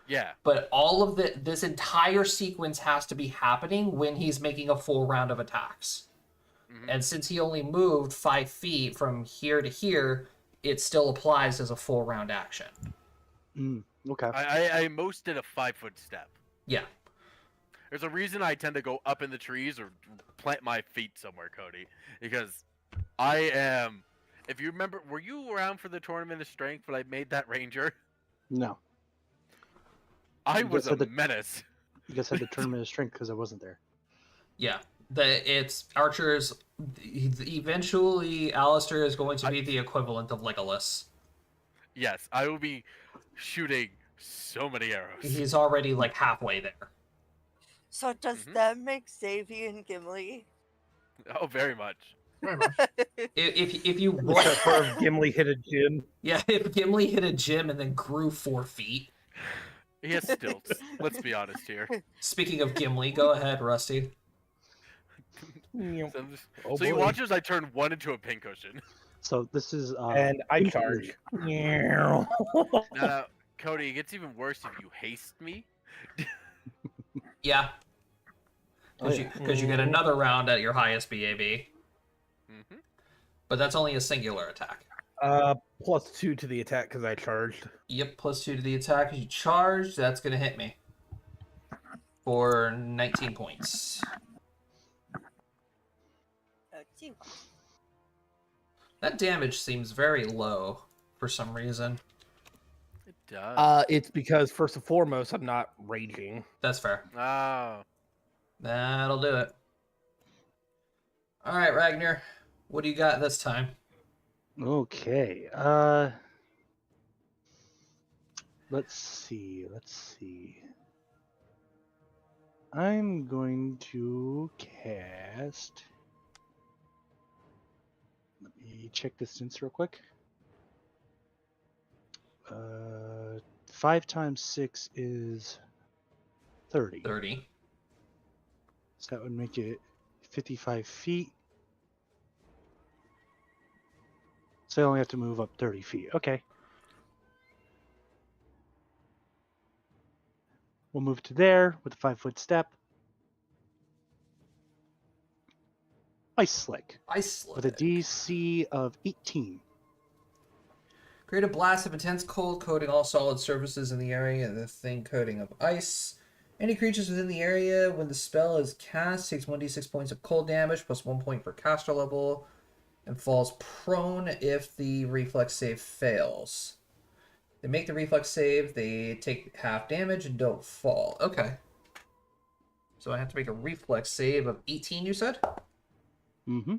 yeah. But all of this entire sequence has to be happening when he's making a full round of attacks. Mhm. And since he only moved 5 feet from here to here, it still applies as a full round action. Okay. I most did a 5-foot step. Yeah. There's a reason I tend to go up in the trees or plant my feet somewhere, Cody, because I am. If you remember, were you around for the tournament of strength when I made that ranger? No. I You was guys a had the- menace. You guys had the tournament of strength because I wasn't there. Yeah. It's archers. Eventually, Alistair is going to be the equivalent of Legolas. Yes, I will be shooting so many arrows. He's already like halfway there. So does Mhm. that make Xavier and Gimli? Oh, very much. Very much. If you Except for if Gimli hit a gym. yeah, if Gimli hit a gym and then grew 4 feet. He has stilts. Let's be honest here. Speaking of Gimli, go ahead, Rusty. So, Oh, so you boy. watch as I turn one into a pincushion. So this is And I charge. Now, Cody, it gets even worse if you haste me. Yeah. Oh, Because yeah. you get another round at your highest BAB. Mm-hmm. But that's only a singular attack. +2 to the attack because I charged. Yep, +2 to the attack. As you charge, that's going to hit me. For 19 points. That damage seems very low for some reason. It does. It's because first and foremost, I'm not raging. That's fair. Oh. That'll do it. All right, Ragnar. What do you got this time? Okay. Let's see. I'm going to cast. Let me check distance real quick. 5 times 6 is 30. 30. So that would make it 55 feet. So I only have to move up 30 feet. Okay. We'll move to there with a 5-foot step. Ice Slick Ice with a Slick. DC of 18. Create a blast of intense cold, coating all solid surfaces in the area and a thin coating of ice. Any creatures within the area when the spell is cast takes 1d6 points of cold damage plus 1 point per caster level and falls prone if the reflex save fails. They make the reflex save, they take half damage and don't fall. Okay. So I have to make a reflex save of 18, you said? Mm-hmm.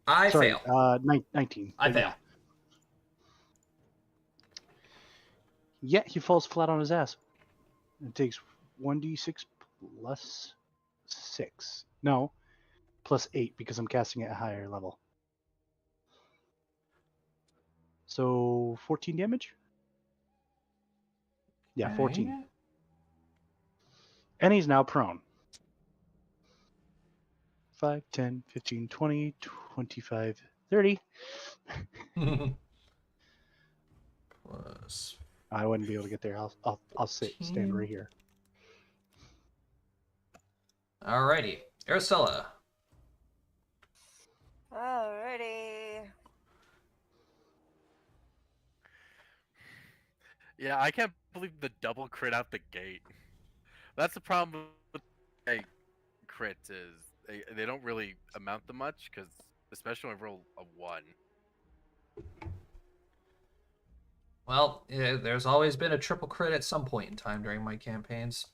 I Sorry, fail. 19. I But fail. Yeah, he falls flat on his ass. It takes 1d6 plus 6. No, plus 8 because I'm casting at a higher level. So 14 damage? Yeah, 14. Okay. And he's now prone. 5, 10, 15, 20, 25, 30. Plus I wouldn't be able to get there. I'll stand 15. right here. Alrighty. Aracella. Alrighty. Yeah, I can't believe the double crit out the gate. That's the problem with crits is they don't really amount to much because especially when I roll a 1. Well, yeah, there's always been a triple crit at some point in time during my campaigns.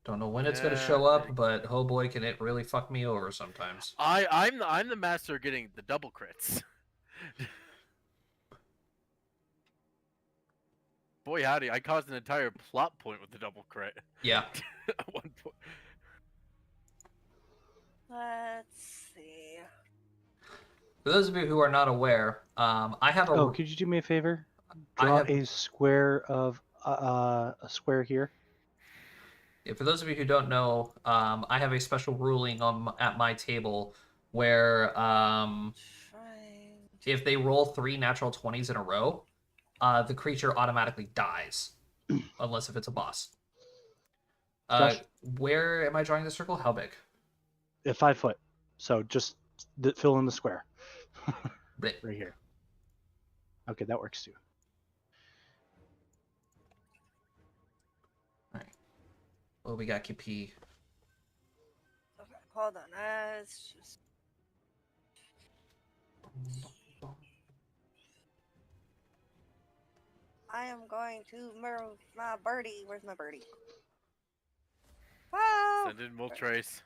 Don't know when it's going to show up, but oh boy, can it really fuck me over sometimes. I'm the master of getting the double crits. Boy howdy, I caused an entire plot point with the double crit. Yeah. At one point. Let's see. For those of you who are not aware, I have a. Oh, could you do me a favor? I Draw have- a square of a square here. Yeah, for those of you who don't know, I have a special ruling at my table where Trying to- if they roll 3 natural 20s in a row, the creature automatically dies, unless if it's a boss. Josh? Where am I drawing the circle? How big? At 5 foot. So just fill in the square. Big. Right here. Okay, that works too. Well, we got KP. Okay, hold on. Let's just. I am going to move my birdie. Where's my birdie? Oh, Send in Moltres.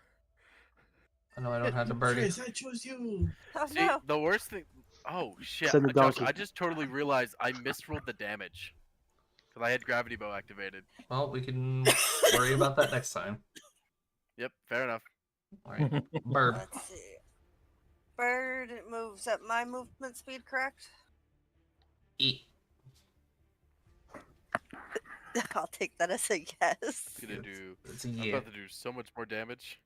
I know I don't have the birdie. Trace, I chose you. oh See, no. the worst thing. Oh shit! Send the Josh, donkey. I just totally realized I misrolled the damage because I had gravity bow activated. Well, we can worry about that next time. Yep, fair enough. All right, bird. Let's see. Bird moves at my movement speed, correct? Eat. I'll take that as a yes. It's gonna do. It's a I'm yeah. about to do so much more damage.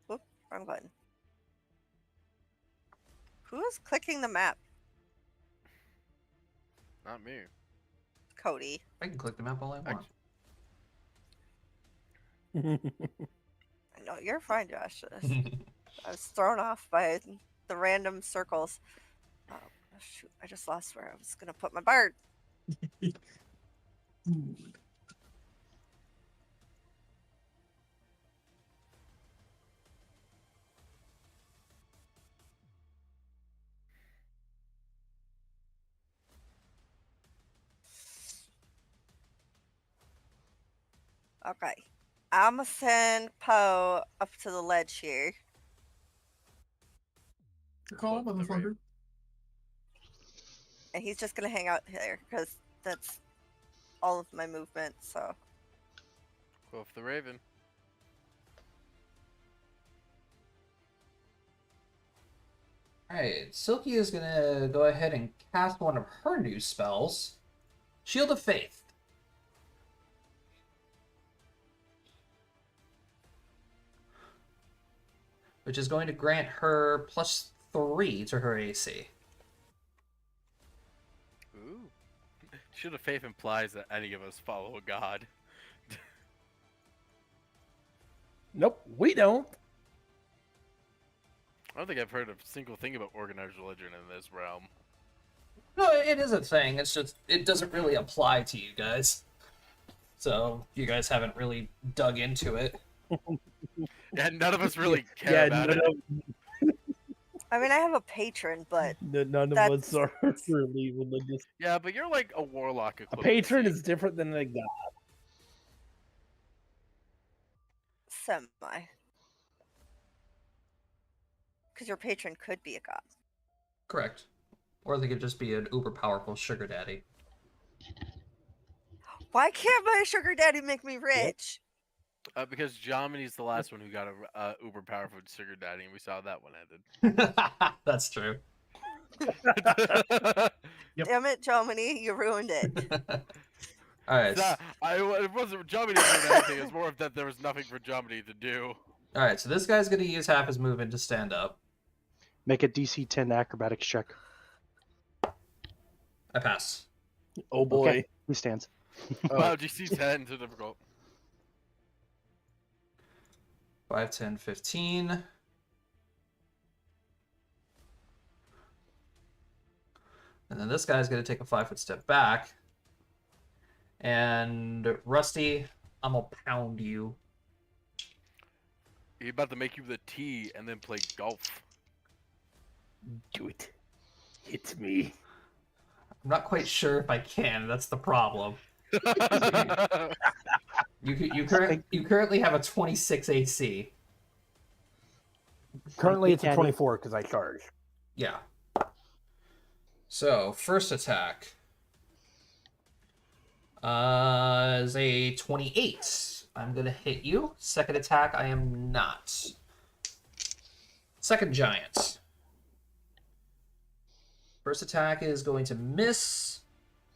Whoop, wrong button. Who is clicking the map? Not me. Cody. I can click the map all I want. No, you're fine, Josh. I was thrown off by the random circles. Oh, shoot. I just lost where I was going to put my bird. Okay. I'm going to send Poe up to the ledge here. Call, What the motherfucker. And he's just going to hang out here because that's all of my movement. So, Go for the Raven. Alright, Silky is gonna go ahead and cast one of her new spells, Shield of Faith. Which is going to grant her +3 to her AC. Ooh. Shield of Faith implies that any of us follow a god. Nope, we don't. I don't think I've heard a single thing about organized religion in this realm. No, it is a thing. It's just, it doesn't really apply to you guys. So, you guys haven't really dug into it. Yeah, none of us really care about it. I mean, I have a patron, but None of That's- us are really religious. Yeah, but you're like a warlock A equivalent. patron is different than a god. semi. Because your patron could be a god. Correct. Or they could just be an uber powerful sugar daddy. Why can't my sugar daddy make me rich? Because Jomini's the last one who got a uber powerful sugar daddy, and we saw that one ended. That's true. Yep. Damn it, Jomini, you ruined it. All right. It wasn't Jomini doing anything. It was more of that there was nothing for Jomini to do. All right. So this guy's going to use half his movement to stand up. Make a DC 10 acrobatics check. I pass. Oh boy. Okay, he stands. Wow, DC 10 too difficult. 5, 10, 15. And then this guy's going to take a 5-foot step back. And Rusty, I'm going to pound you. He's about to make you the tea and then play golf. Do it. Hit me. I'm not quite sure if I can. That's the problem. You currently have a 26 AC. Currently, it's a Caddy. 24 because I charge. Yeah. So, first attack is a 28. I'm going to hit you. Second attack, I am not. Second giant. First attack is going to miss.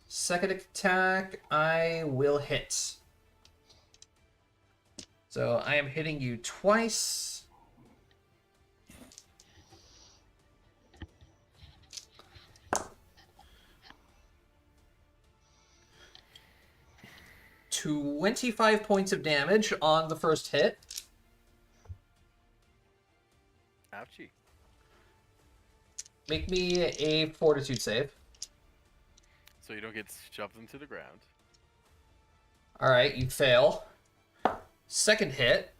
Second attack, I will hit. So, I am hitting you twice. $25 points of damage on the first hit. Ouchie. Make me a fortitude save. So you don't get shoved into the ground. Alright, you fail. Second hit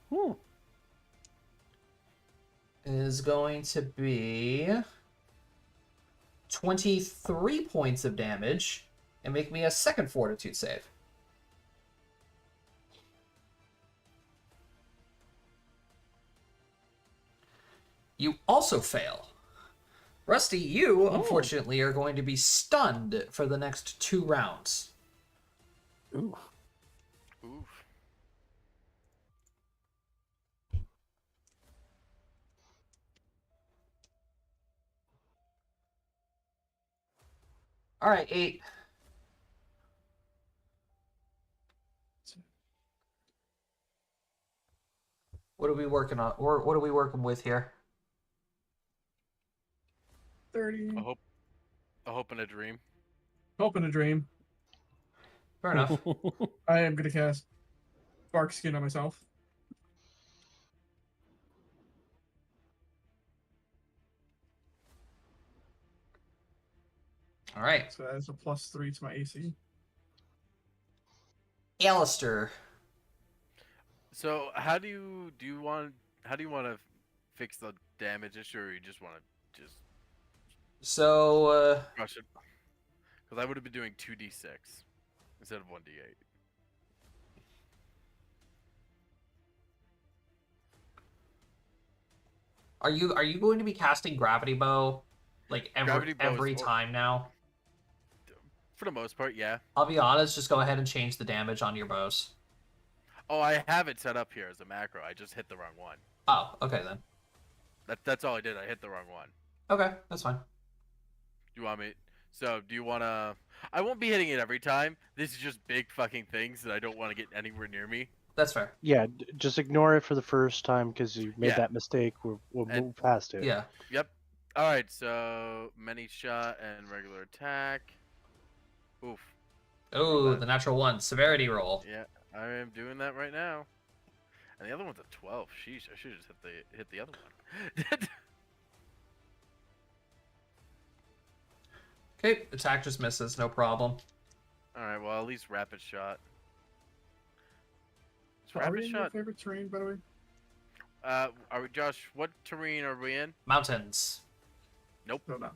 is going to be 23 points of damage. And make me a second fortitude save. You also fail. Rusty, you, unfortunately, are going to be stunned for the next 2 rounds. Ooh. Oof. Alright, 8. What are we working on? Or what are we working with here? 30. A hope and a dream. Hope and a dream. Fair enough. I am going to cast Bark Skin on myself. Alright. So that is a +3 to my AC. Alistair. So how do you want to fix the damage issue, or you just want to just So, crush it? Because I would have been doing 2d6 instead of 1d8. are you going to be casting Gravity Bow like Gravity Bow is every time now? For the most part, yeah. I'll be honest, just go ahead and change the damage on your bows. Oh, I have it set up here as a macro. I just hit the wrong one. Oh, okay then. That's all I did. I hit the wrong one. Okay, that's fine. Do you want me? So, do you want to? I won't be hitting it every time. This is just big fucking things that I don't want to get anywhere near me. That's fair. Yeah, just ignore it for the first time because you made Yeah. that mistake. We'll move past it. Yeah. Yep. All right. So, many shot and regular attack. Oof. Oh, the natural 1. Severity roll. Yeah, I am doing that right now. And the other one's a 12. Sheesh, I should have just hit the other one. Okay, attack just misses, no problem. All right, well, at least rapid shot. Is Are we rapid in your shot? favorite terrain, by the way? Are we, Josh? What terrain are we in? Mountains. No, no.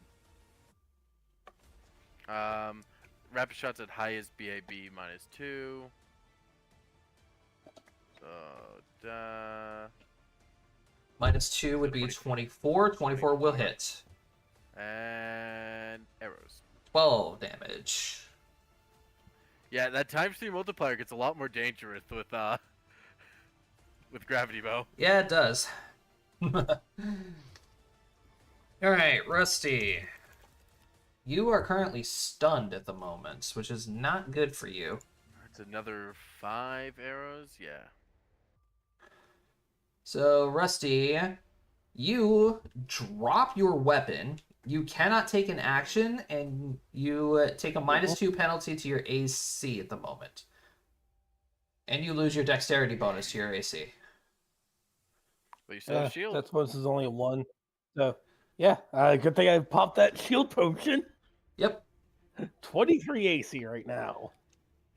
Rapid shot's at highest BAB -2. So, -2 would be 24. 24 will hit. And arrows. 12 damage. Yeah, that ×3 multiplier gets a lot more dangerous with gravity bow. Yeah, it does. Alright, Rusty. You are currently stunned at the moment, which is not good for you. It's another 5 arrows. Yeah. So, Rusty, you drop your weapon. You cannot take an action, and you take a -2 penalty to your AC at the moment. And you lose your dexterity bonus to your AC. But you still have shield. That bonus is only a 1. So, yeah, good thing I popped that shield potion. Yep. 23 AC right now.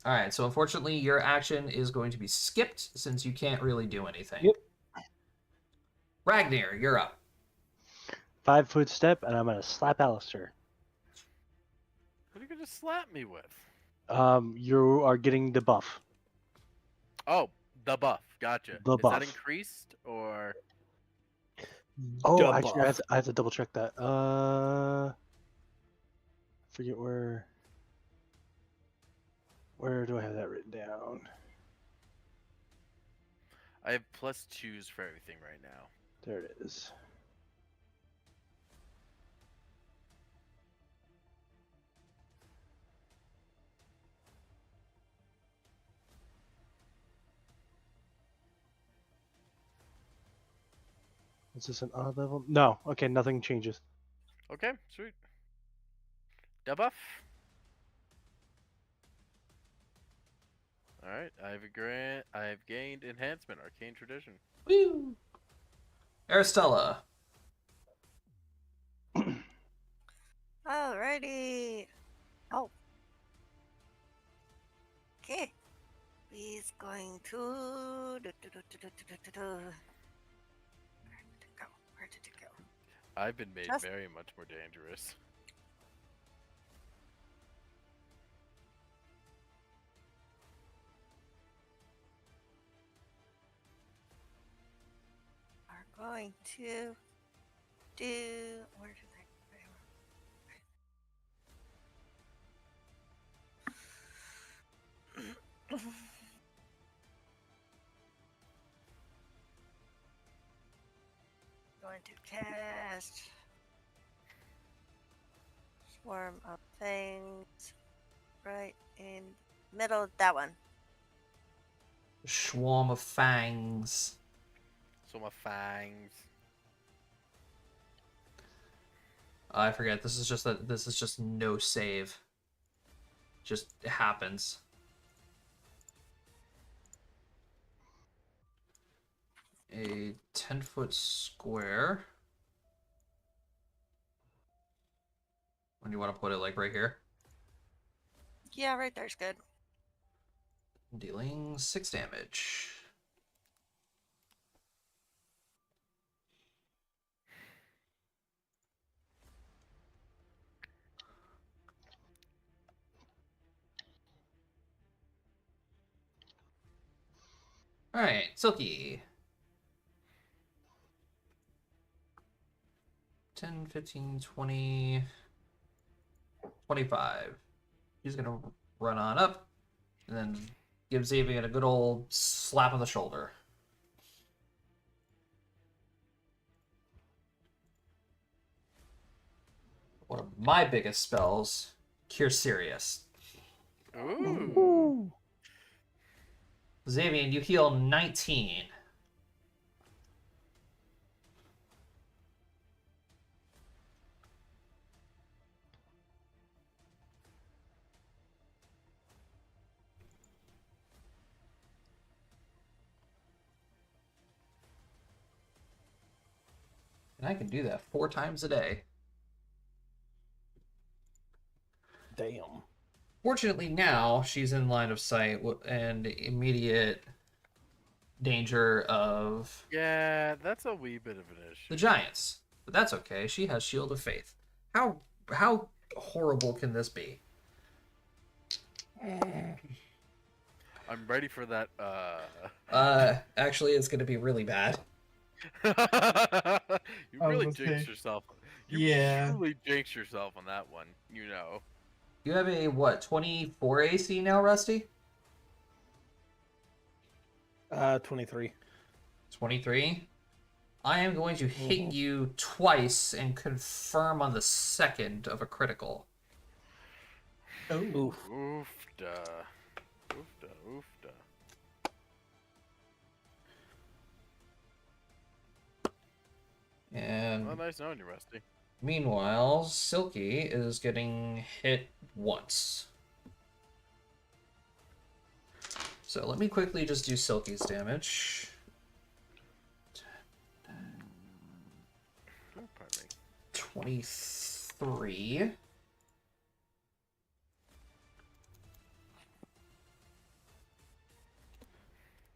Alright, so unfortunately, your action is going to be skipped since you can't really do anything. Yep. Ragnar, you're up. 5-foot step, and I'm gonna slap Alistair. What are you gonna slap me with? You are getting the buff. Oh, the buff. Gotcha. The Is buff. that increased or? Oh, Duh, actually, buff. I have to double check that. Forget where. Where do I have that written down? I have +2s for everything right now. There it is. Is this an odd level? No. Okay, nothing changes. Okay, sweet. The buff. All right, I've gained enhancement, arcane tradition. Woo! Aristella. Alrighty. Oh. Okay. He's going to. Where did it go? Where did it go? I've been made Just- very much more dangerous. Are going to do. Where did I? Going to cast Swarm of Fangs right in middle of that one. Swarm of fangs. So my fangs. I forget. This is just no save. Just happens. A 10-foot square. When you want to put it, like right here. Yeah, right there's good. Dealing 6 damage. Alright, Silky. 10, 15, 20, 25. He's gonna run on up and then give Xavier a good old slap on the shoulder. One of my biggest spells, Cure Serious. Ooh. Ooh. Xavier, you heal 19. And I can do that 4 times a day. Damn. Fortunately, now she's in line of sight and immediate danger of Yeah, that's a wee bit of an issue. the giants. But that's okay. She has Shield of Faith. How horrible can this be? I'm ready for that. Actually, it's going to be really bad. You I was really gonna jinxed say, yourself. You yeah. truly jinxed yourself on that one. You know. You have a what? 24 AC now, Rusty? 23. 23. I am going to hit you twice and confirm on the second of a critical. Oh. Oof. Oofda. Oofda. Oofda. And Well, nice knowing you, Rusty. meanwhile, Silky is getting hit once. So let me quickly just do Silky's damage. Oh, pardon me. 23.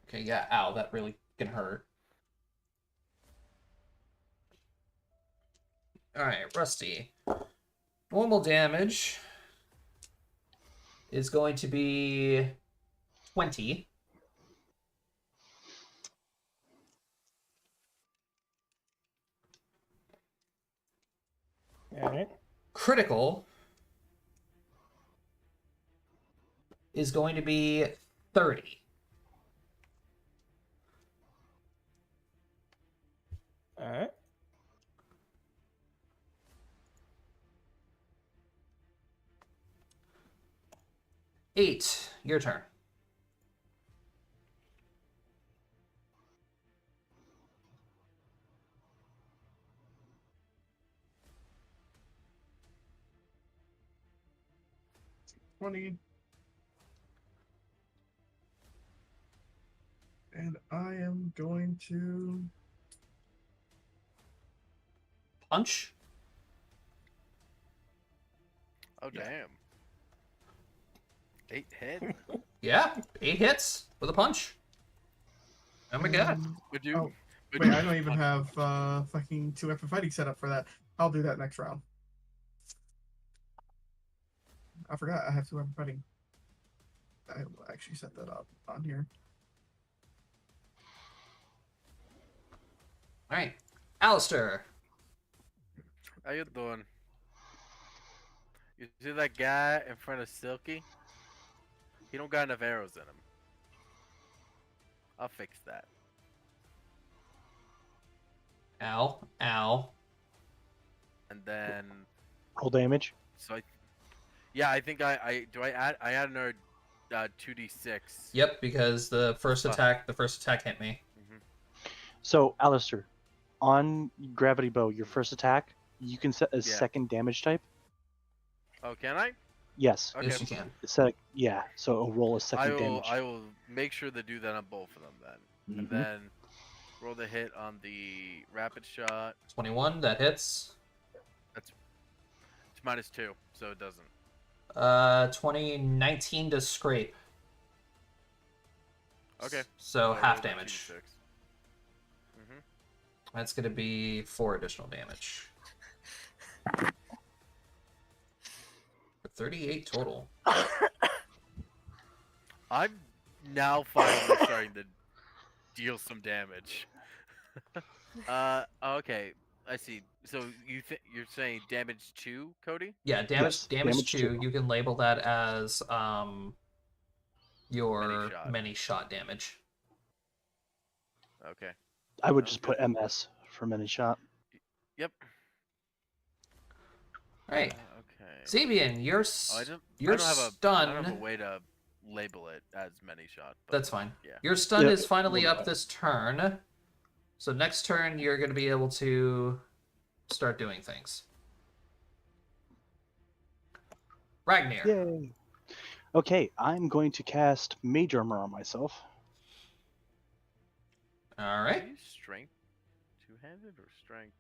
Okay, yeah, ow, that really can hurt. Alright, Rusty. Normal damage is going to be 20. All right. Critical is going to be 30. All right. Eight, your turn. $20. And I am going to Punch. Oh, Yeah. damn. 8 hit. Yeah, 8 hits with a punch. Oh my god. Would you? Oh, would wait, you I don't even punch- have fucking 2 weapon fighting set up for that. I'll do that next round. I forgot I have 2 weapon fighting. I will actually set that up on here. Alright. Alistair. How you doing? You see that guy in front of Silky? He don't got enough arrows in him. I'll fix that. Ow. Ow. And then, Roll damage. so yeah, I think I add another 2d6. Yep, because the first Fuck. attack hit me. So, Alistair, on Gravity Bow, your first attack, you can set a Yeah. second damage type. Oh, can I? Yes. Okay. Yes, you can. Yeah, so it'll roll a I second will damage. I will make sure to do that on both of them then. And Mhm. then roll the hit on the rapid shot. 21, that hits. It's -2, so it doesn't. 19 to scrape. Okay. So I half rolled a damage. 2d6. Mhm. That's going to be 4 additional damage. For 38 total. I'm now finally starting to deal some damage. Okay. I see. So you're saying damage 2, Cody? Yeah, Yes, damage damage 2. two. You can label that as your shot. many shot damage. Okay. I would Sounds just put MS for many shot. Yep. Alright. Okay. Sabian, you're Oh, I don't you're have a stunned. I don't have a way to label it as many shot. But That's fine. Yeah. Your stun Yeah, is finally we'll up do this turn. So next turn you're going to be able to start doing things. Ragnar. Yay! Okay, I'm going to cast Mage Armor on myself. All Are right. you strength two-handed or strength?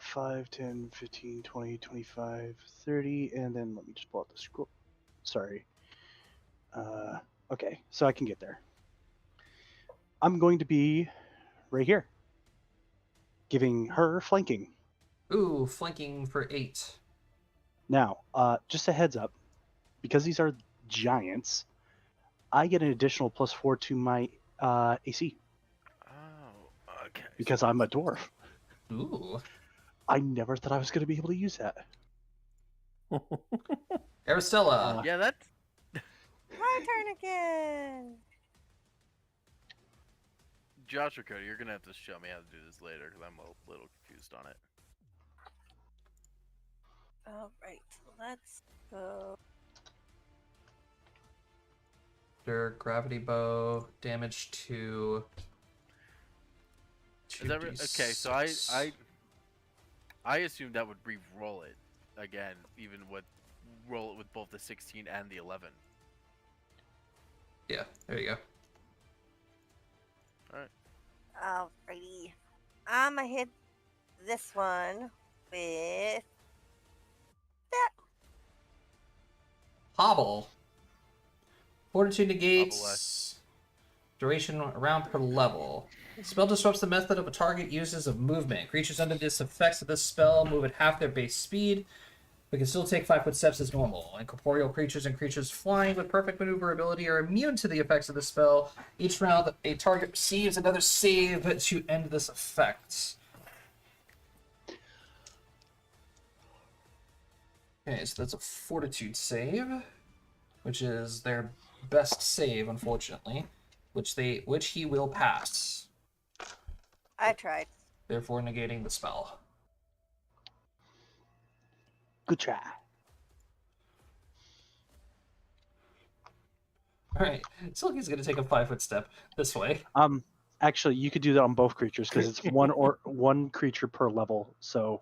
5, 10, 15, 20, 25, 30, and then let me just pull out the scroll. Sorry. Okay, so I can get there. I'm going to be right here, giving her flanking. Ooh, flanking for 8. Now, just a heads up, because these are giants, I get an additional +4 to my AC. Oh, Okay. because I'm a dwarf. Ooh. I never thought I was going to be able to use that. Aristella. Yeah, that's My turn again. Josh or Cody. You're gonna have to show me how to do this later because I'm a little confused on it. All right, let's go. Your gravity bow damage to. Is that okay? So I assumed that would re-roll it again, even with roll it with both the 16 and the 11. Yeah, there you go. Alrighty. I'ma hit this one with that. Hobble. Fortitude Hobble negates duration around per level. Spell disrupts the method of a target uses of movement. Creatures under this effects of this spell move at half their base speed, but can still take 5-foot steps as normal. Incorporeal creatures and creatures flying with perfect maneuverability are immune to the effects of the spell. Each round, a target receives another save to end this effect. Okay, so that's a Fortitude save, which is their best save, unfortunately, which he will pass, I tried. therefore negating the spell. Good try. All right, Silky's gonna take a 5-foot step this way. Actually, you could do that on both creatures because it's one creature per level, so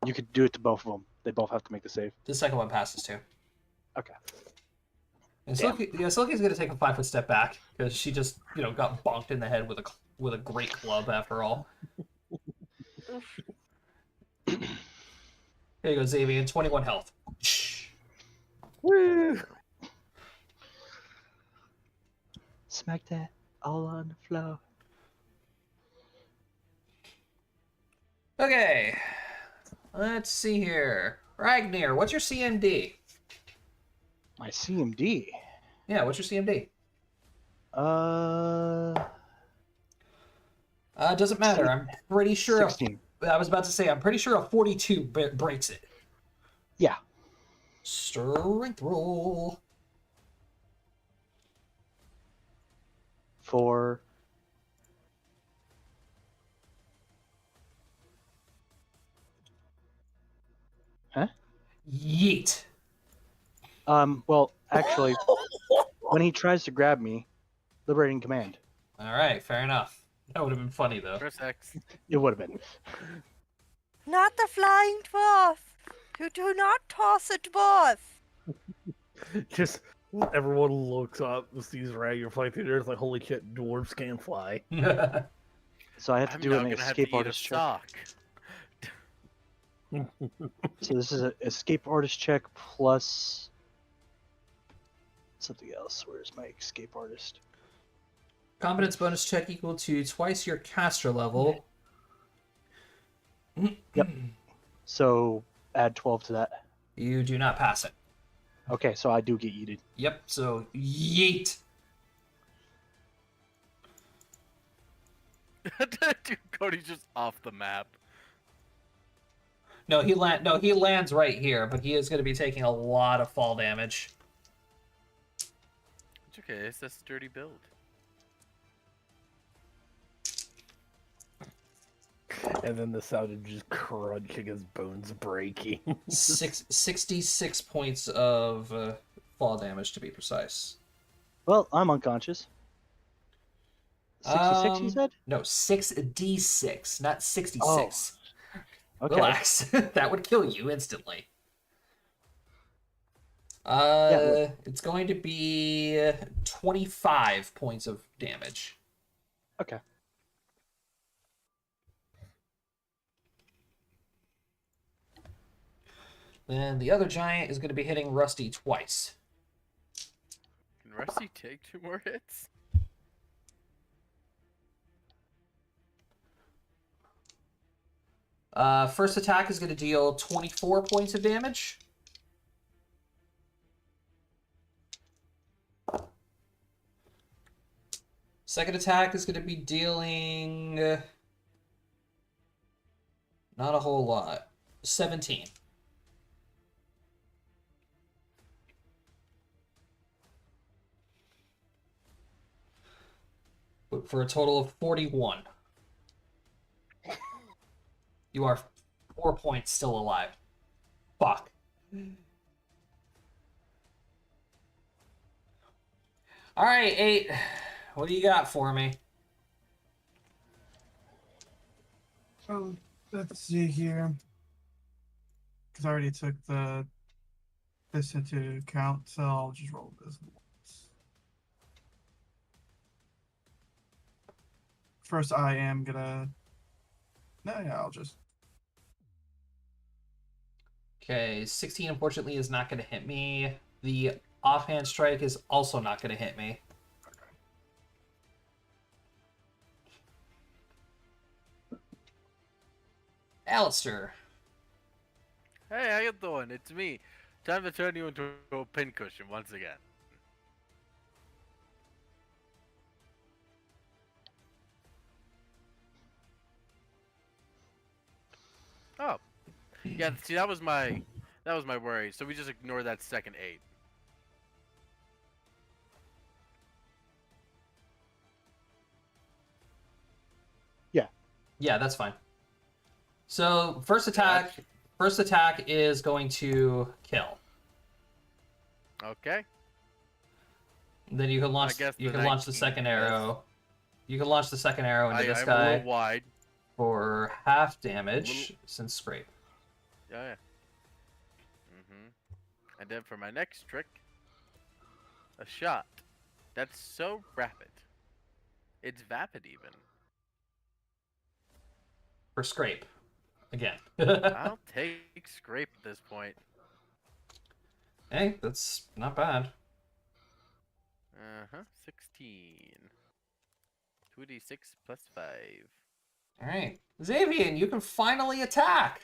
you could do it to both of them. They both have to make the save. The second one passes too. Okay. And Damn. Silky's gonna take a 5-foot step back because she just, got bonked in the head with a great club after all. There you go, Xavier. 21 health. Woo! Smack that all on the floor. Okay, let's see here. Ragnar, what's your CMD? My CMD. Yeah, what's your CMD? Doesn't matter. I'm pretty sure. 16. I was about to say, I'm pretty sure a 42 breaks it. Yeah. Strength roll. For Yeet. well, actually, when he tries to grab me, liberating command. All right, fair enough. That would have been funny though. Press X. It would have been. Not the flying dwarf. You do not toss a dwarf. Just everyone looks up, sees Ragnar flying through there. It's like, holy shit, dwarves can fly. So I have to I'm do now an gonna have to escape eat a artist check. sock. So this is an escape artist check plus something else. Where's my escape artist? Competence bonus check equal to twice your caster level. Yep. So add 12 to that. You do not pass it. Okay, so I do get yeeted. Yep, so yeet. Dude, Cody's just off the map. No, he lands right here, but he is going to be taking a lot of fall damage. It's okay, it's a sturdy build. And then the sound of just crunching his bones breaking. 66 points of fall damage, to be precise. Well, I'm unconscious. 66, you said? No, 6d6, not 66. Okay. Relax. That would kill you instantly. Yeah, It's going to be 25 points of damage. Okay. Then the other giant is going to be hitting Rusty twice. Can Rusty take 2 more hits? First attack is going to deal 24 points of damage. Second attack is going to be dealing Not a whole lot. 17. For a total of 41. You are 4 points still alive. Fuck. All right, 8. What do you got for me? Oh, let's see here. Because I already took this into account, so I'll just roll this once. First, I am gonna. No, yeah, I'll just. Okay, 16 unfortunately is not going to hit me. The offhand strike is also not going to hit me. Alistair. Hey, how you doing? It's me. Time to turn you into a pincushion once again. Oh, yeah. See, that was my worry. So we just ignore that second 8. Yeah, that's fine. So first attack is going to kill. Okay. Then you can launch I guess you the can launch the 19 second miss. arrow. You can launch the second arrow into this I'm a guy little wide. for half damage since scrape. Yeah. And then for my next trick, a shot. That's so rapid. It's vapid even. For scrape. Again. I'll take scrape at this point. Hey, that's not bad. 16. 2d6 plus 5. Alright. Xavier, you can finally attack!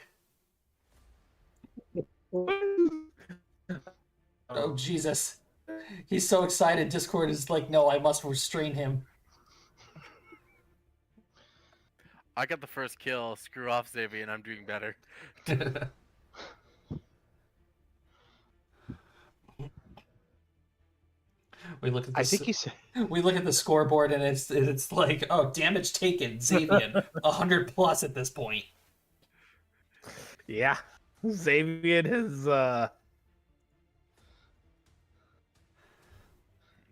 Oh, Jesus. He's so excited. Discord is like, no, I must restrain him. I got the first kill. Screw off, Xavier, and I'm doing better. We look at I this. think he said. We look at the scoreboard and it's like, oh, damage taken, Xavier, 100 plus at this point. Yeah, Xavier has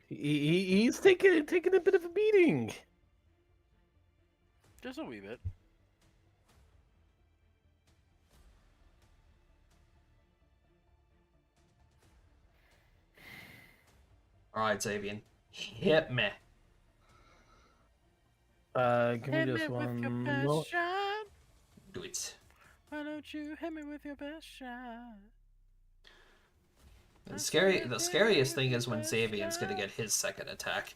he's taking a bit of a beating. Just a wee bit. All right, Xavier, hit me. Give me Hit just me with your one. best shot. Do it. Why don't you hit me with your best shot? The scariest thing is when Xavier's gonna get his second attack.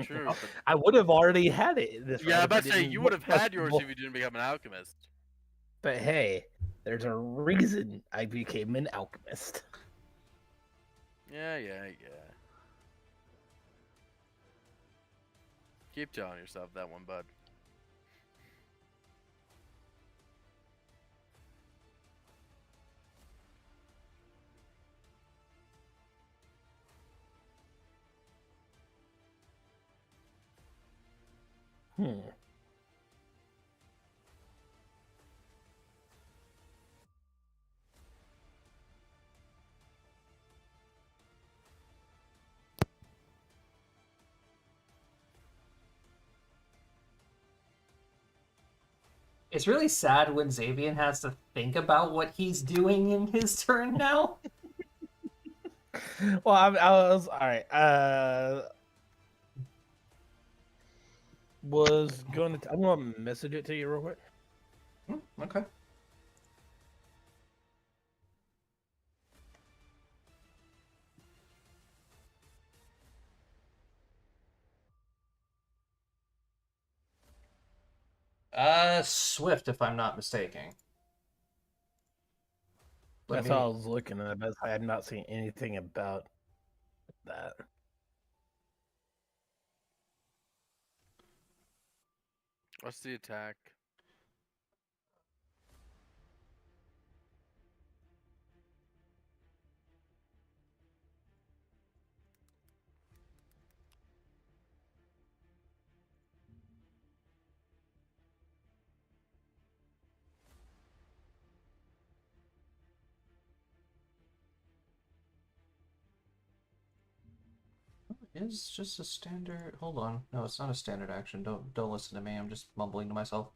True. But... I would have already had it. This Yeah, I'm round if about I to say didn't you would have had yours possible. if you didn't become an alchemist. But hey, there's a reason I became an alchemist. Yeah. Keep telling yourself that one, bud. It's really sad when Xavier has to think about what he's doing in his turn now. Well, I was all right. Was going to. I'm gonna message it to you real quick. Okay. Swift, if I'm not mistaken. That's how I was looking at it. I have not seen anything about that. What's the attack? is just a standard. Hold on. No, it's not a standard action. Don't listen to me. I'm just mumbling to myself.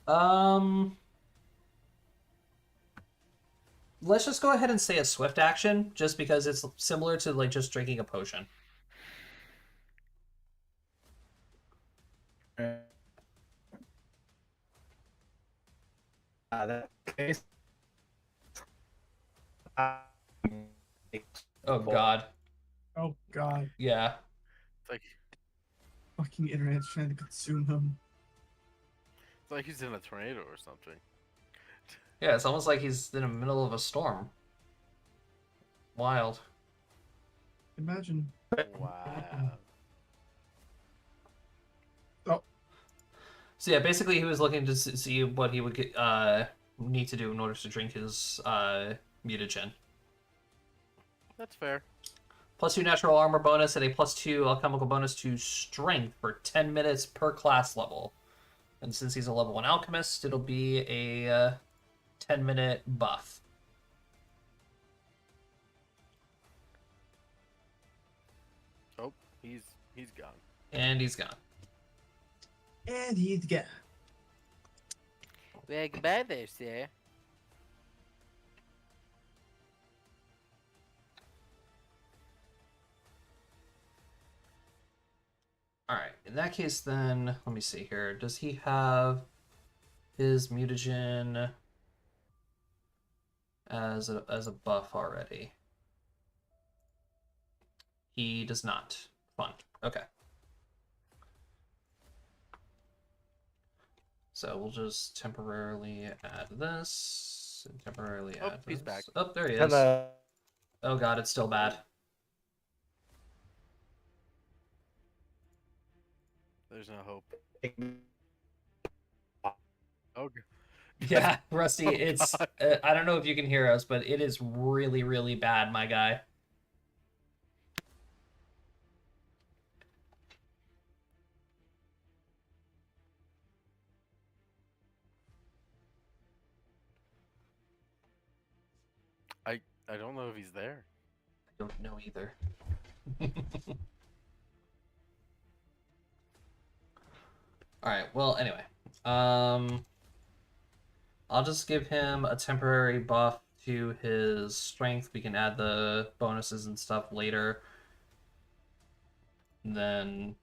Um, let's just go ahead and say a swift action, just because it's similar to like just drinking a potion. That case. Oh God, Oh God, yeah, It's like fucking internet's trying to consume him. he's in a tornado or something. yeah. It's almost like he's in the middle of a storm. Wild. Imagine. Wow. Oh, So yeah, basically he was looking to see what he would need to do in order to drink his mutagen. That's fair. +2 natural armor bonus and a +2 alchemical bonus to strength for 10 minutes per class level. And since he's a level 1 alchemist, it'll be a 10-minute buff. Oh, he's gone. And he's gone. and he's gone. Well, goodbye there, sir. Alright, in that case then, let me see here. Does he have his mutagen as a buff already? He does not. Fun. Okay. So we'll just temporarily add this. And temporarily Oh, add he's this. back. Oh, there he is. Hello. Oh God, it's still bad. There's no hope. Oh, Yeah, Rusty, Oh, it's God. I don't know if you can hear us, but it is really, really bad, my guy. I don't know if he's there. I don't know either. All right. Well, anyway, I'll just give him a temporary buff to his strength. We can add the bonuses and stuff later. And then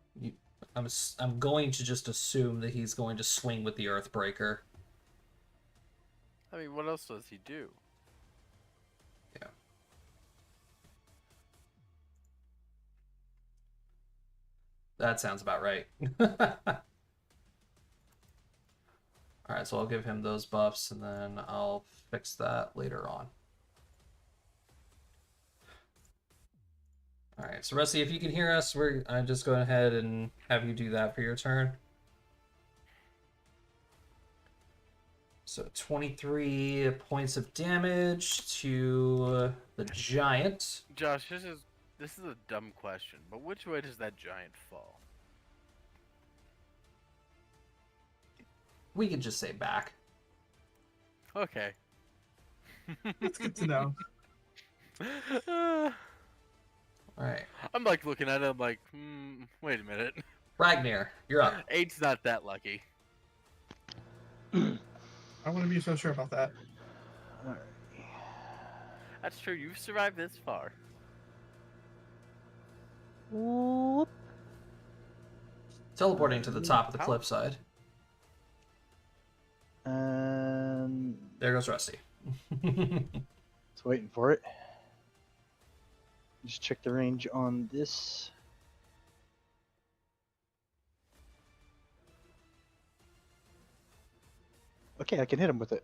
I'm going to just assume that he's going to swing with the Earthbreaker. I mean, what else does he do? Yeah. That sounds about right. Alright, so I'll give him those buffs, and then I'll fix that later on. Alright, so Rusty, if you can hear us, I'm just going ahead and have you do that for your turn. So 23 points of damage to the giant. Josh, this is a dumb question, but which way does that giant fall? We could just say back. Okay. That's good to know. Alright. I'm like looking at it, I'm like, wait a minute. Ragnar, you're up. 8's not that lucky. I wouldn't be so sure about that. Alright. That's true, you've survived this far. Whoop. Teleporting to the top of the How? cliffside. And There goes Rusty. it's waiting for it. Just check the range on this. Okay, I can hit him with it.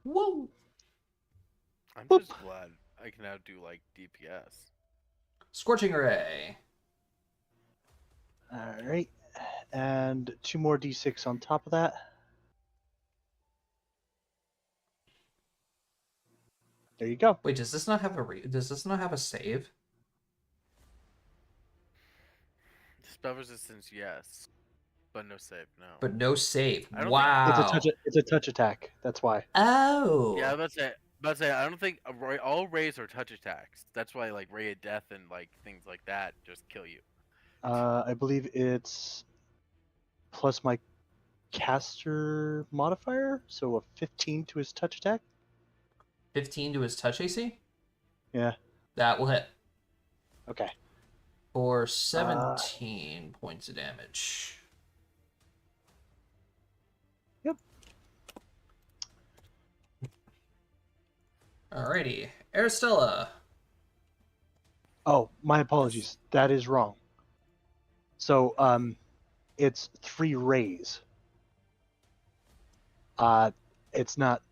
Whoa! I'm Boop. just glad I can now do like DPS. Scorching Ray. Alright. And 2 more d6 on top of that. There you go. Wait, does this not have does this not have a save? Spell resistance, yes, but no save, no. But no save. I don't think- Wow. It's a touch attack. That's why. Oh. Yeah, let's say I don't think all rays are touch attacks. That's why like ray of death and like things like that just kill you. I believe it's plus my caster modifier, so a 15 to his touch attack. 15 to his touch AC? Yeah. That will hit. Okay. For 17 points of damage. Yep. Alrighty. Aristella. Oh, my apologies. That is wrong. So, it's 3 rays. It's not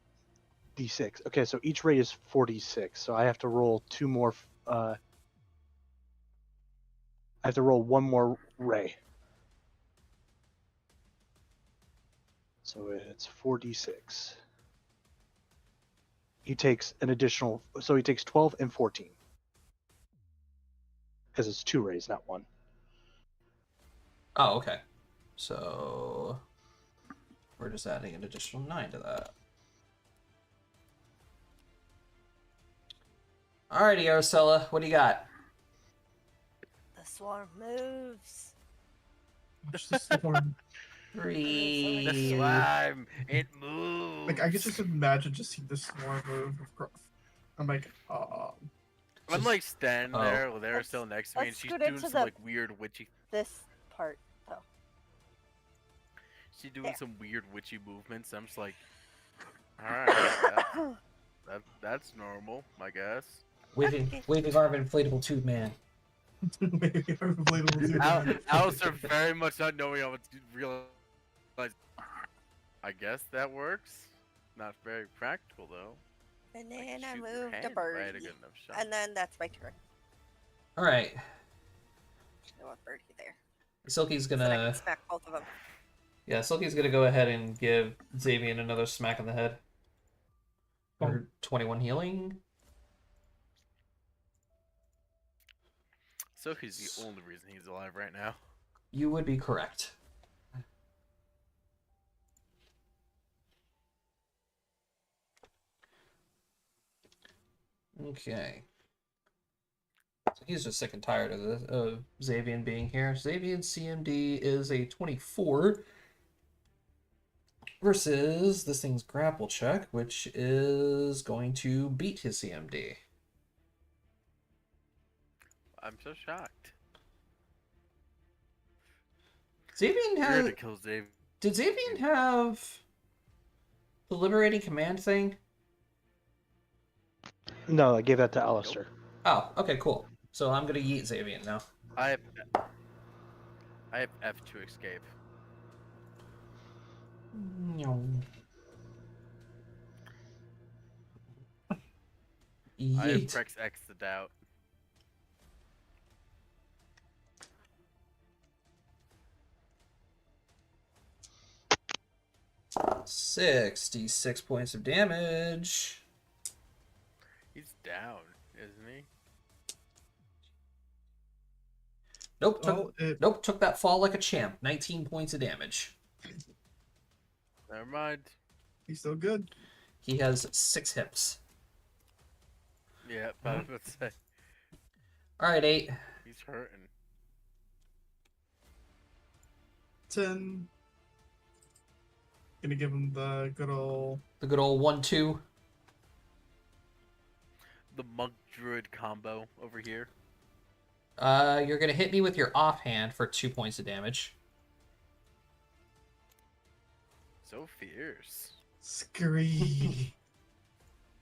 d6. Okay, so each ray is 4d6. So I have to roll 2 more. I have to roll 1 more ray. So it's 4d6. He takes an additional. So he takes 12 and 14. Because it's 2 rays, not 1. Oh, okay. So we're just adding an additional 9 to that. Alrighty, Aristella, what do you got? The swarm moves. Watch the swarm. The 3. slime, it moves. Like I could just imagine just seeing the swarm move. I'm like, I'm like standing Oh. there with Let's- Aristella next to me, and let's she's scoot doing into some the- like weird witchy. This part, though. She's doing There. some weird witchy movements. I'm just like, all right, that's normal, I guess. Waving arm inflatable tube man. maybe I'm relatable to Alistair very much not knowing how to realize. I guess that works. Not very practical though. And Like, then I shoot your moved a hand birdie. right a good enough shot. And then that's my turn. Alright. No birdie there. Silky's So then I gonna can smack both of them. Yeah, Silky's gonna go ahead and give Xavier another smack in the head. For 21 healing. Sophie's the only reason he's alive right now. You would be correct. Okay. So he's just sick and tired of Xavier being here. Xavier's CMD is a 24 versus this thing's grapple check, which is going to beat his CMD. I'm so shocked. Xavier Weird has. to kill Xavier. Did Xavier have the liberating command thing? No, I gave that to Alistair. Oh, okay, cool. So I'm gonna yeet Xavier now. I have F to escape. I have Yeet. Prex X the doubt. $66 points of damage. He's down, isn't he? Nope, took, Oh, it, nope, took that fall like a champ. 19 points of damage. Never mind. he's still good. He has 6 hips. Yeah, but I was about to say Alright, 8. he's hurting. 10. Gonna give him the good old. The good old 1-2. The monk druid combo over here. You're gonna hit me with your offhand for 2 points of damage. So fierce. Scree.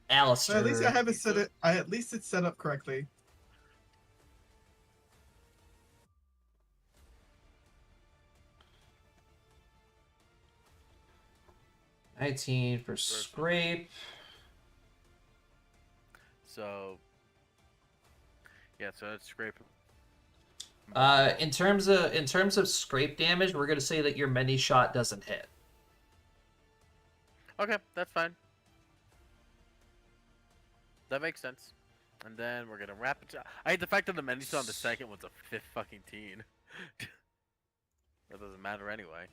Alistair. At least I have it set it. At least it's set up correctly. $19 for scrape. So yeah, so let's scrape. In terms of scrape damage, we're gonna say that your many shot doesn't hit. Okay, that's fine. that makes sense. And then we're gonna wrap it. I hate the fact that the menu on the second was a 5th fucking teen. That doesn't matter anyway.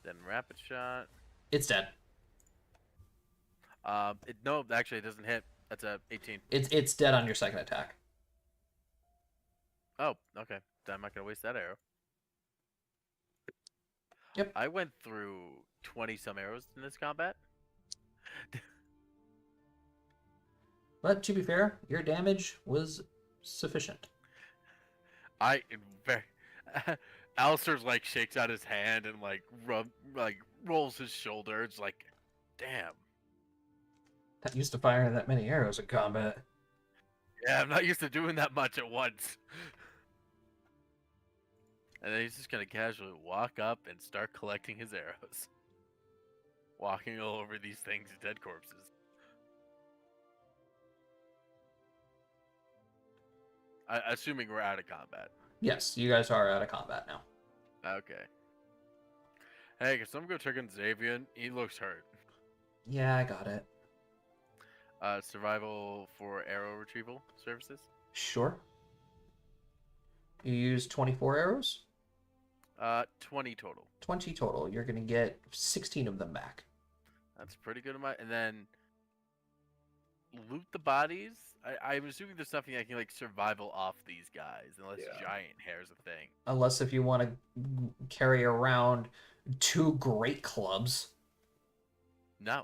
Then rapid shot. It's dead. No, actually, it doesn't hit. That's a 18. It's dead on your second attack. Oh, okay. Then I'm not gonna waste that arrow. Yep. I went through 20 some arrows in this combat. But to be fair, your damage was sufficient. Alistair's like shakes out his hand and like rolls his shoulder. It's like, damn. Not used to firing that many arrows in combat. Yeah, I'm not used to doing that much at once. And then he's just gonna casually walk up and start collecting his arrows. Walking all over these things, dead corpses. Assuming we're out of combat. Yes, you guys are out of combat now. Okay. Hey, can someone go check on Xavier? He looks hurt. Yeah, I got it. Survival for arrow retrieval services? Sure. You used 24 arrows? 20 total. 20 total. You're going to get 16 of them back. That's pretty good amount. And then loot the bodies. I'm assuming there's something I can like survival off these guys, unless giant hair's a thing. Unless if you want to carry around 2 great clubs, No.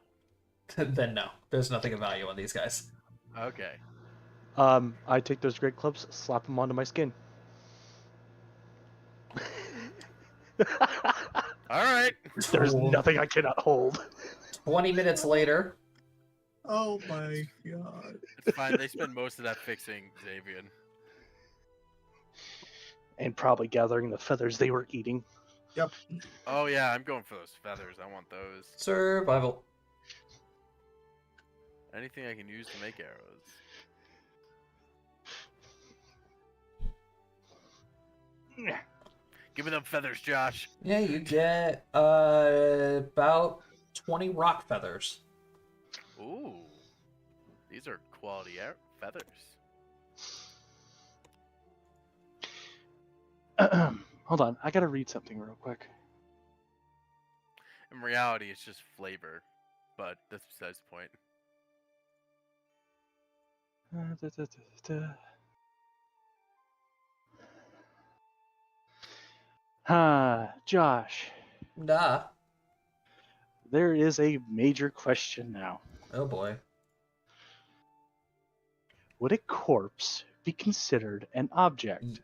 then no. There's nothing of value on these guys. Okay. I take those great clubs, slap them onto my skin. All right. There's Cool. nothing I cannot hold. 20 minutes later. Oh my god. It's fine. They spend most of that fixing Xavier. And probably gathering the feathers they were eating. Yep. Oh yeah, I'm going for those feathers. I want those. Survival. Anything I can use to make arrows. Give me them feathers, Josh. Yeah, you get about 20 rock feathers. Ooh. These are quality feathers. Hold on, I gotta read something real quick. In reality, it's just flavor. But that's besides the point. Josh, Nah. there is a major question now. Oh boy. Would a corpse be considered an object?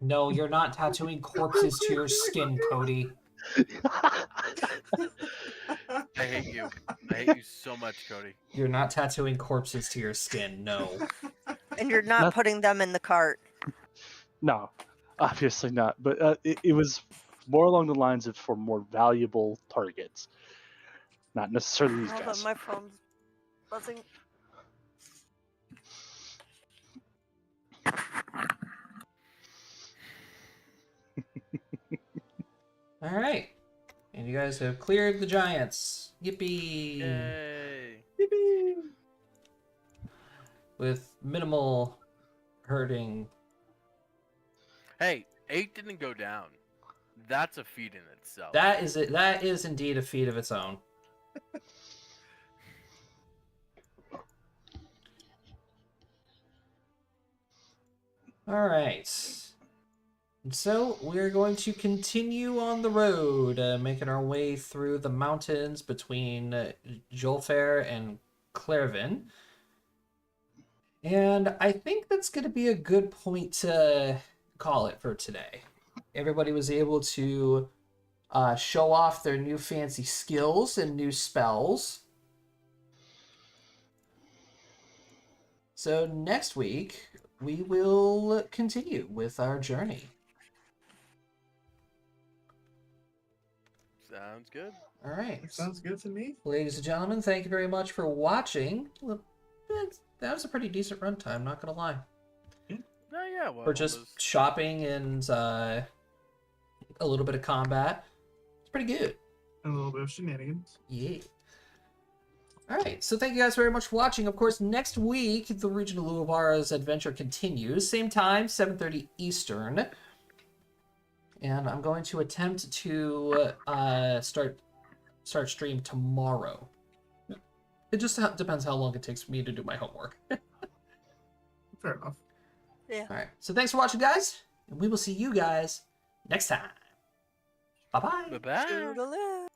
No, you're not tattooing corpses to your skin, Cody. I hate you. I hate you so much, Cody. You're not tattooing corpses to your skin, no. And you're not Noth- putting them in the cart. No, obviously not. But it was more along the lines of for more valuable targets. Not necessarily these Hold guys. on, my phone's buzzing. All right. And you guys have cleared the giants. Yippee! Yay! With minimal hurting. Hey, 8 didn't go down. That's a feat in itself. That is it. That is indeed a feat of its own. All right. So we're going to continue on the road, making our way through the mountains between Jolfair and Clairvin. And I think that's going to be a good point to call it for today. Everybody was able to show off their new fancy skills and new spells. So next week, we will continue with our journey. Sounds good. All right. Sounds good to me. Ladies and gentlemen, thank you very much for watching. That was a pretty decent runtime, not gonna lie. Oh yeah, well, For just shopping and a little bit of combat. It's pretty good. A little bit of shenanigans. Yeah. All right, so thank you guys very much for watching. Of course, next week, the Region of Luavara's adventure continues. Same time, 7:30 Eastern. And I'm going to attempt to start stream tomorrow. It just depends how long it takes me to do my homework. Fair enough. Yeah. All right, so thanks for watching, guys. And we will see you guys next time. Bye-bye. Bye bye. Toodaloo.